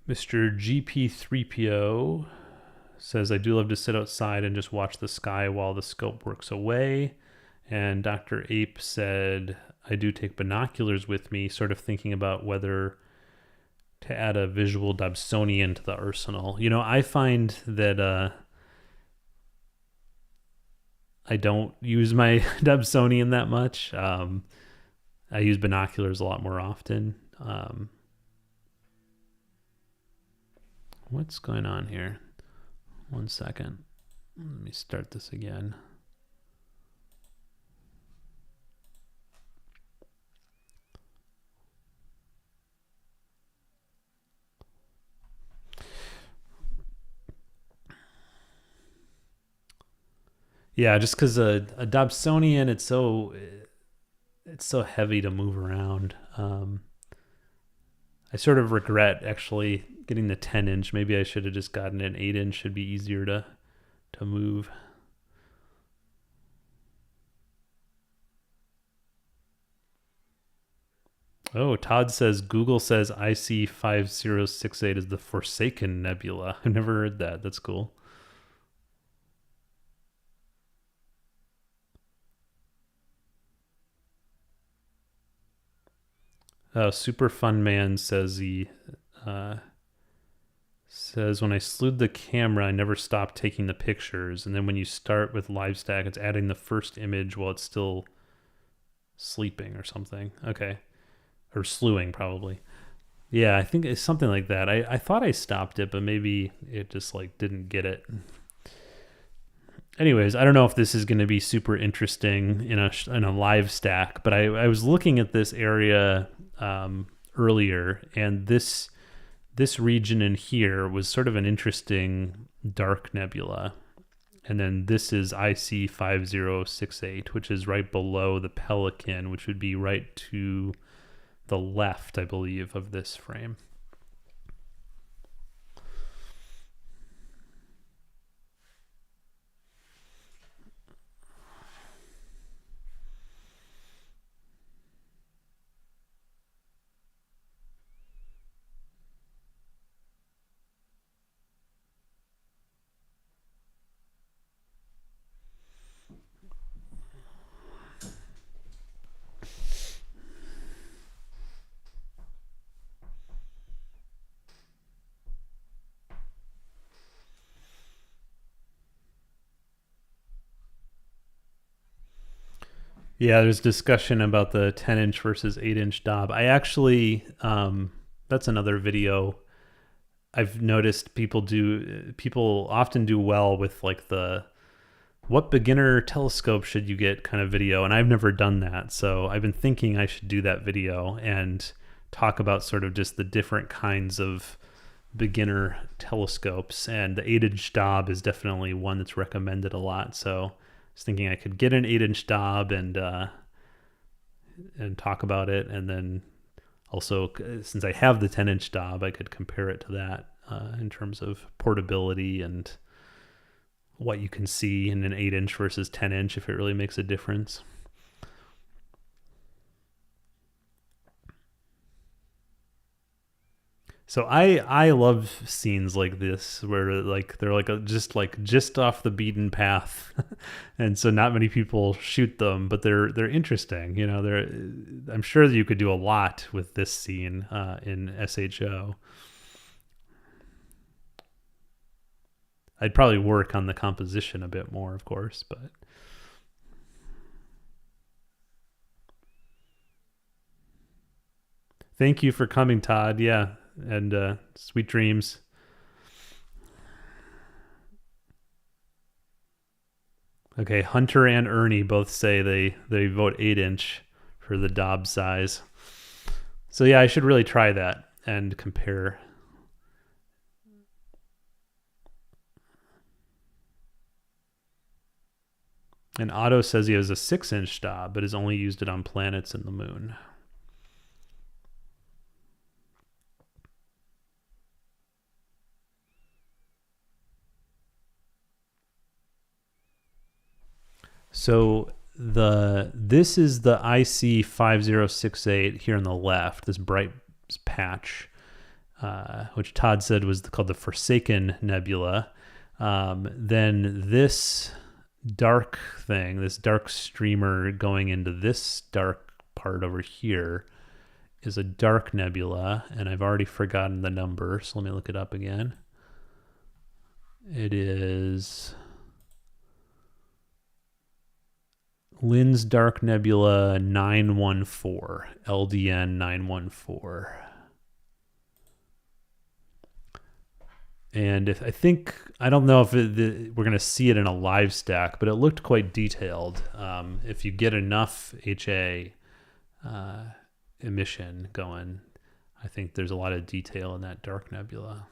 Mr. GP3PO says, I do love to sit outside and just watch the sky while the scope works away. And Dr. Ape said, I do take binoculars with me, sort of thinking about whether to add a visual Dobsonian to the arsenal. You know, I find that I don't use my Dobsonian that much. I use binoculars a lot more often. What's going on here? 1 second. Let me start this again. Yeah, just because a Dobsonian, it's so heavy to move around. I sort of regret actually getting the 10-inch. Maybe I should have just gotten an 8-inch. Should be easier to move. Oh, Todd says Google says IC5068 is the Forsaken Nebula. I've never heard that. That's cool. Super Fun Man says says when I slewed the camera, I never stopped taking the pictures, and then when you start with live stack, it's adding the first image while it's still sleeping or something. Okay, or slewing probably. Yeah, I think it's something like that. I thought I stopped it, but maybe it just like didn't get it. Anyways, I don't know if this is going to be super interesting in a live stack, but I was looking at this area earlier, and this region in here was sort of an interesting dark nebula. And then this is IC5068, which is right below the Pelican, which would be right to the left, I believe, of this frame. Yeah, there's discussion about the 10-inch versus 8-inch Dob. I actually, that's another video. I've noticed people often do well with like the what beginner telescope should you get kind of video, and I've never done that. So I've been thinking I should do that video and talk about sort of just the different kinds of beginner telescopes, and the 8-inch Dob is definitely one that's recommended a lot. So was thinking I could get an 8-inch Dob and talk about it, and then also since I have the 10-inch Dob, I could compare it to that in terms of portability and what you can see in an 8-inch versus 10-inch, if it really makes a difference. So I love scenes like this where like they're like just off the beaten path, and so not many people shoot them, but they're interesting. You know, I'm sure that you could do a lot with this scene in SHO. I'd probably work on the composition a bit more, of course, but. Thank you for coming, Todd. Yeah. And sweet dreams. Okay, Hunter and Ernie both say they vote 8-inch for the Dob size. So yeah, I should really try that and compare. And Otto says he has a 6-inch Dob, but has only used it on planets and the moon. So this is the IC5068 here on the left, this bright patch. which Todd said was called the Forsaken Nebula. Then this dark thing, this dark streamer going into this dark part over here, is a dark nebula, and I've already forgotten the number, so let me look it up again. It is Lynn's Dark Nebula 914, LDN 914. And I don't know if we're going to see it in a live stack, but it looked quite detailed. If you get enough HA emission going, I think there's a lot of detail in that dark nebula.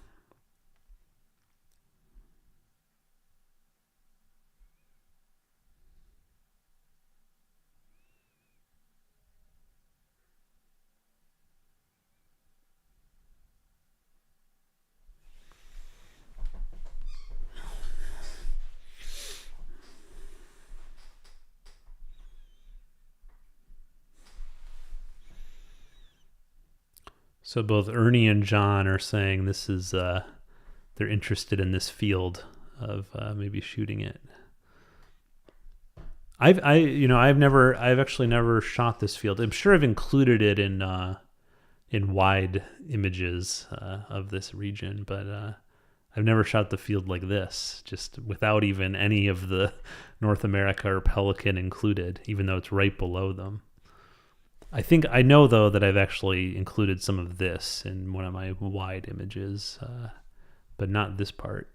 So both Ernie and John are saying this is they're interested in this field of maybe shooting it. I've actually never shot this field. I'm sure I've included it in wide images of this region, but I've never shot the field like this, just without even any of the North America or Pelican included, even though it's right below them. I know though that I've actually included some of this in one of my wide images, but not this part.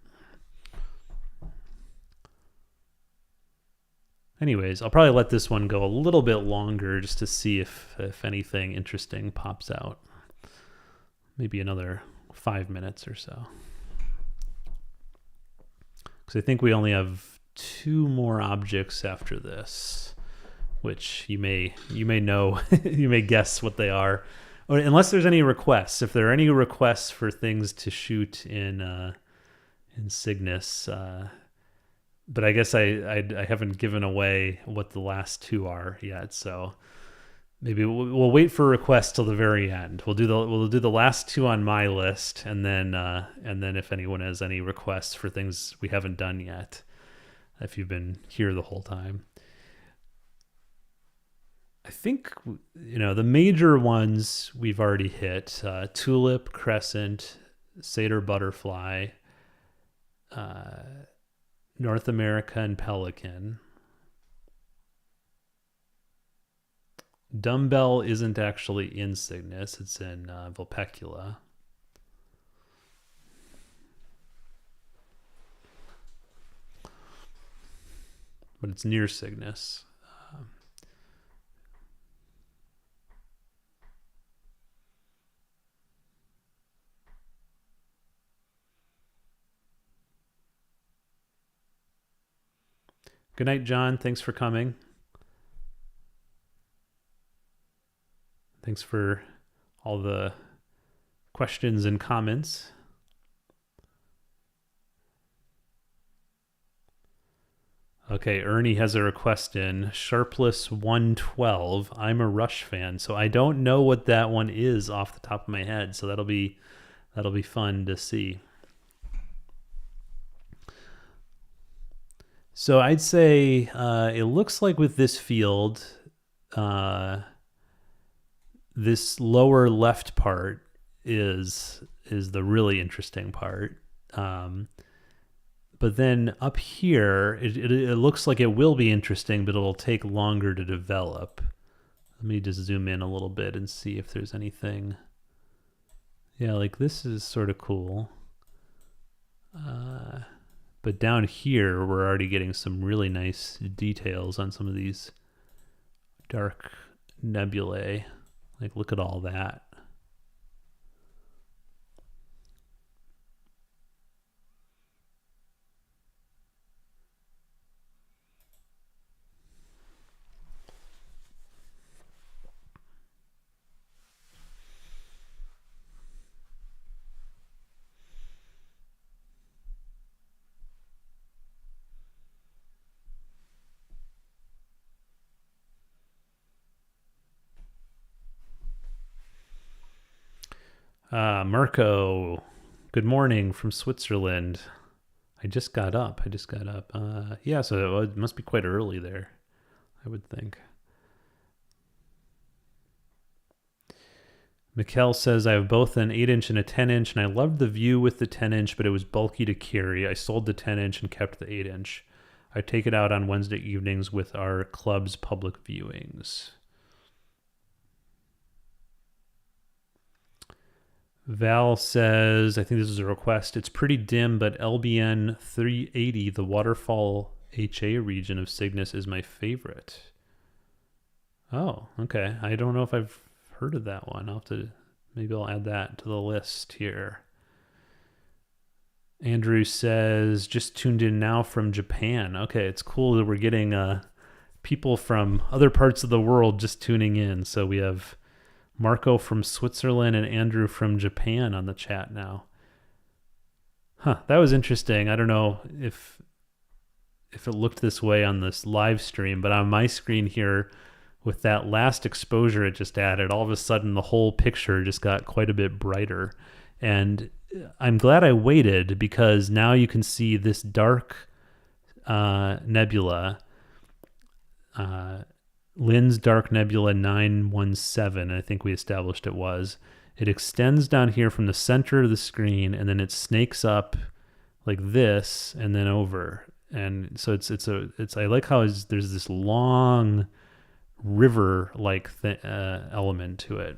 Anyways, I'll probably let this one go a little bit longer just to see if anything interesting pops out. Maybe another 5 minutes or so. Because I think we only have 2 more objects after this, which you may know, you may guess what they are, or unless there's any requests. If there are any requests for things to shoot in Cygnus, but I guess I haven't given away what the last 2 are yet, so maybe we'll wait for requests till the very end. We'll do the last 2 on my list, and then if anyone has any requests for things we haven't done yet, if you've been here the whole time. I think, the major ones we've already hit: tulip, crescent, satyr butterfly, North America and pelican. Dumbbell isn't actually in Cygnus, it's in Vulpecula. But it's near Cygnus. Good night, John. Thanks for coming. Thanks for all the questions and comments. Okay, Ernie has a request in. Sharpless 112. I'm a Rush fan, so I don't know what that one is off the top of my head, so that'll be fun to see. So I'd say it looks like with this field, this lower left part is the really interesting part. But then up here, it looks like it will be interesting, but it'll take longer to develop. Let me just zoom in a little bit and see if there's anything. Yeah, like this is sort of cool. But down here, we're already getting some really nice details on some of these dark nebulae. Like, look at all that. Marco, good morning from Switzerland. I just got up. Yeah, so it must be quite early there, I would think. Mikkel says, I have both an 8-inch and a 10-inch, and I loved the view with the 10-inch, but it was bulky to carry. I sold the 10-inch and kept the 8-inch. I take it out on Wednesday evenings with our club's public viewings. Val says, I think this is a request. It's pretty dim, but LBN 380, the waterfall HA region of Cygnus, is my favorite. Oh, okay. I don't know if I've heard of that one. Maybe I'll add that to the list here. Andrew says, just tuned in now from Japan. Okay, it's cool that we're getting people from other parts of the world just tuning in. So we have Marco from Switzerland and Andrew from Japan on the chat now. That was interesting. I don't know if it looked this way on this live stream, but on my screen here, with that last exposure it just added, all of a sudden the whole picture just got quite a bit brighter. And I'm glad I waited, because now you can see this dark nebula, Lynn's Dark Nebula 917, I think we established it was. It extends down here from the center of the screen, and then it snakes up like this and then over. And so it's I like how there's this long river-like element to it.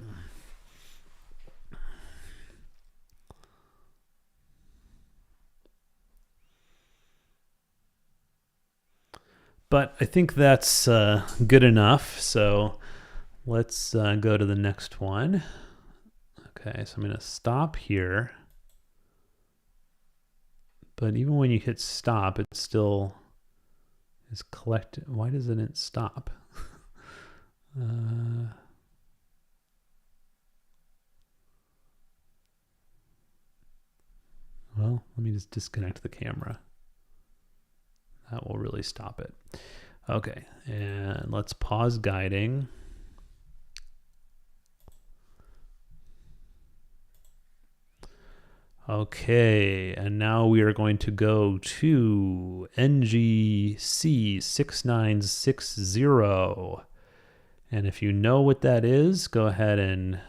But I think that's good enough. So let's go to the next one. Okay, so I'm going to stop here. But even when you hit stop, it still is collected. Why doesn't it stop? Well, let me just disconnect the camera. That will really stop it. Okay, and let's pause guiding. Okay, and now we are going to go to NGC 6960. And if you know what that is, go ahead and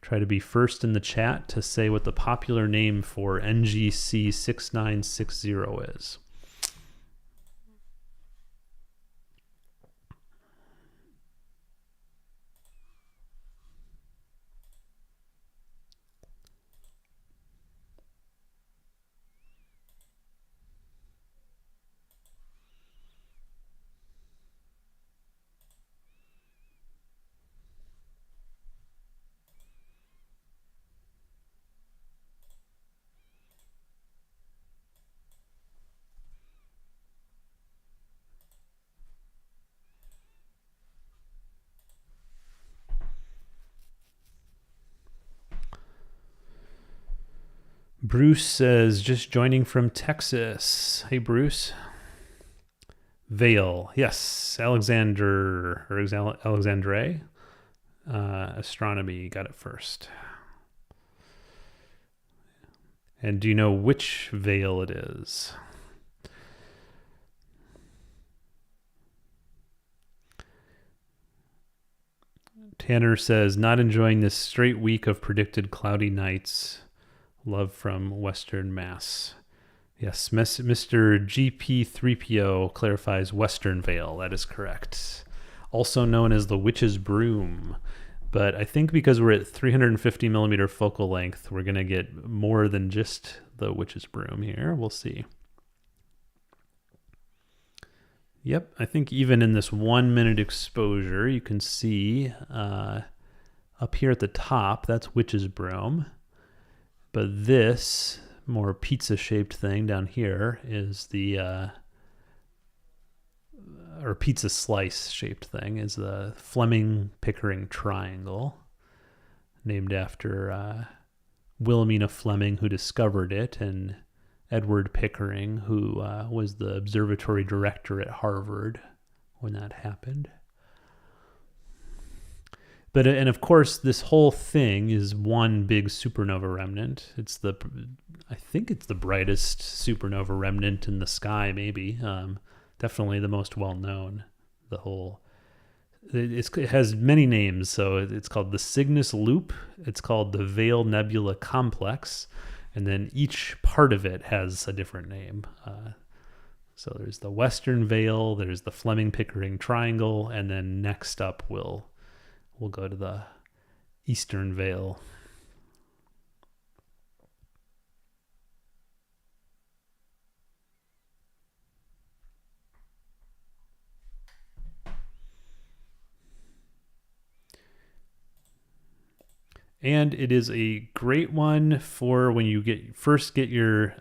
try to be first in the chat to say what the popular name for NGC 6960 is. Bruce says, just joining from Texas. Hey, Bruce. Vale. Yes. Alexandre. Astronomy got it first. And do you know which Vale it is? Tanner says, not enjoying this straight week of predicted cloudy nights. Love from Western Mass. Yes, Mr. GP3PO clarifies Western Vale. That is correct. Also known as the Witch's Broom. But I think because we're at 350 millimeter focal length, we're going to get more than just the Witch's Broom here. We'll see. Yep, I think even in this 1 minute exposure, you can see up here at the top, that's Witch's Broom. But this more pizza-shaped thing down here is the, or pizza slice-shaped thing is the Fleming-Pickering triangle, named after Wilhelmina Fleming, who discovered it, and Edward Pickering, who was the observatory director at Harvard when that happened. But and of course, this whole thing is one big supernova remnant. I think it's the brightest supernova remnant in the sky, maybe. Definitely the most well known. It has many names. So it's called the Cygnus Loop. It's called the Veil Nebula Complex, and then each part of it has a different name. So there's the Western Veil, there's the Fleming-Pickering Triangle, and then next up we'll go to the Eastern Veil. And it is a great one for when you first get your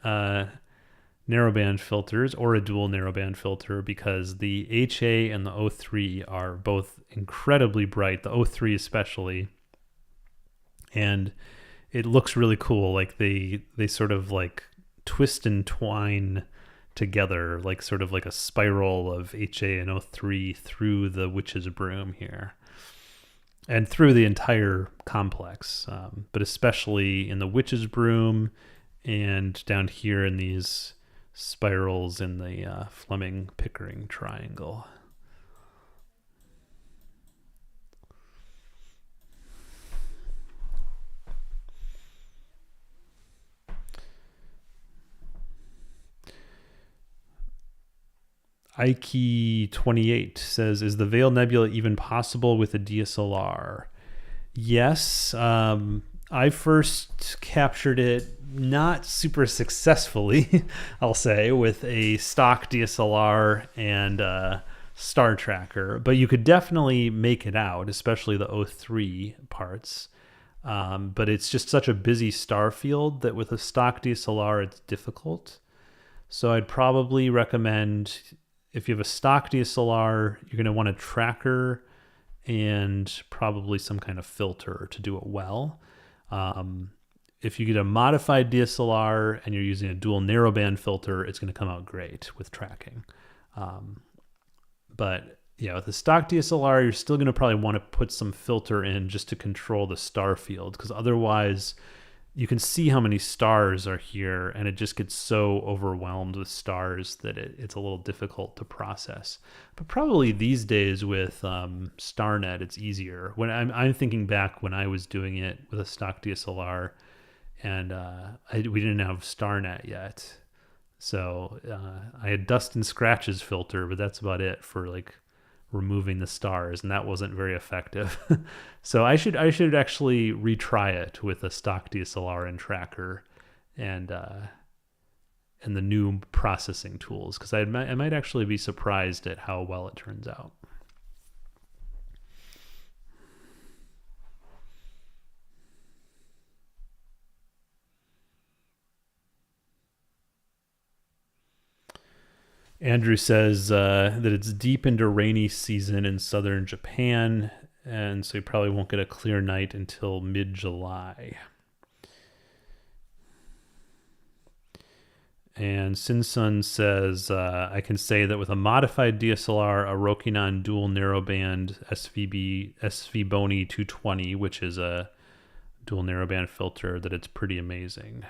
narrowband filters or a dual narrowband filter, because the HA and the O3 are both incredibly bright, the O3 especially, and it looks really cool. Like they sort of like twist and twine together, like sort of like a spiral of HA and O3 through the witch's broom here and through the entire complex, but especially in the witch's broom and down here in these spirals in the Fleming-Pickering Triangle. Ike28 says, is the Veil Nebula even possible with a DSLR? Yes. I first captured it not super successfully, I'll say, with a stock DSLR and a star tracker, but you could definitely make it out, especially the O3 parts. But it's just such a busy star field that with a stock DSLR, it's difficult. So I'd probably recommend, if you have a stock DSLR, you're going to want a tracker and probably some kind of filter to do it well. If you get a modified DSLR and you're using a dual narrowband filter, it's going to come out great with tracking. But yeah, with a stock DSLR, you're still going to probably want to put some filter in just to control the star field, because otherwise you can see how many stars are here and it just gets so overwhelmed with stars that it's a little difficult to process. But probably these days with StarNet, it's easier. When I'm thinking back when I was doing it with a stock DSLR, and we didn't have StarNet yet. So I had dust and scratches filter, but that's about it for like removing the stars, and that wasn't very effective. So I should actually retry it with a stock DSLR and tracker and the new processing tools, because I might actually be surprised at how well it turns out. Andrew says that it's deep into rainy season in southern Japan, and so you probably won't get a clear night until mid-July. And Sinsun says, I can say that with a modified DSLR, a Rokinon dual narrowband SV Boni 220, which is a dual narrowband filter, that it's pretty amazing.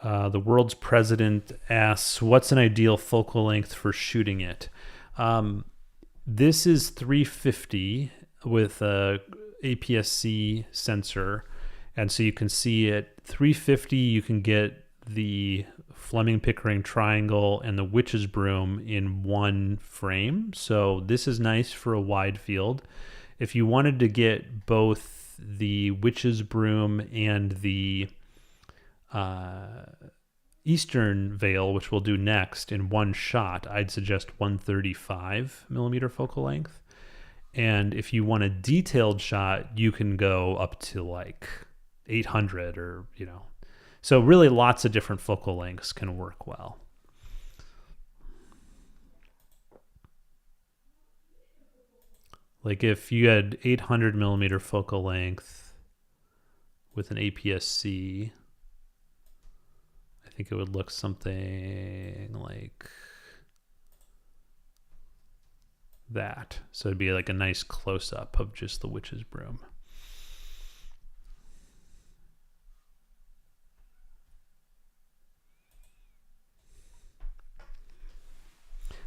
The world's president asks, what's an ideal focal length for shooting it? This is 350 with a APS-C sensor. And so you can see at 350, you can get the Fleming-Pickering Triangle and the witch's broom in one frame. So this is nice for a wide field. If you wanted to get both the witch's broom and the Eastern Veil, which we'll do next, in one shot, I'd suggest 135 millimeter focal length. And if you want a detailed shot, you can go up to like 800 or, so really lots of different focal lengths can work well. Like if you had 800 millimeter focal length with an APS-C, I think it would look something like that. So it'd be like a nice close-up of just the witch's broom.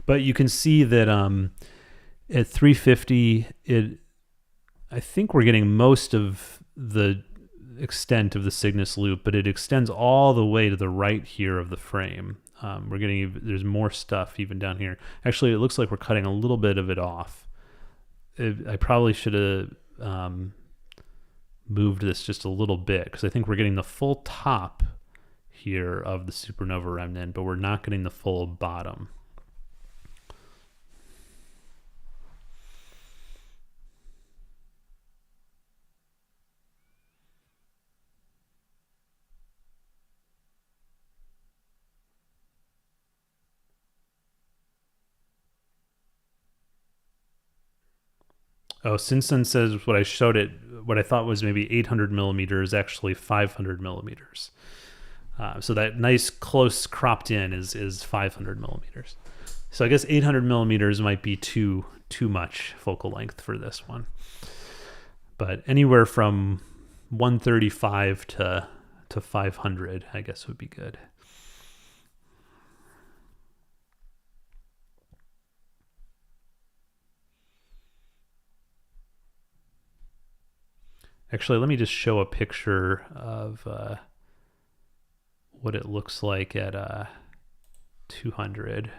But you can see that at 350, I think we're getting most of the extent of the Cygnus loop, but it extends all the way to the right here of the frame. There's more stuff even down here. Actually, it looks like we're cutting a little bit of it off. I probably should have moved this just a little bit, because I think we're getting the full top here of the supernova remnant, but we're not getting the full bottom. Oh, Sinsen says what I thought was maybe 800 millimeters, actually 500 millimeters. So that nice close cropped in is 500 millimeters. So I guess 800 millimeters might be too much focal length for this one. But anywhere from 135 to 500, I guess would be good. Actually, let me just show a picture of what it looks like at 200.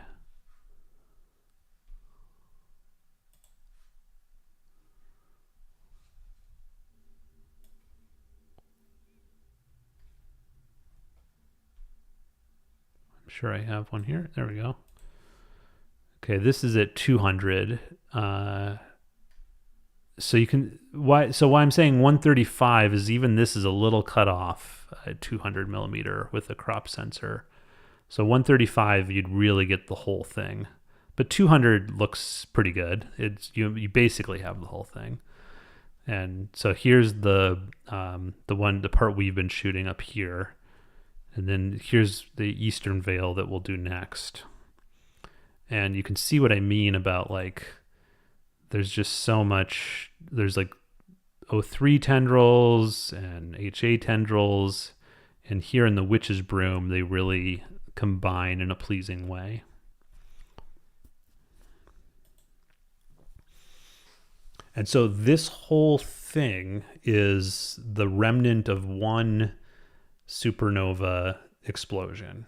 I'm sure I have one here. There we go. Okay, this is at 200. So you can why I'm saying 135 is even this is a little cut off at 200 millimeter with a crop sensor. So 135 you'd really get the whole thing, but 200 looks pretty good. It's you basically have the whole thing. And so here's the part we've been shooting up here, and then here's the eastern veil that we'll do next. And you can see what I mean about like there's just so much. There's like O3 tendrils and HA tendrils, and here in the witch's broom they really combine in a pleasing way. And so this whole thing is the remnant of one supernova explosion.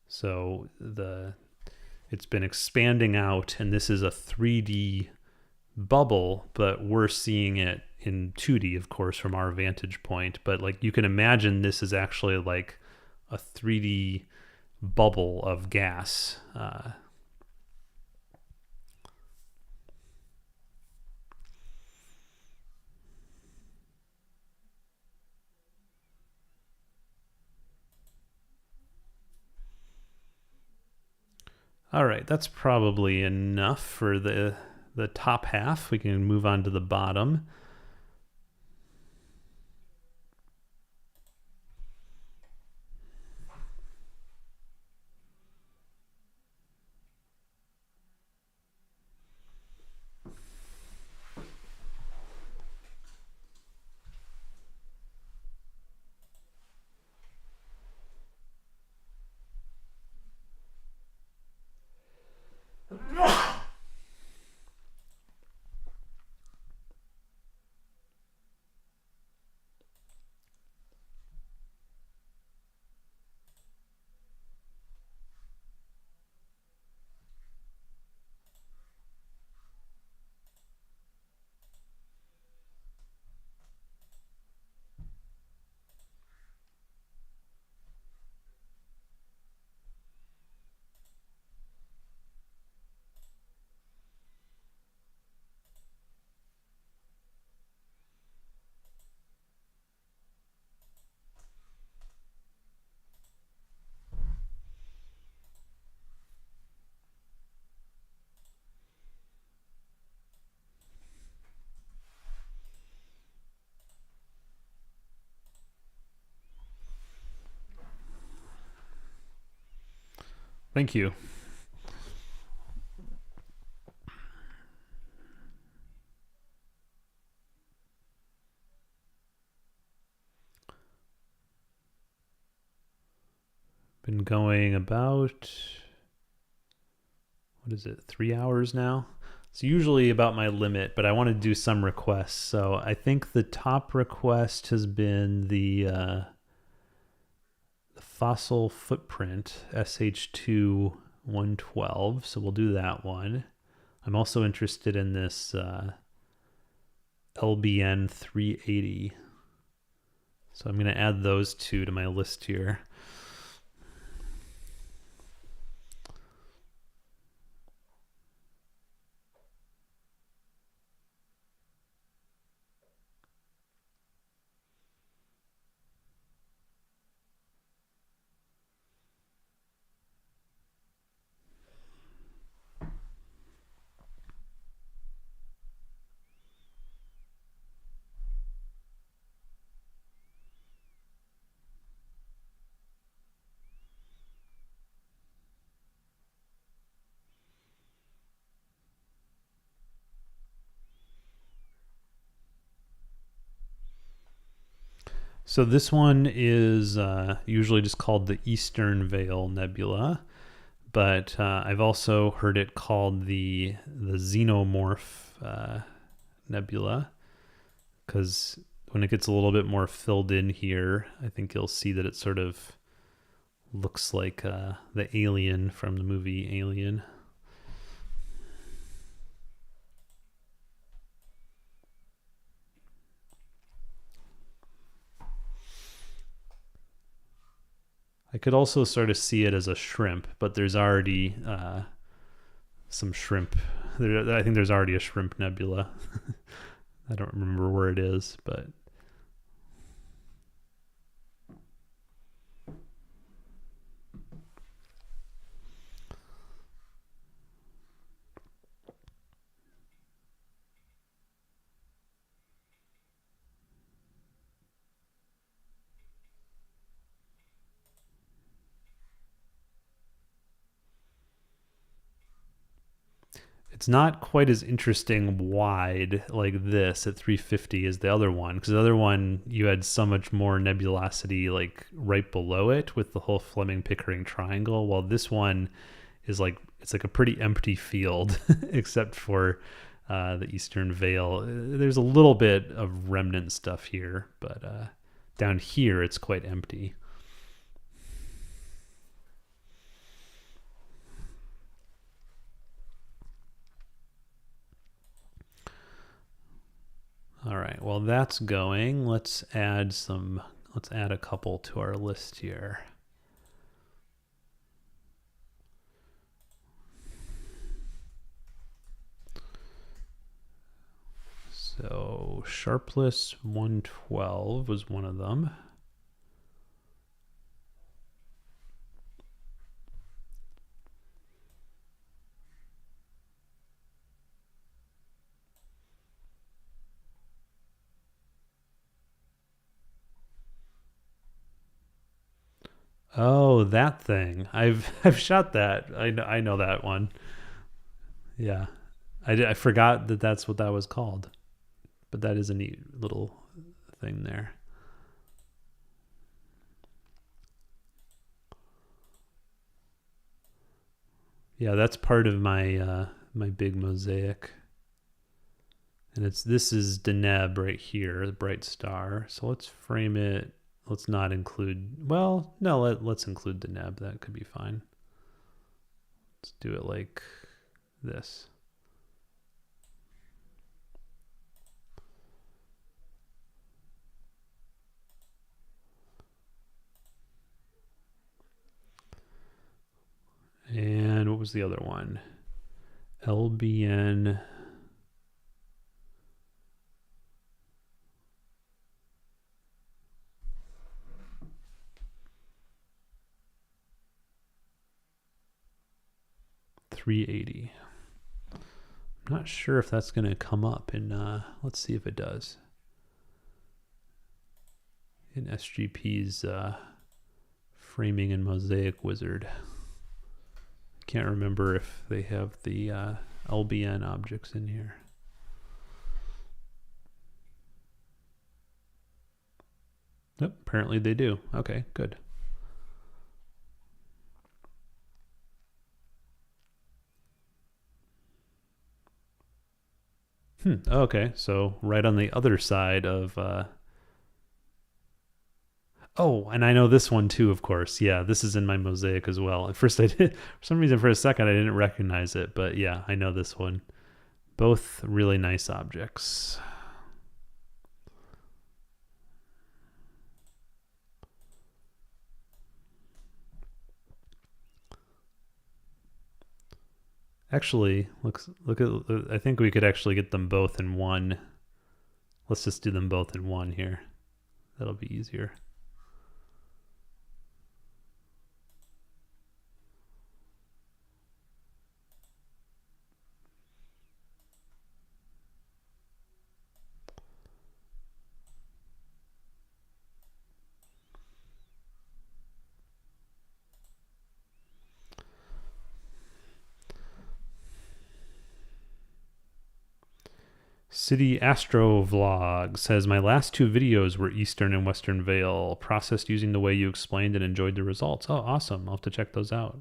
So it's been expanding out, and this is a 3D bubble, but we're seeing it in 2D, of course, from our vantage point. But like you can imagine, this is actually like a 3D bubble of gas. All right, that's probably enough for the top half. We can move on to the bottom. Thank you. Been going about, what is it, 3 hours now? It's usually about my limit, but I want to do some requests. So I think the top request has been the fossil footprint SH2 112. So we'll do that one. I'm also interested in this LBN 380. So I'm going to add those two to my list here. So this one is usually just called the Eastern Veil Nebula, but I've also heard it called the Xenomorph Nebula, because when it gets a little bit more filled in here, I think you'll see that it sort of looks like the alien from the movie Alien. I could also sort of see it as a shrimp, but there's already some shrimp. I think there's already a shrimp nebula. I don't remember where it is, but it's not quite as interesting wide like this at 350 as the other one, because the other one you had so much more nebulosity like right below it with the whole Fleming-Pickering triangle, while this one is like, it's like a pretty empty field except for the Eastern Veil. There's a little bit of remnant stuff here, but down here it's quite empty. All right, well that's going. Let's add a couple to our list here. So Sharpless 112 was one of them. Oh, that thing. I've shot that. I know that one. Yeah, I forgot that that's what that was called, but that is a neat little thing there. Yeah, that's part of my my big mosaic, and this is Deneb right here, the bright star. So let's frame it. Let's not include, well, no, let's include Deneb. That could be fine. Let's do it like this. And what was the other one? LBN. $380. I'm not sure if that's going to come up in, let's see if it does. In SGP's framing and mosaic wizard. Can't remember if they have the LBN objects in here. Yep, apparently they do. Okay, good. Okay, so right on the other side of... Oh, and I know this one too, of course. Yeah, this is in my mosaic as well. At first I did, for some reason, for a second, I didn't recognize it. But yeah, I know this one. Both really nice objects. Actually, look at. I think we could actually get them both in one. Let's just do them both in one here. That'll be easier. City Astro Vlog says, my last two videos were Eastern and Western Veil, processed using the way you explained and enjoyed the results. Oh, awesome. I'll have to check those out.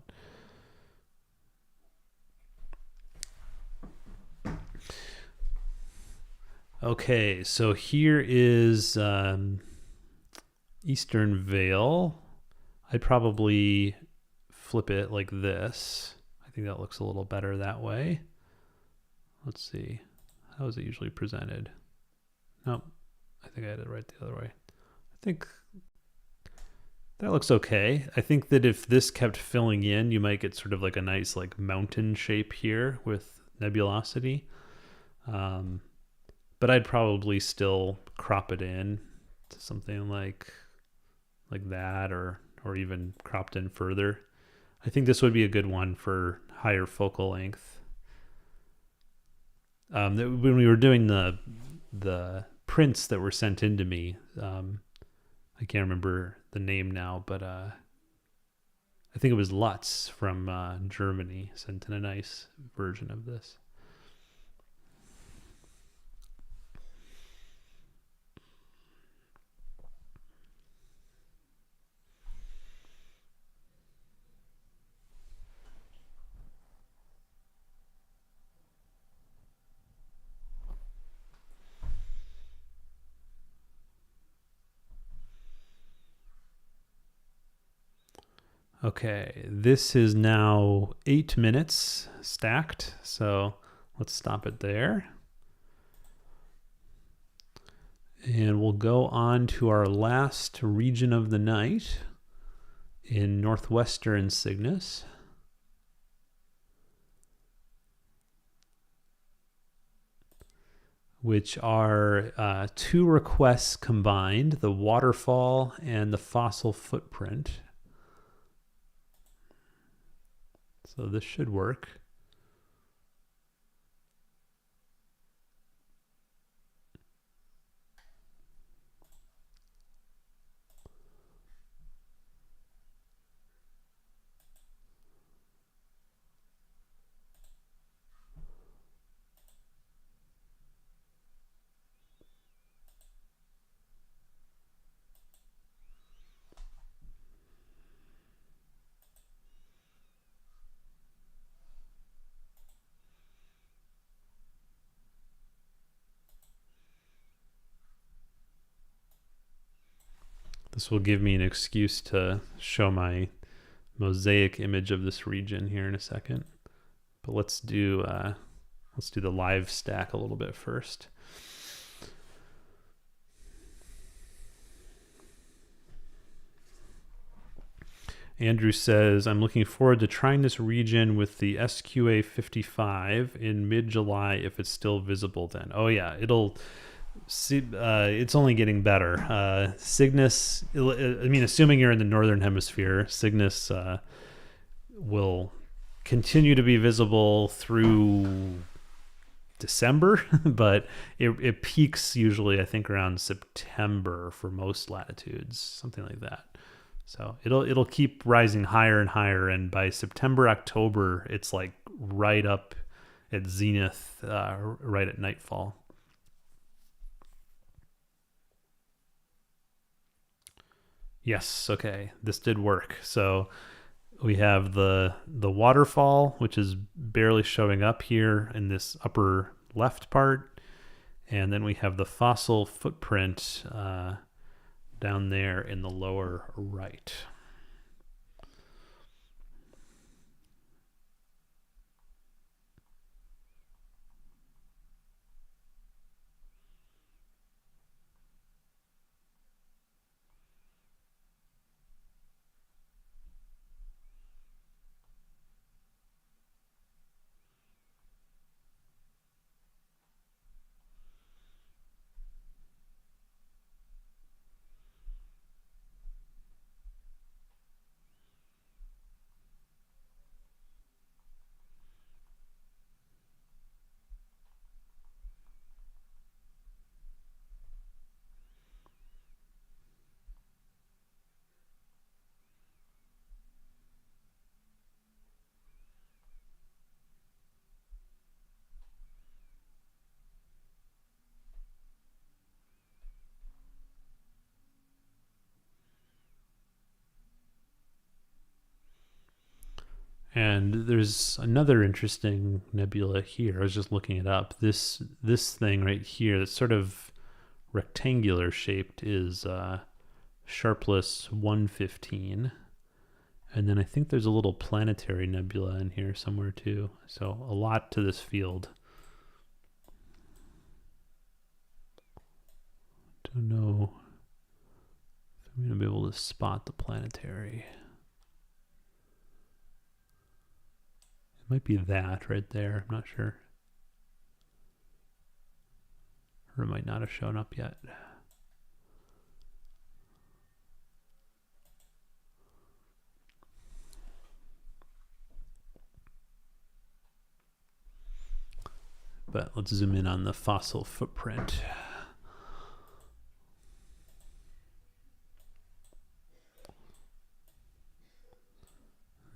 Okay, so here is Eastern Veil. I'd probably flip it like this. I think that looks a little better that way. Let's see. How is it usually presented? Nope. I think I had it right the other way. I think that looks okay. I think that if this kept filling in, you might get sort of like a nice like mountain shape here with nebulosity. But I'd probably still crop it in to something like that, or even cropped in further. I think this would be a good one for higher focal length. When we were doing the prints that were sent in to me, I can't remember the name now, but I think it was Lutz from Germany sent in a nice version of this. Okay, this is now 8 minutes stacked, so let's stop it there. And we'll go on to our last region of the night in northwestern Cygnus. Which are two requests combined, the waterfall and the fossil footprint. So this should work. This will give me an excuse to show my mosaic image of this region here in a second. But let's do the live stack a little bit first. Andrew says, I'm looking forward to trying this region with the SQA 55 in mid-July if it's still visible then. Oh yeah, it'll see, it's only getting better. Cygnus, I mean, assuming you're in the northern hemisphere, Cygnus will continue to be visible through December, but it peaks usually, I think, around September for most latitudes, something like that. So it'll keep rising higher and higher, and by September, October, it's like right up at zenith, right at nightfall. Yes, okay, this did work. So we have the waterfall, which is barely showing up here in this upper left part, and then we have the fossil footprint down there in the lower right. And there's another interesting nebula here. I was just looking it up. This thing right here that's sort of rectangular shaped is Sharpless 115. And then I think there's a little planetary nebula in here somewhere too. So a lot to this field. Don't know if I'm going to be able to spot the planetary. Might be that right there. I'm not sure. Or it might not have shown up yet. But let's zoom in on the fossil footprint.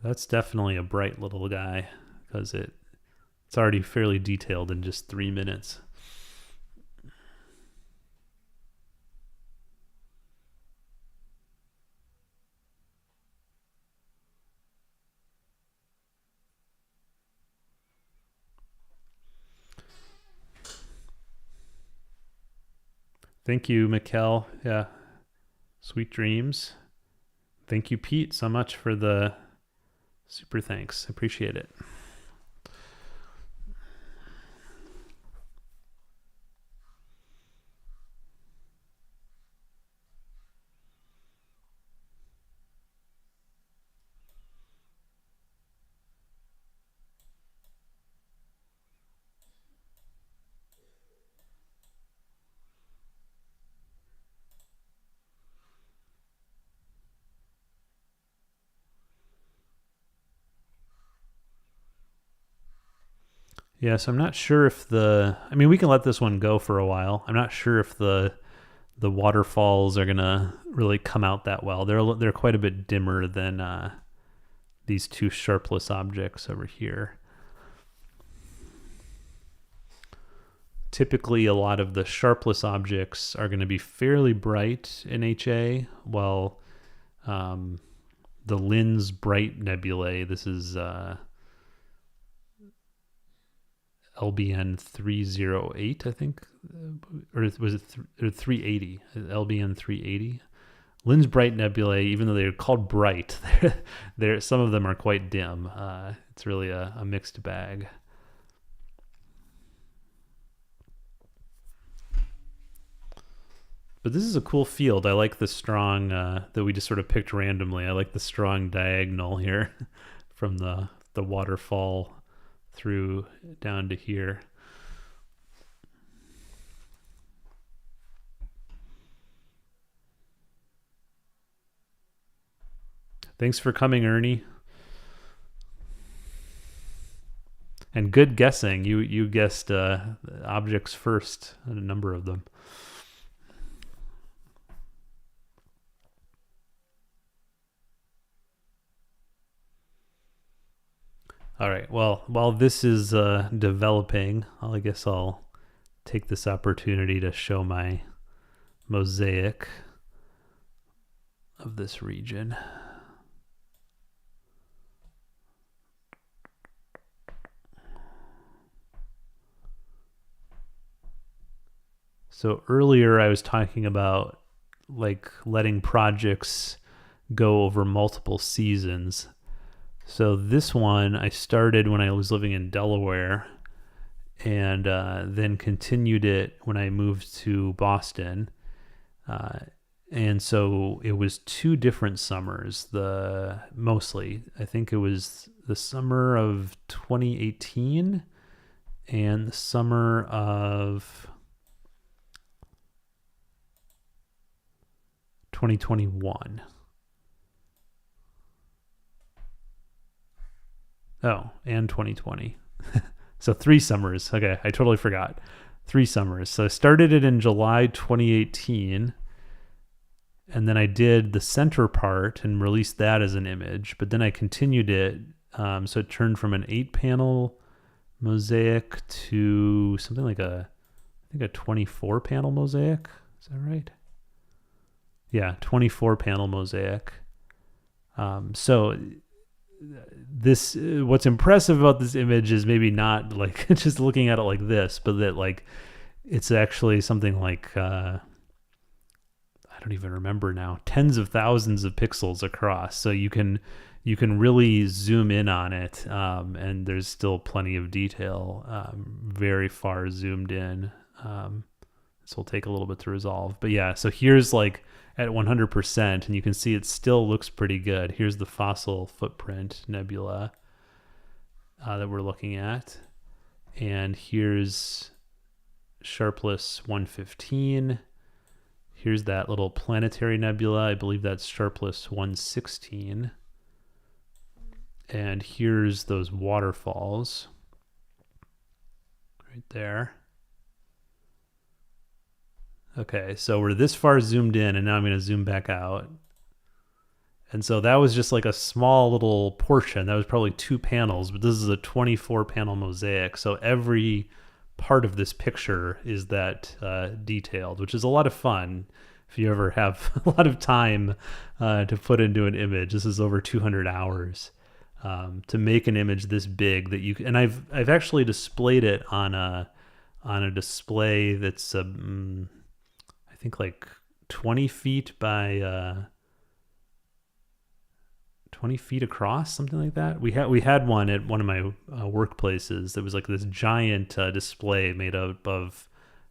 That's definitely a bright little guy, because it's already fairly detailed in just 3 minutes. Thank you, Mikkel. Yeah, sweet dreams. Thank you, Pete, so much for the super thanks. Appreciate it. Yeah, so I'm not sure if we can let this one go for a while. I'm not sure if the waterfalls are gonna really come out that well. They're quite a bit dimmer than these two sharpless objects over here. Typically, a lot of the sharpless objects are going to be fairly bright in HA, while the Lens Bright Nebulae, this is LBN 308, I think, or was it 380? LBN 380. Lens Bright Nebulae, even though they're called bright, some of them are quite dim. It's really a mixed bag. But this is a cool field. I like the strong, that we just sort of picked randomly. I like the strong diagonal here from the waterfall through down to here. Thanks for coming, Ernie. And good guessing. You guessed objects first, a number of them. All right. Well, while this is developing, I guess I'll take this opportunity to show my mosaic of this region. So earlier I was talking about like letting projects go over multiple seasons. So this one I started when I was living in Delaware, and then continued it when I moved to Boston. And so it was 2 different summers. Mostly, I think it was the summer of 2018 and the summer of 2021. Oh, and 2020. So 3 summers. Okay, I totally forgot. 3 summers. So I started it in July 2018, and then I did the center part and released that as an image, but then I continued it. So it turned from an 8-panel mosaic to something like I think a 24-panel mosaic. Is that right? Yeah, 24-panel mosaic. So this, what's impressive about this image is maybe not like just looking at it like this, but that like it's actually something like I don't even remember now, tens of thousands of pixels across. So you can really zoom in on it, and there's still plenty of detail, very far zoomed in. This will take a little bit to resolve, but yeah. So here's like at 100%, and you can see it still looks pretty good. Here's the fossil footprint nebula that we're looking at, and here's Sharpless 115. Here's that little planetary nebula. I believe that's Sharpless 116. And here's those waterfalls right there. Okay, so we're this far zoomed in, and now I'm going to zoom back out. And so that was just like a small little portion. That was probably 2 panels, but this is a 24-panel mosaic. So every part of this picture is that detailed, which is a lot of fun if you ever have a lot of time to put into an image. This is over 200 hours to make an image this big that you can. And I've actually displayed it on a display that's I think like 20 feet by 20 feet across, something like that. We had one at one of my workplaces that was like this giant display made up of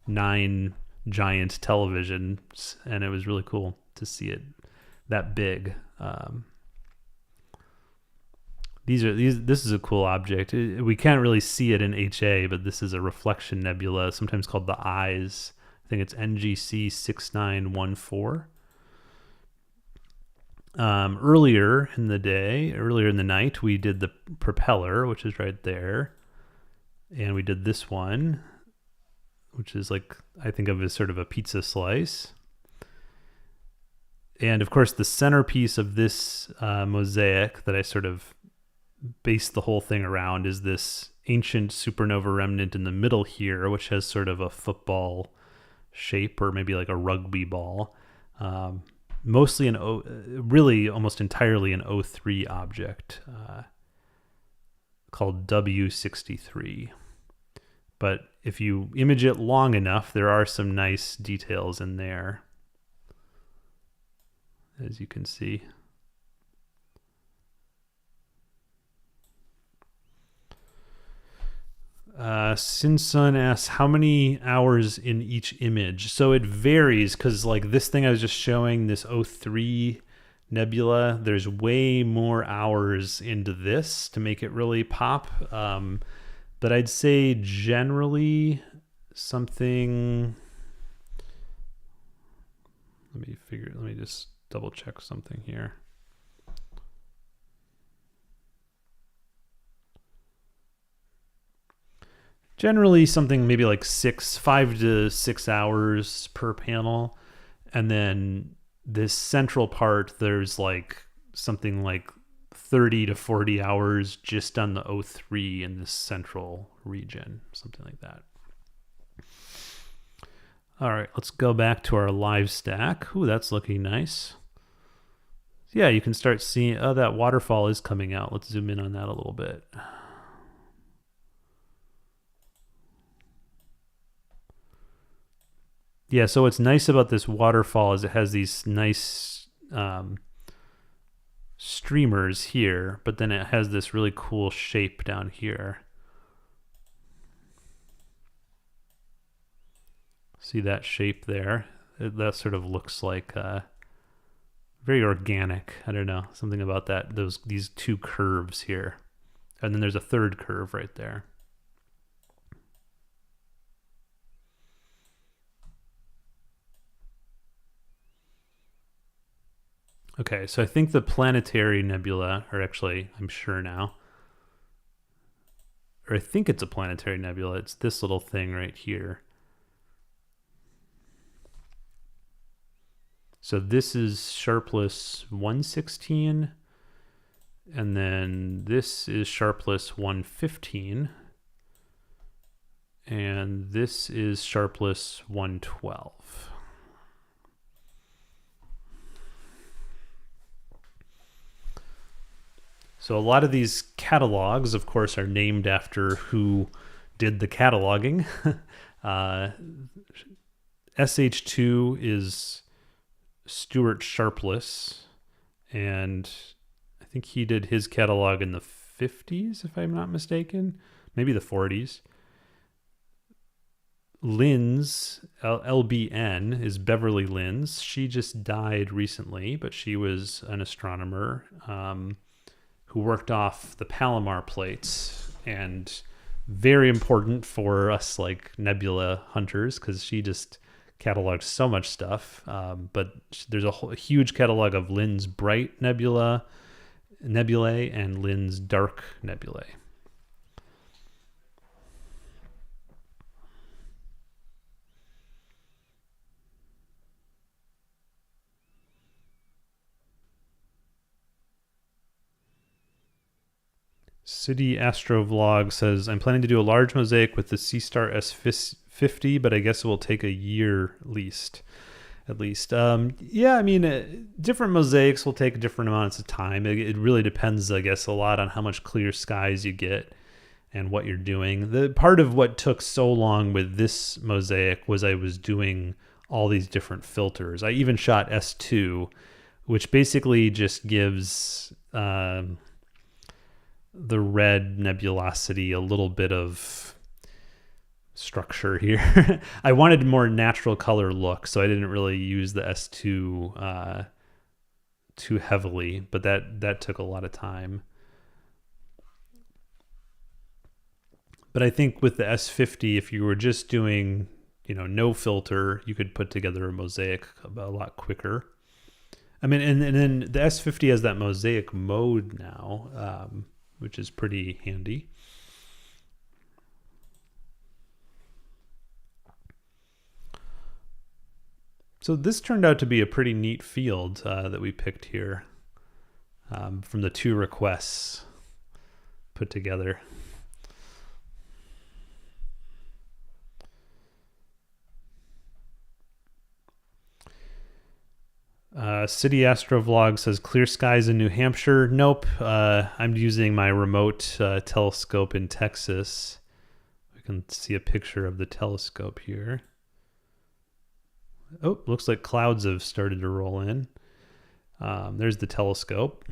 9 giant televisions, and it was really cool to see it that big. This is a cool object. We can't really see it in HA, but this is a reflection nebula, sometimes called the Eyes. I think it's NGC 6914. Earlier in the night, we did the propeller, which is right there. And we did this one, which is like, I think of as sort of a pizza slice. And of course, the centerpiece of this mosaic that I sort of based the whole thing around is this ancient supernova remnant in the middle here, which has sort of a football shape, or maybe like a rugby ball. Mostly really almost entirely an O3 object called W63. But if you image it long enough, there are some nice details in there, as you can see. Sinsun asks, how many hours in each image? So it varies, because like this thing I was just showing, this O3 nebula, there's way more hours into this to make it really pop. But I'd say generally something, let me just double check something here. Generally something maybe like 5 to 6 hours per panel. And then this central part, there's like something like 30 to 40 hours just on the O3 in this central region, something like that. All right, let's go back to our live stack. Ooh, that's looking nice. Yeah, you can start seeing, oh, that waterfall is coming out. Let's zoom in on that a little bit. Yeah, so what's nice about this waterfall is it has these nice streamers here, but then it has this really cool shape down here. See that shape there? That sort of looks like very organic. I don't know, something about that. These two curves here, and then there's a third curve right there. Okay, so I think the planetary nebula, or actually, I'm sure now, or I think it's a planetary nebula. It's this little thing right here. So this is sharpless 116, and then this is sharpless 115, and this is sharpless 112. So a lot of these catalogs, of course, are named after who did the cataloging. SH2 is Stuart Sharpless, and I think he did his catalog in the 50s, if I'm not mistaken, maybe the 40s. Linz, LBN, is Beverly Linz. She just died recently, but she was an astronomer who worked off the Palomar plates, and very important for us like nebula hunters because she just cataloged so much stuff. But there's a huge catalog of Linz bright nebulae and Linz dark nebulae. City Astro Vlog says, I'm planning to do a large mosaic with the C-Star S50, but I guess it will take a year at least. Yeah, I mean, different mosaics will take different amounts of time. It really depends, I guess, a lot on how much clear skies you get and what you're doing. The part of what took so long with this mosaic was I was doing all these different filters. I even shot S2, which basically just gives the red nebulosity a little bit of structure here. I wanted a more natural color look, so I didn't really use the S2 too heavily, but that took a lot of time. But I think with the S50, if you were just doing, no filter, you could put together a mosaic a lot quicker. I mean, and then the S50 has that mosaic mode now, which is pretty handy. So this turned out to be a pretty neat field that we picked here from the 2 requests put together. City Astro Vlog says clear skies in New Hampshire. Nope. I'm using my remote telescope in Texas. We can see a picture of the telescope here. Oh, looks like clouds have started to roll in. There's the telescope.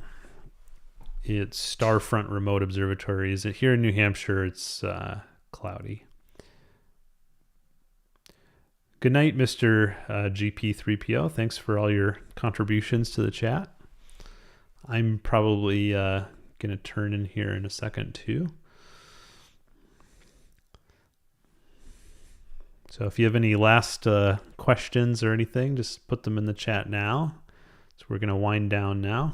It's Starfront Remote Observatories. Here in New Hampshire, it's cloudy. Good night, Mr. GP3PO. Thanks for all your contributions to the chat. I'm probably going to turn in here in a second, too. So if you have any last questions or anything, just put them in the chat now. So we're going to wind down now.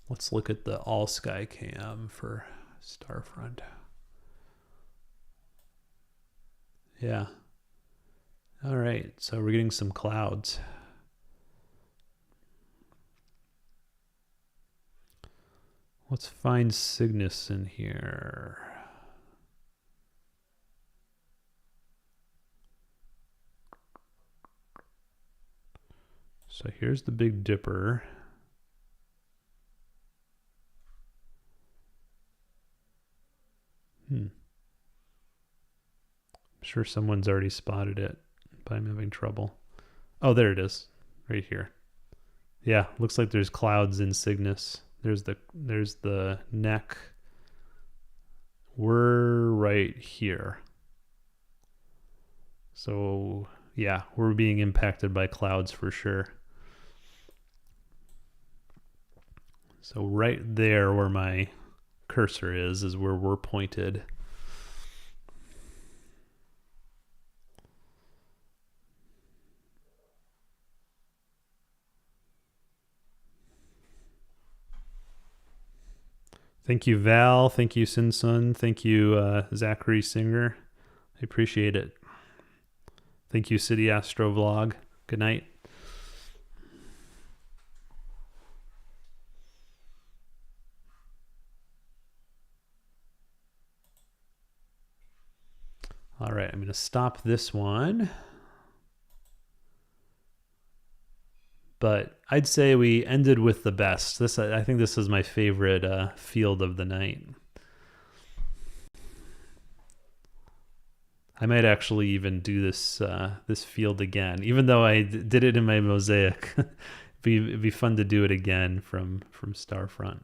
Let's look at the all sky cam for Starfront. Yeah. All right, so we're getting some clouds. Let's find Cygnus in here. So here's the Big Dipper. I'm sure someone's already spotted it, but I'm having trouble. Oh, there it is, right here. Yeah, looks like there's clouds in Cygnus. There's the neck. We're right here. So yeah, we're being impacted by clouds for sure. So right there where my cursor is where we're pointed. Thank you, Val. Thank you, Sinsun. Thank you, Zachary Singer. I appreciate it. Thank you, City Astro Vlog. Good night. All right, I'm going to stop this one. But I'd say we ended with the best. I think this is my favorite field of the night. I might actually even do this this field again, even though I did it in my mosaic. It'd be fun to do it again from Starfront.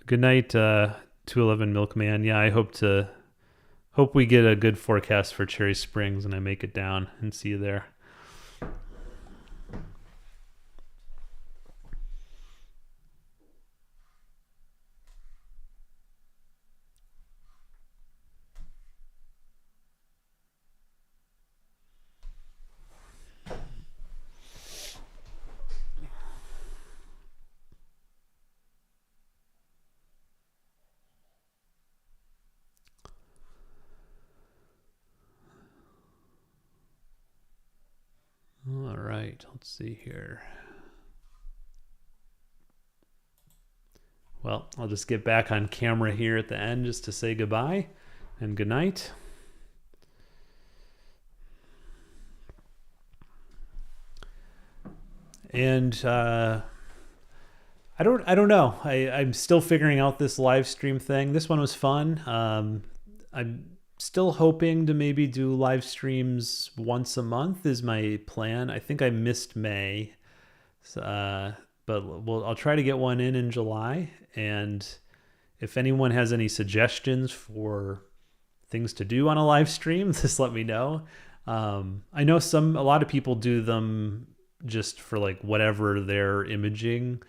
Good night, 211 Milkman. Yeah, I hope we get a good forecast for Cherry Springs and I make it down and see you there. All right, let's see here. Well, I'll just get back on camera here at the end just to say goodbye and good night. And I don't know. I'm still figuring out this live stream thing. This one was fun. I'm still hoping to maybe do live streams once a month is my plan. I think I missed May, but I'll try to get one in July. And if anyone has any suggestions for things to do on a live stream, just let me know. I know a lot of people do them just for like whatever they're imaging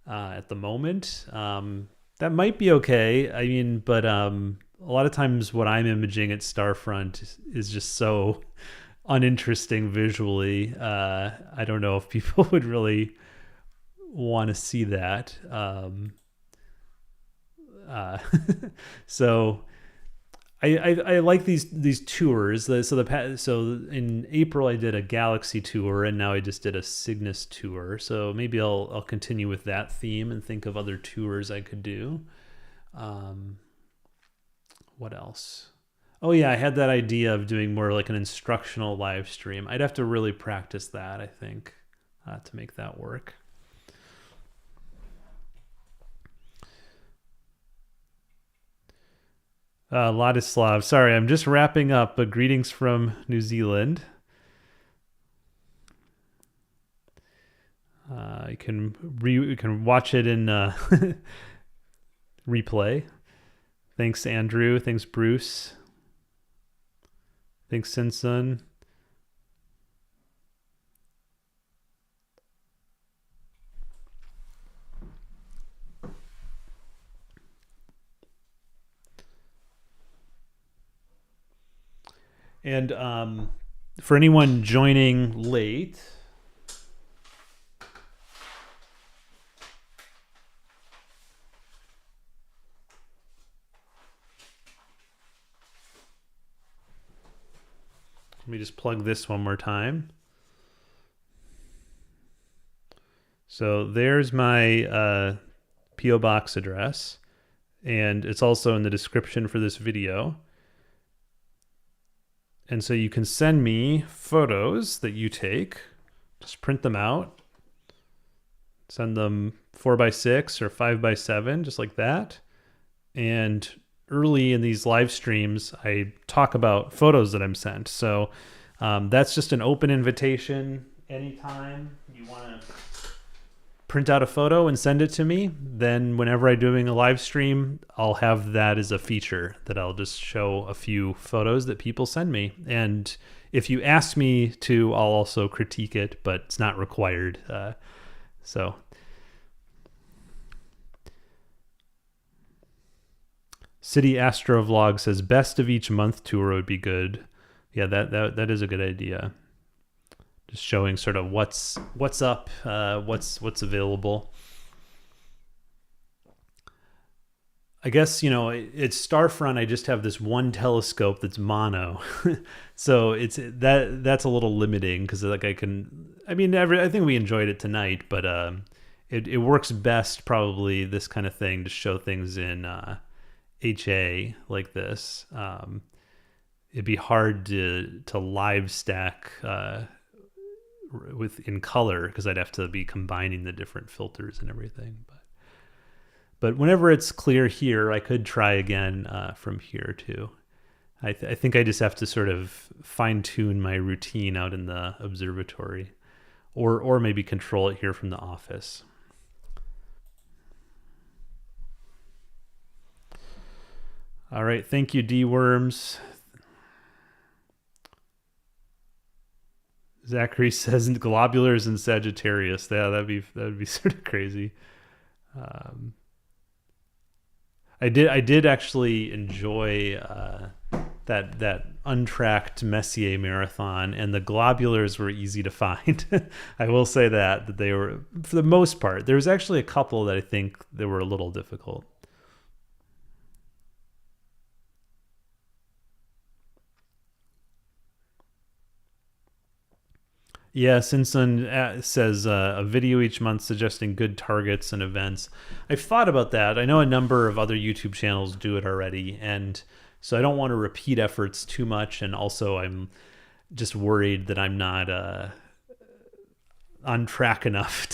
at the moment. That might be okay. I mean, but a lot of times what I'm imaging at Starfront is just so uninteresting visually. I don't know if people would really want to see that. So I like these tours. So in April I did a Galaxy tour, and now I just did a Cygnus tour. So maybe I'll continue with that theme and think of other tours I could do. What else? Oh yeah, I had that idea of doing more like an instructional live stream. I'd have to really practice that, I think, to make that work. Ladislav, sorry, I'm just wrapping up, but greetings from New Zealand. You can watch it in replay. Thanks, Andrew. Thanks, Bruce. Thanks, Sinsun. And for anyone joining late, Let me just plug this one more time. So there's my P.O. Box address, and it's also in the description for this video. And so you can send me photos that you take, just print them out, send them 4x6 or 5x7, just like that. And early in these live streams, I talk about photos that I'm sent. So that's just an open invitation. Anytime you want to print out a photo and send it to me, then whenever I'm doing a live stream, I'll have that as a feature that I'll just show a few photos that people send me. And if you ask me to, I'll also critique it, but it's not required. So City Astro Vlog says best of each month tour would be good. Yeah, that is a good idea. Just showing sort of what's up, what's available. I guess, you know, it's Starfront. I just have this one telescope that's mono, so that's a little limiting because like I think we enjoyed it tonight, but it works best probably this kind of thing to show things in HA like this. It'd be hard to live stack in color because I'd have to be combining the different filters and everything. But whenever it's clear here, I could try again from here too. I think I just have to sort of fine tune my routine out in the observatory, or maybe control it here from the office. All right, thank you, D-Worms. Zachary says globulars in Sagittarius. Yeah, that'd be sort of crazy. I did actually enjoy that untracked Messier marathon, and the globulars were easy to find. I will say that they were, for the most part. There was actually a couple that I think they were a little difficult. Yeah, Sinsun says a video each month suggesting good targets and events. I've thought about that. I know a number of other YouTube channels do it already, and so I don't want to repeat efforts too much, and also I'm just worried that I'm not on track enough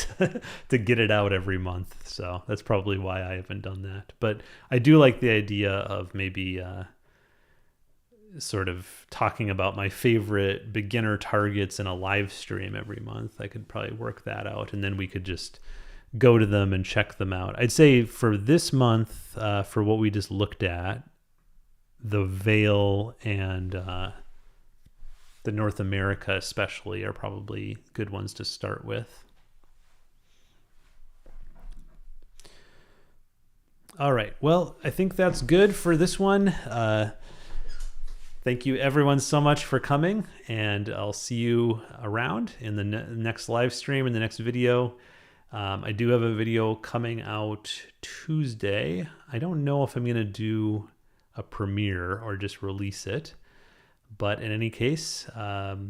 to get it out every month. So that's probably why I haven't done that. But I do like the idea of maybe sort of talking about my favorite beginner targets in a live stream every month. I could probably work that out, and then we could just go to them and check them out. I'd say for this month, for what we just looked at, the Veil and the North America especially are probably good ones to start with. All right, well, I think that's good for this one. Thank you everyone so much for coming, and I'll see you around in the next live stream, in the next video. I do have a video coming out Tuesday. I don't know if I'm going to do a premiere or just release it, but in any case, I'll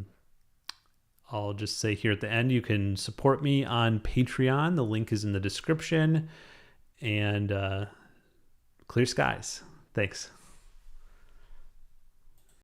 just say here at the end, you can support me on Patreon. The link is in the description, and clear skies. Thanks.